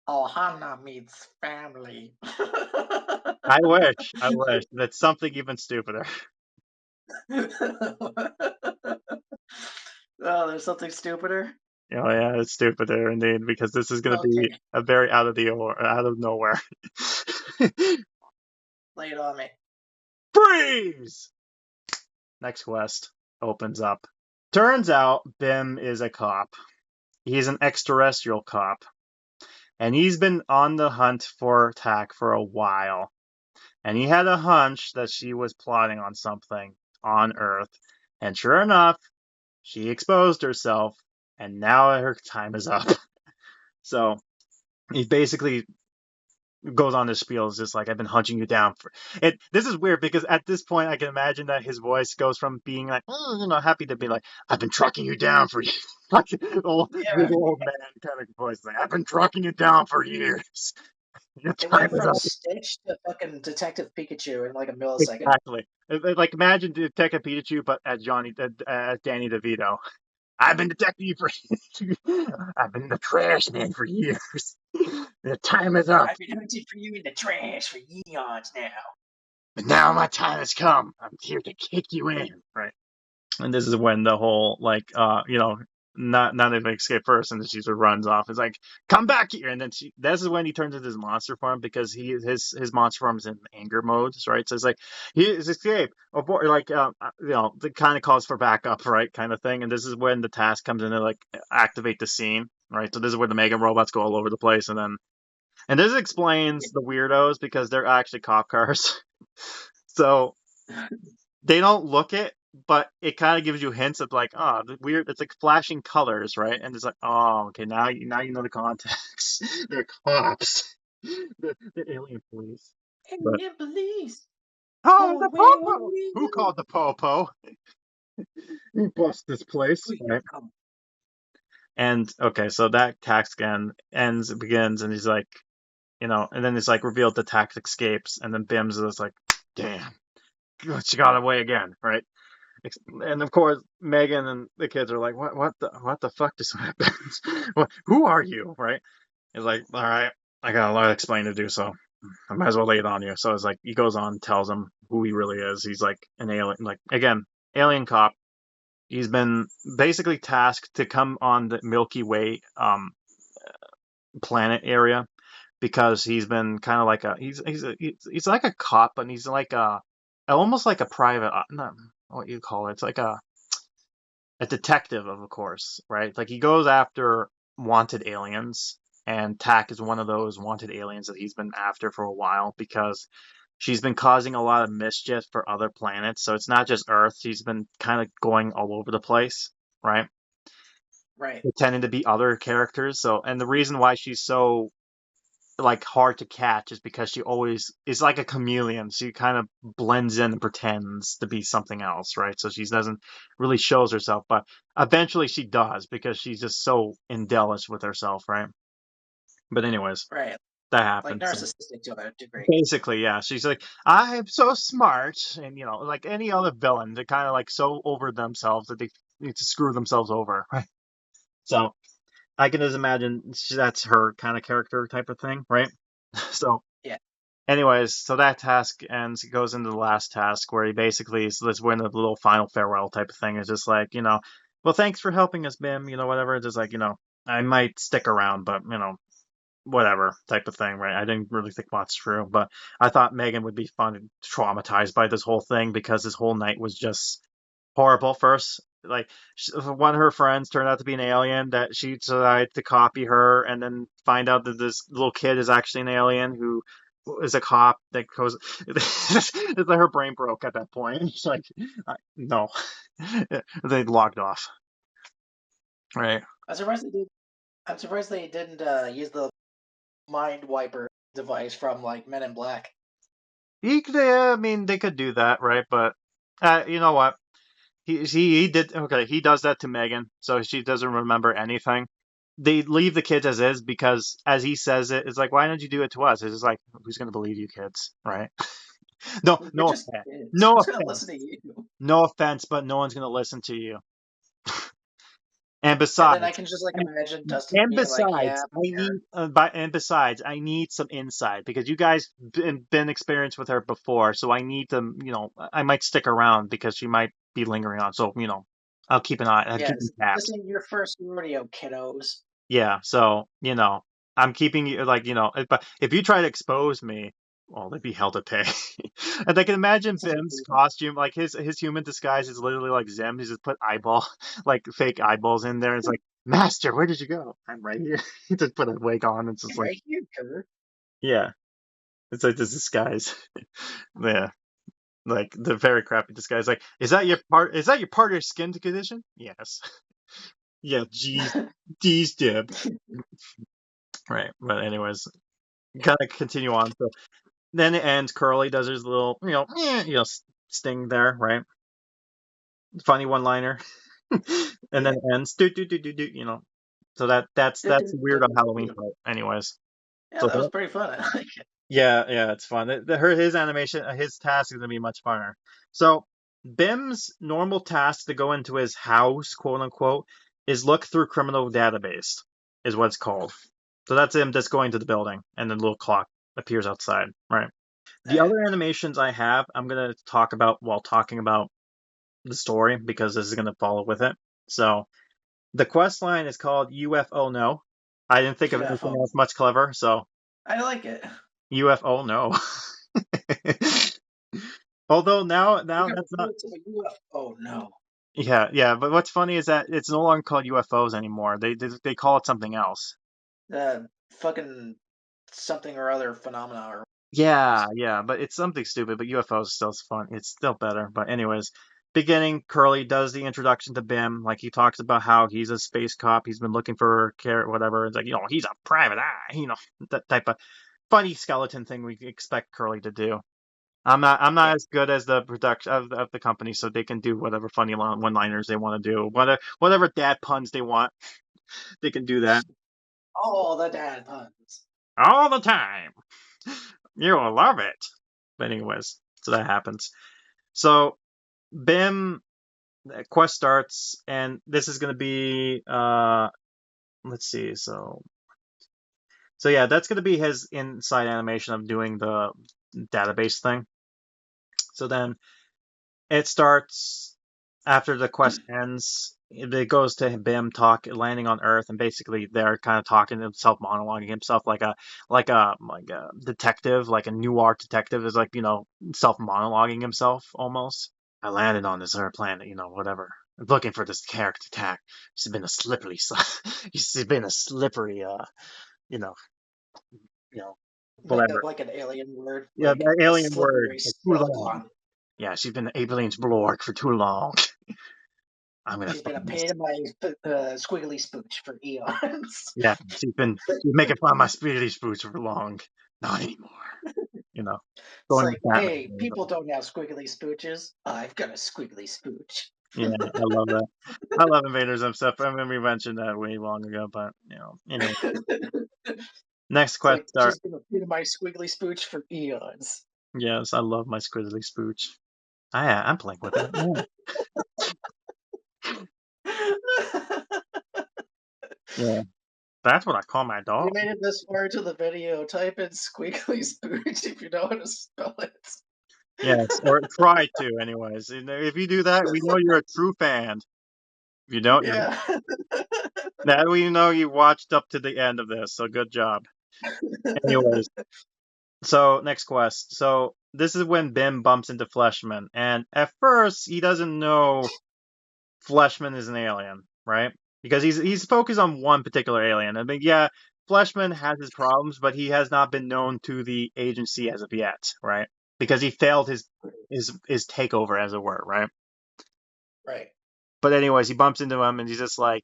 Oh, Hannah meets family. I wish. That's something even stupider. Oh, there's something stupider. Oh yeah, it's stupider indeed because this is going to be Okay, a very out of nowhere. lay it on me. Freeze! Next quest opens up. Turns out Bim is a cop. He's an extraterrestrial cop, and he's been on the hunt for Tack for a while. And he had a hunch that she was plotting on something on Earth, and sure enough, she exposed herself, and now her time is up. So he basically goes on this spiel is just like I've been hunting you down for it. This is weird because at this point I can imagine that his voice goes from being like happy to be like I've been tracking you down for years. Like Yeah, little old man kind of voice like I've been tracking you down for years. Your it time went is from up. Stitch to fucking Detective Pikachu in like a millisecond. Exactly. Like imagine Detective Pikachu but as Danny DeVito. I've been detecting you for I've been the trash man for years. Your time is up. I've been hunting for you in the trash for eons now. But now my time has come. I'm here to kick you in. Right. And this is when the whole like not even escape first and then she just runs off. It's like, come back here and then this is when he turns into his monster form because his monster form is in anger mode, right? So it's like he is escape or like the kind of calls for backup, right? Kind of thing. And this is when the task comes in to like activate the scene, right? So this is where the Mega robots go all over the place and this explains the weirdos because they're actually cop cars. So they don't look it, but it kind of gives you hints of like, oh, the weird. It's like flashing colors, right? And it's like, oh, okay, now you know the context. They're cops, the alien police. But Alien police oh, on the where popo! we Who go. called the popo? Who bust this place? Who you Right. come? And okay, so that task begins, and he's like, and then it's like revealed the tax escapes, and then Bim's is like, damn, she got away again, right? And of course, Megan and the kids are like, what the fuck just happened? Who are you, right? He's like, all right, I got a lot of explaining to do, so I might as well lay it on you. So it's like he goes on, and tells him who he really is. He's like an alien, like again, alien cop. He's been basically tasked to come on the Milky Way planet area because he's been kind of like he's like a cop, but he's like a almost like a private, not what you call it. It's like a detective, of course, right? Like he goes after wanted aliens, and Tack is one of those wanted aliens that he's been after for a while because she's been causing a lot of mischief for other planets. So it's not just Earth. She's been kind of going all over the place, right? Right. Pretending to be other characters. So, and the reason why she's so like hard to catch is because she always is like a chameleon. She kind of blends in and pretends to be something else, right? So she doesn't really shows herself, but eventually she does because she's just so embellished with herself, right? But anyways, Right. that Like happens. narcissistic to a degree. Basically, yeah. She's like, I'm so smart, and like any other villain, they're kind of like so over themselves that they need to screw themselves over, right? So I can just imagine that's her kind of character type of thing, right? So Yeah. anyways, so that task ends. It goes into the last task where he basically is let's win a little final farewell type of thing. It's just like, well, thanks for helping us, Bim. Whatever. It's just like, I might stick around, but whatever type of thing, right? I didn't really think much through, but I thought Megan would be fun and traumatized by this whole thing because this whole night was just horrible. First, like one of her friends turned out to be an alien that she decided to copy her, and then find out that this little kid is actually an alien who is a cop that goes. It's like her brain broke at that point. It's like, no, they logged off. Right. I'm surprised they did. I'm surprised they didn't use the mind wiper device from like Men in Black. I mean, they could do that, right? But you know what? He did okay. He does that to Megan, so she doesn't remember anything. They leave the kids as is because, as he says it, it's like, why didn't you do it to us? It's just like, who's gonna believe you, kids, right? No, We're no just offense, kids. no Who's gonna offense, listen to you? no offense, but no one's gonna listen to you. And And then I besides, can just like and, imagine Dustin and being like, "Yeah, besides, I need, and besides, I need some insight because you guys been experienced with her before, so I need to, I might stick around because she might be lingering on. So, I'll keep an eye, I'll keep yes, an tabs. this ain't your first rodeo, kiddos." Yeah, so, I'm keeping you like, but if you try to expose me, well, they'd be hell to pay. And I can imagine Sounds Bim's pretty fun. costume, like his human disguise is literally like Zim. He's just put like fake eyeballs in there. It's like, Master, where did you go? I'm right here. He just put a wig on. It's just I'm like, right here, Kurt. yeah, it's like this disguise. Yeah, like the very crappy disguise. Like, Is that your part of your skin condition? Yes. Yeah, geez, Dib. Right, but anyways, kind of continue on. So then it ends. Curly does his little, sting there, right? Funny one liner, and then Yeah. it ends. Do do do do do. So that's the weird on Halloween part. Anyways, Yeah, so that was pretty fun. I like it. yeah, it's fun. His animation, his task is gonna be much funner. So Bim's normal task to go into his house, quote unquote, is look through criminal database, is what it's called. So that's him just going to the building, and then the little clock appears outside, right? The Yeah. other animations I have, I'm gonna talk about while talking about the story because this is gonna follow with it. So the quest line is called UFO No. I didn't think of anything UFO. else much clever, so I like it. UFO No. Although now We're gonna that's not. do it to the UFO. No. Yeah. But what's funny is that it's no longer called UFOs anymore. They call it something else. Fucking something or other phenomena or Yeah. But it's something stupid. But UFOs still fun. It's still better. But anyways, beginning, Curly does the introduction to Bim. Like he talks about how he's a space cop. He's been looking for care, whatever. It's like he's a private eye. That type of funny skeleton thing we expect Curly to do. I'm not yeah. as good as the production of the company, so they can do whatever funny one-liners they want to do, whatever dad puns they want. they can do that Oh, the dad puns. all the time. You'll love it. But anyways, so that happens. So Bim quest starts, and this is gonna be let's see. So yeah, that's gonna be his inside animation of doing the database thing. So then it starts after the quest ends. It goes to Bim landing on Earth, and basically they're kind of talking to himself, monologuing himself like a detective, like a noir detective is like self monologuing himself almost. I landed on this Earth planet, whatever. I'm looking for this character attack. She's been a slippery, she's been a slippery, you know, you know, Make whatever. up like an alien word, Yeah, like the a alien word slippery for too long. skeleton. Yeah, she's been an alien's blork for too long. I'm gonna She's been a fucking pain in my squiggly spooch for eons. yeah. She's making fun of my spirity spooks for long. Not anymore. You know, It's going with like, Batman. hey, people don't have squiggly spooches. I've got a squiggly spooch. Yeah, I love that. I love Invaders and stuff. I mean, we mentioned that way long ago, but anyway. Next It's like quest start. she's been a pain in my squiggly spooch for eons. Yes, I love my squizzly spooch. I'm playing with it. Yeah. Yeah, that's what I call my You dog. made it this far to the video. Type in squiggly spooch if you know how to spell it. Yes, or try to, anyways. If you do that, we know you're a true fan. If you don't, Yeah. now we know you watched up to the end of this, so good job. Anyways, so next quest. So this is when Bim bumps into Fleshman, and at first he doesn't know Fleshman is an alien, right? Because he's focused on one particular alien. I mean, yeah, Fleshman has his problems, but he has not been known to the agency as of yet, right? Because he failed his takeover, as it were, right? Right. But anyways, he bumps into him, and he's just like,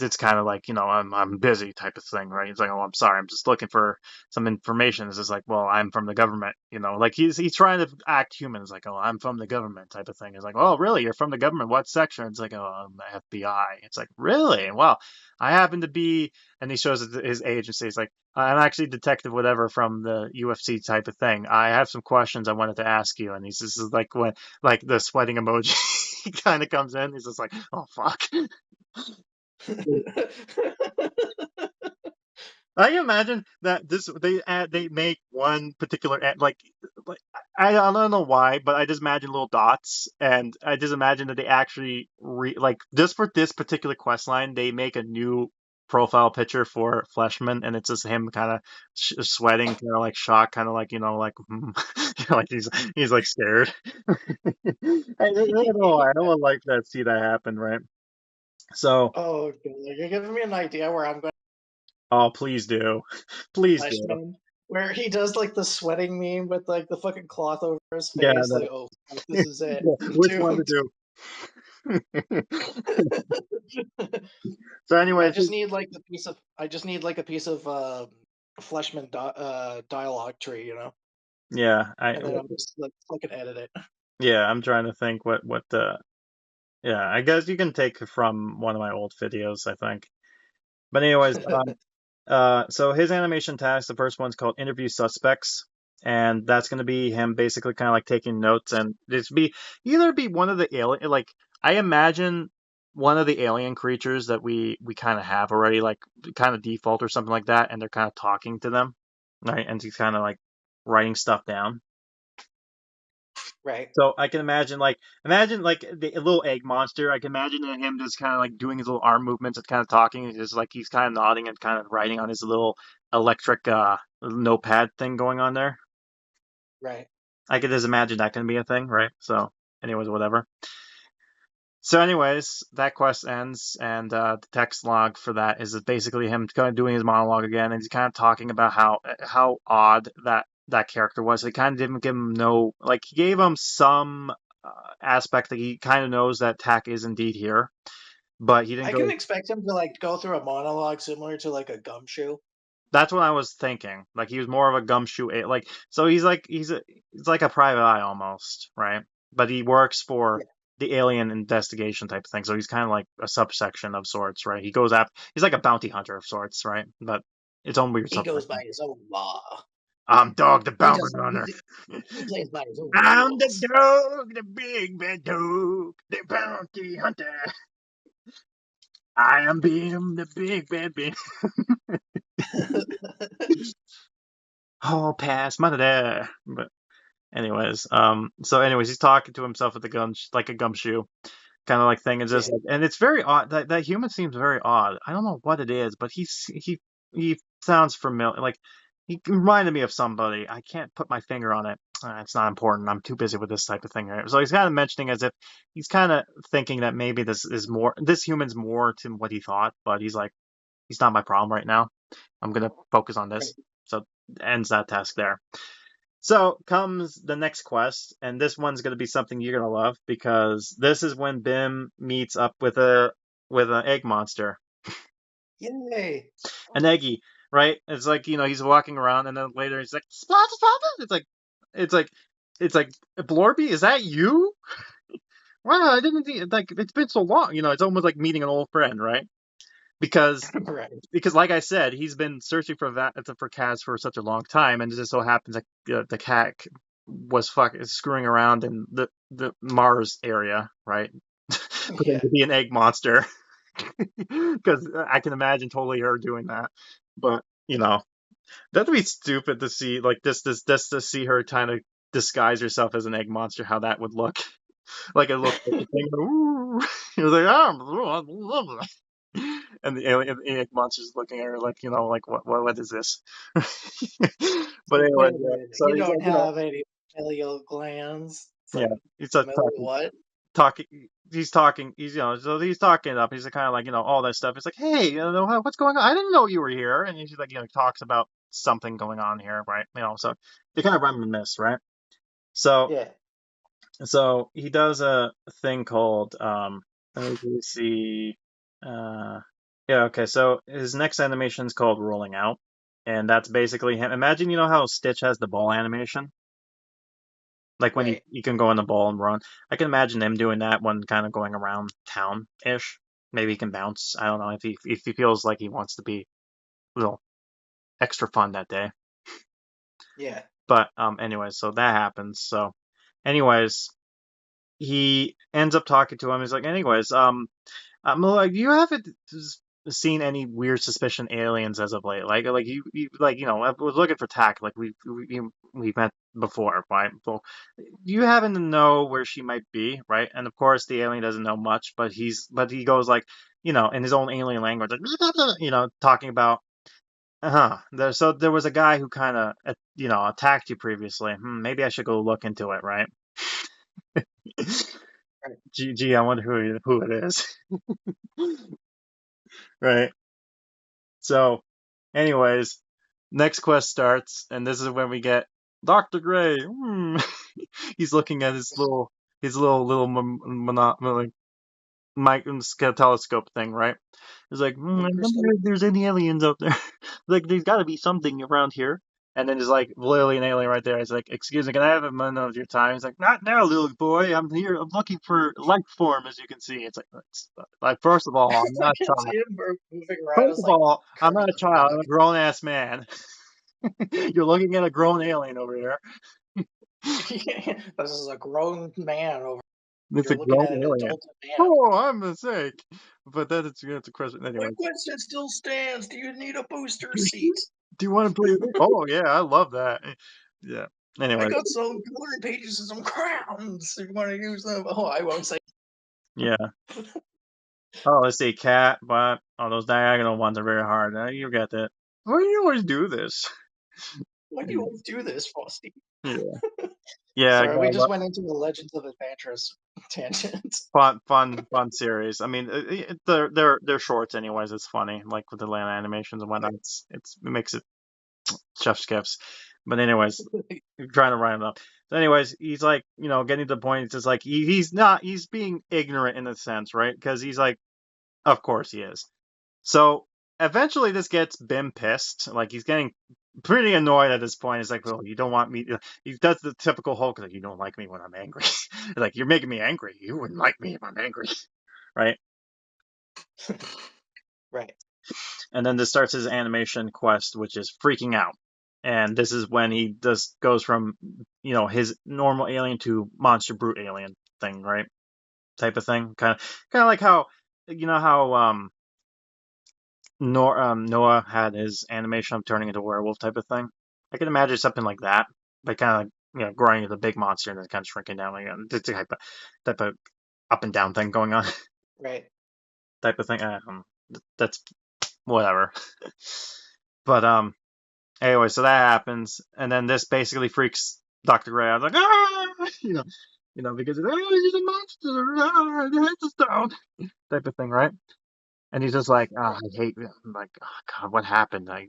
it's kind of like I'm busy type of thing, right? He's like, oh, I'm sorry, I'm just looking for some information. It's just like, well, I'm from the government, like he's trying to act human. It's like, oh, I'm from the government type of thing. It's like, oh, really, you're from the government? What section? It's like, oh, I'm the FBI. It's like, really? Well, I happen to be, and he shows his agency. It's like, I'm actually detective whatever from the UFC type of thing. I have some questions I wanted to ask you. And he's just like, when like the sweating emoji kind of comes in. He's just like, oh fuck. I imagine that they make one particular like I don't know why, but I just imagine little dots, and I just imagine that they actually like just for this particular quest line, they make a new profile picture for Fleshman, and it's just him kind of sweating, kind of like shocked, kind of like like he's like scared. I don't know why. I would like that see that happen, right? So, Oh, God. You're giving me an idea where I'm going oh, please do, please do. Fleshman, where he does like the sweating meme with like the fucking cloth over his Yeah, face. Like, oh, fuck, this is it. yeah, I'm which one to doomed. do? So, I anyways, just need like the piece of. I just need like a piece of Fleshman dialogue tree, yeah, and then I'm just like fucking edit it. yeah, I'm trying to think what the yeah, I guess you can take from one of my old videos, I think. But anyways, so his animation task, the first one's called Interview Suspects, and that's going to be him basically kind of like taking notes, and this be either be one of the alien, like I imagine one of the alien creatures that we kind of have already, like kind of default or something like that, and they're kind of talking to them, right? And he's kind of like writing stuff down. Right. So I can imagine like the a little egg monster. I can imagine him just kind of like doing his little arm movements and kind of talking. He's just like he's kind of nodding and kind of writing on his little electric notepad thing going on there. Right. I could just imagine that can be a thing, right? So, anyways, whatever. So, anyways, that quest ends, and the text log for that is basically him kind of doing his monologue again, and he's kind of talking about how odd that character was. He kind of didn't give him no like he gave him some aspect that he kind of knows that Tack is indeed here, but he didn't I can go. expect him to like go through a monologue similar to like a gumshoe. That's what I was thinking. Like he was more of a gumshoe, like so he's like a private eye almost, right? But he works for Yeah. the alien investigation type of thing. So he's kind of like a subsection of sorts, right? He goes after. He's like a bounty hunter of sorts, right? But its own weird He goes by subsection. his own law. I'm Dog the He Bounty doesn't. Hunter. He plays by his own I'm the rules. dog, the big bad dog, the bounty hunter. I am Bim, the big bad Bim. Oh, pass, money there. But anyways, he's talking to himself with the gun, like a gumshoe kind of like thing. It's just Yeah. like, and it's very odd. That human seems very odd. I don't know what it is, but he sounds familiar. Like he reminded me of somebody. I can't put my finger on it. It's not important. I'm too busy with this type of thing. Right? So he's kind of mentioning as if he's kind of thinking that maybe this human's more to what he thought, but he's like, he's not my problem right now. I'm gonna focus on Right. this. So ends that task there. So comes the next quest, and this one's gonna be something you're gonna love because this is when Bim meets up with an egg monster, Yay! an eggy, right? It's like he's walking around, and then later he's like splat splat. It's like it's like Blorby, is that you? Wow, I didn't like it's been so long. It's almost like meeting an old friend, right? Because Right. like I said, he's been searching for cats for such a long time, and it just so happens that the cat was screwing around in the Mars area, right? Pretending Yeah. to be an egg monster, because I can imagine totally her doing that. But that'd be stupid to see like this to see her trying to disguise herself as an egg monster. How that would look. Like it looked like the thing. Ooh. He was like, oh, and the alien egg monster's looking at her like, like what is this? But Like, anyway, wait a yeah. minute. So You he's don't like, have any familial glands. It's yeah, like, he's just talking, what? talking. He's talking. So he's talking it up. He's kind of like, all that stuff. He's like, hey, what's going on? I didn't know you were here. And he's like, talks about something going on here, right? So they kind of reminisce, right? So Yeah. he does a thing called let me see. Uh, yeah, okay. So his next animation is called Rolling Out, and that's basically him. Imagine how Stitch has the ball animation, like when Right. you can go in the ball and run. I can imagine him doing that one, kind of going around town ish. Maybe he can bounce. I don't know if he feels like he wants to be a little extra fun that day. Yeah. But anyways, so that happens. So anyways, he ends up talking to him. He's like, anyways, I'm like, you haven't seen any weird suspicion aliens as of late. Like you like I was looking for Tack. Like we met before, right? Well, you happen to know where she might be, right? And of course, the alien doesn't know much, but he goes like, in his own alien language, like, talking about. So there was a guy who kind of, attacked you previously. Maybe I should go look into it, right? Right. Gee, I wonder who it is, right? So, anyways, next quest starts, and this is when we get Dr. Gray. He's looking at his little like telescope thing, right? He's like, I wonder Microscope. if there's any aliens out there. Like, there's got to be something around here. And then there's like literally an alien right there. He's like, excuse me, can I have a minute of your time? He's like, not now, little boy. I'm here. I'm looking for life form, as you can see. It's like first of all, I'm not a I can child. see him moving around First as of like all, I'm not a Kermit the child. I'm Frog. a grown ass man. You're looking at a grown alien over here. This is a grown man over. It's a You're looking grown at an alien. adult man. Oh, I'm mistake. But that's a question My anyway. question still stands. Do you need a booster seat? Do you want to play? Oh yeah, I love that. Yeah. I Anyway, got some 200 pages of some crowns. If you want to use them. Oh, I won't say. yeah. Oh, let's see, cat, but those diagonal ones are very hard. You get that. Why do you always do this? Why do you always do this, Frosty? Yeah. Yeah, I Sorry, we got just went into the Legends of Adventurous tangent. fun series. I mean, they're shorts anyways. It's funny, like with the land animations and whatnot. It makes it chef's kiss. But anyways, you're trying to write it up. So anyways, he's like, getting to the point. It's just like he's being ignorant in a sense, right? Because he's like, of course he is. So eventually, this gets Bim pissed. Like he's getting pretty annoyed at this point. He's like, well, you don't want me. He does the typical Hulk, like, you don't like me when I'm angry. Like, you're making me angry. You wouldn't like me if I'm angry, right? Right. And then this starts his animation quest, which is freaking out. And this is when he just goes from, his normal alien to monster brute alien thing, right? Type of thing. Kind of like how, how Noah had his animation of turning into a werewolf type of thing. I can imagine something like that, but kind of like, growing into a big monster and then kind of shrinking down like that. It's a type of up and down thing going on, Right. type of thing. That's whatever. But anyway, so that happens, and then this basically freaks Dr. Gray out, like, ah, because he's a monster, the head is down, type of thing, right? And he's just like, I hate, I'm like, oh God, what happened? I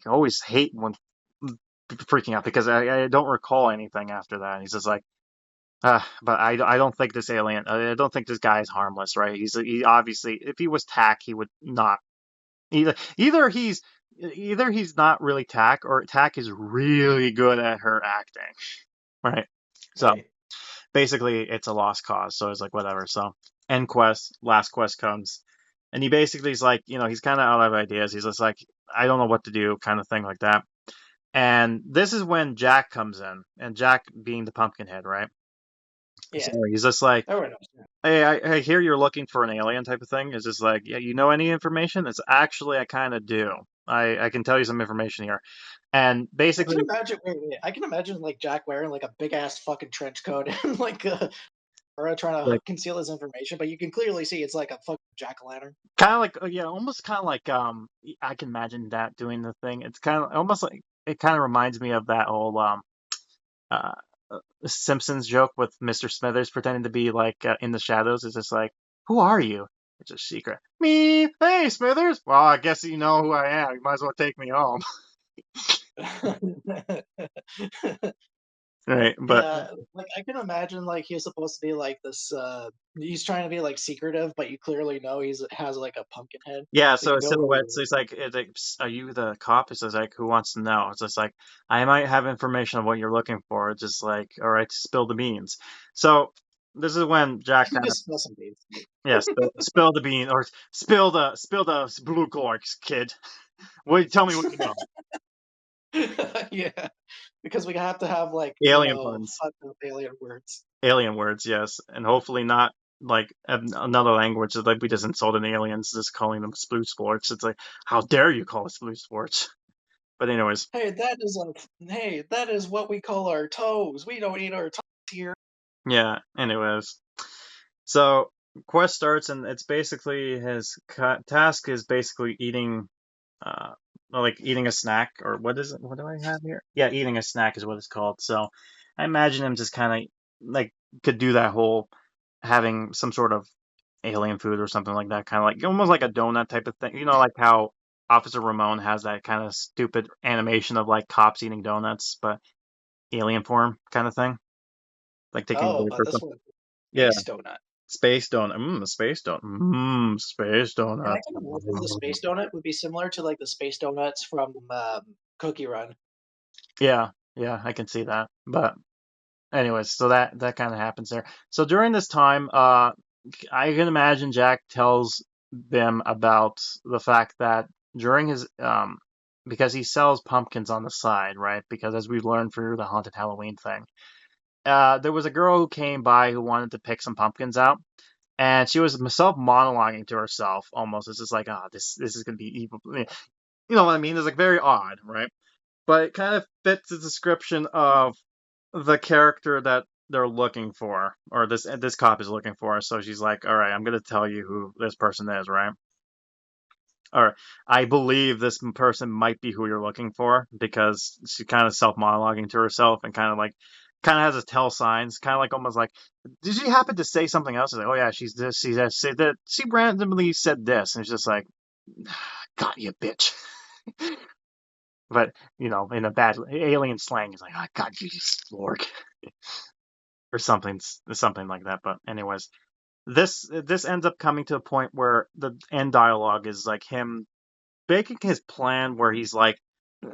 always hate when people freaking out because I don't recall anything after that. And he's just like, but I don't think this alien, I don't think this guy is harmless, right? He obviously, if he was Tack, he would not either he's not really Tack, or Tack is really good at her acting, right? So Right. basically, it's a lost cause. So it's like whatever. So end quest, last quest comes, and he basically is like, he's kind of out of ideas. He's just like, I don't know what to do, kind of thing like that. And this is when Jack comes in, and Jack being the Pumpkinhead, right? So Yeah. he's just like, Everyone knows that. hey, I hear you're looking for an alien type of thing. It's just like, yeah, you know any information? It's actually, I kind of do. I can tell you some information here. And I can basically, imagine. Wait. I can imagine like Jack wearing like a big ass fucking trench coat and like or trying to like, conceal his information, but you can clearly see it's like a fucking jack o' lantern. kind of like, yeah, almost kind of like, I can imagine that doing the thing. It's kind of almost like, it kind of reminds me of that whole, uh, Simpsons joke with Mr. Smithers pretending to be like in the shadows. It's just like, who are you? It's a secret. Me? Hey, Smithers. Well, I guess you know who I am. You might as well take me home. Right, but Yeah, like I can imagine like he's supposed to be like this he's trying to be like secretive, but you clearly know he's has like a pumpkin head. yeah, So so you a know who silhouette. he So it's like, are you the cop? It's just like, who wants to know? It's just like, I might have information on what you're looking for. It's just like, all right, spill the beans. So this is when Jack is. kind of, Just spill some beans. yeah, spill the bean, or spill the blue corks, kid. What? Tell me what you know. Yeah. Because we have to have like, Alien puns, fucked up alien words. alien words, yes, and hopefully not like another language. Like we just insulted aliens, just calling them blue sports. It's like, how dare you call us blue sports? But anyways. Hey, that is what we call our toes. We don't eat our toes here. Yeah, anyways. So quest starts, and it's basically his task is basically eating, like eating a snack, or what is it? What do I have here? Yeah, eating a snack is what it's called. So I imagine him just kind of like could do that whole having some sort of alien food or something like that, kind of like almost like a donut type of thing. You know, like how Officer Ramon has that kind of stupid animation of like cops eating donuts, but alien form kind of thing, like taking a Oh, break but or this something. one Yeah. space donut. Space donut. Space donut. Space And I donut. can imagine the space donut would be similar to like the space donuts from Cookie Run. Yeah, yeah, I can see that. But anyways, so that kind of happens there. So during this time, I can imagine Jack tells them about the fact that during his because he sells pumpkins on the side, right? Because as we've learned through the haunted Halloween thing, there was a girl who came by who wanted to pick some pumpkins out, and she was self monologuing to herself almost. It's just like, this is gonna be evil. You know what I mean? It's like very odd, right? But it kind of fits the description of the character that they're looking for, or this cop is looking for. So she's like, all right, I'm gonna tell you who this person is, right? Or I believe this person might be who you're looking for, because she kind of self monologuing to herself and kind of has a tell signs, kind of like almost like, did she happen to say something else? It's like, oh yeah, she's this, she said that, she randomly said this, and it's just like, got you, bitch. But in a bad alien slang, it's like, I got you, you slork, or something like that. But anyways, this ends up coming to a point where the end dialogue is like him making his plan, where he's like,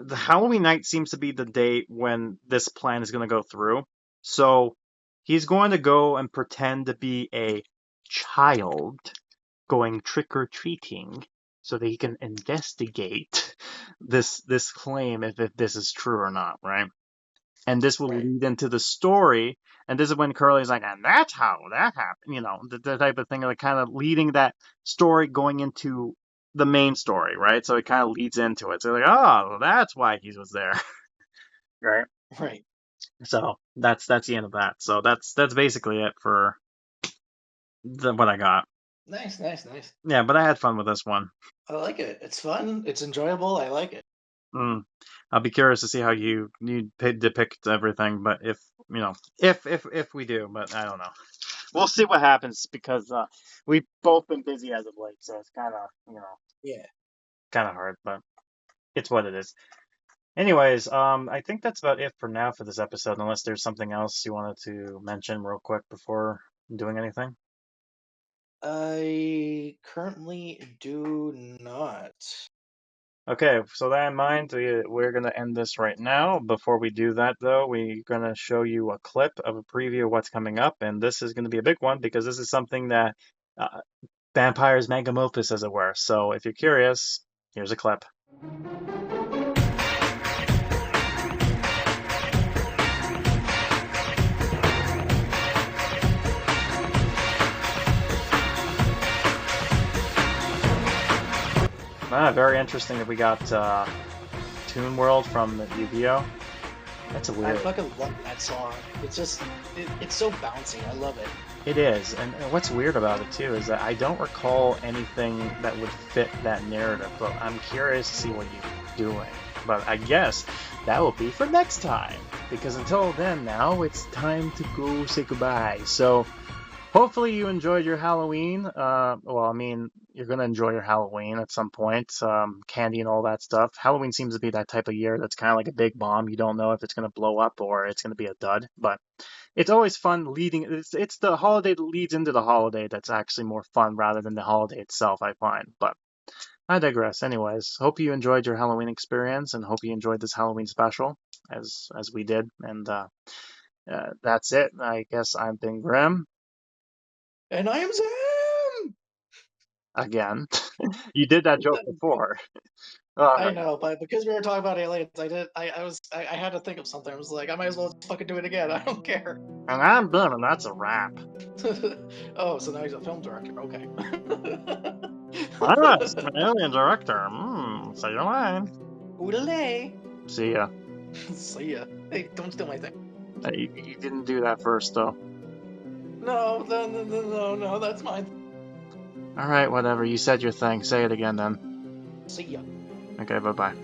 the Halloween night seems to be the date when this plan is going to go through. So he's going to go and pretend to be a child going trick or treating so that he can investigate this claim if this is true or not, right? And this will Right. lead into the story. And this is when Curly's like, and that's how that happened, the type of thing, like kind of leading that story going into the main story, right? So it kind of leads into it. So like, oh, that's why he was there, right? Right. So that's the end of that. So that's basically it for what I got. Nice, nice, nice. Yeah, but I had fun with this one. I like it. It's fun. It's enjoyable. I like it. Mm. I'll be curious to see how you depict everything, but if we do, but I don't know. We'll see what happens because we've both been busy as of late, so it's kind of Yeah. kind of hard, but it's what it is. Anyways, I think that's about it for now for this episode, unless there's something else you wanted to mention real quick before doing anything. I currently do not. Okay, so that in mind, we're going to end this right now. Before we do that, though, we're going to show you a clip of a preview of what's coming up, and this is going to be a big one because this is something that vampires magnum opus, as it were. So if you're curious, here's a clip. Very interesting that we got Toon World from Yu-Gi-Oh! That's a I weird. fucking love that song. It's just, it's so bouncy. I love it. It is, and what's weird about it too is that I don't recall anything that would fit that narrative, but I'm curious to see what you're doing. But I guess that will be for next time, because until then, now it's time to go say goodbye. So hopefully you enjoyed your Halloween. Well, I mean, you're gonna enjoy your Halloween at some point, candy and all that stuff. Halloween seems to be that type of year that's kind of like a big bomb. You don't know if it's gonna blow up or it's gonna be a dud, but it's always fun leading. It's the holiday that leads into the holiday that's actually more fun rather than the holiday itself, I find. But I digress. Anyways, hope you enjoyed your Halloween experience and hope you enjoyed this Halloween special as we did. And that's it. I guess I've been Grim And I am Sam! again. You did that joke before. All I right. know, but because we were talking about aliens, I had to think of something. I was like, I might as well just fucking do it again. I don't care. And I'm Bim, and that's a wrap. Oh, so now he's a film director. Okay. Yes, an alien director. Say your line. Oodalay. See ya. See ya. Hey, don't steal my thing. You didn't do that first, though. No, no, that's mine. All right, whatever. You said your thing. Say it again, then. See ya. Okay, bye-bye.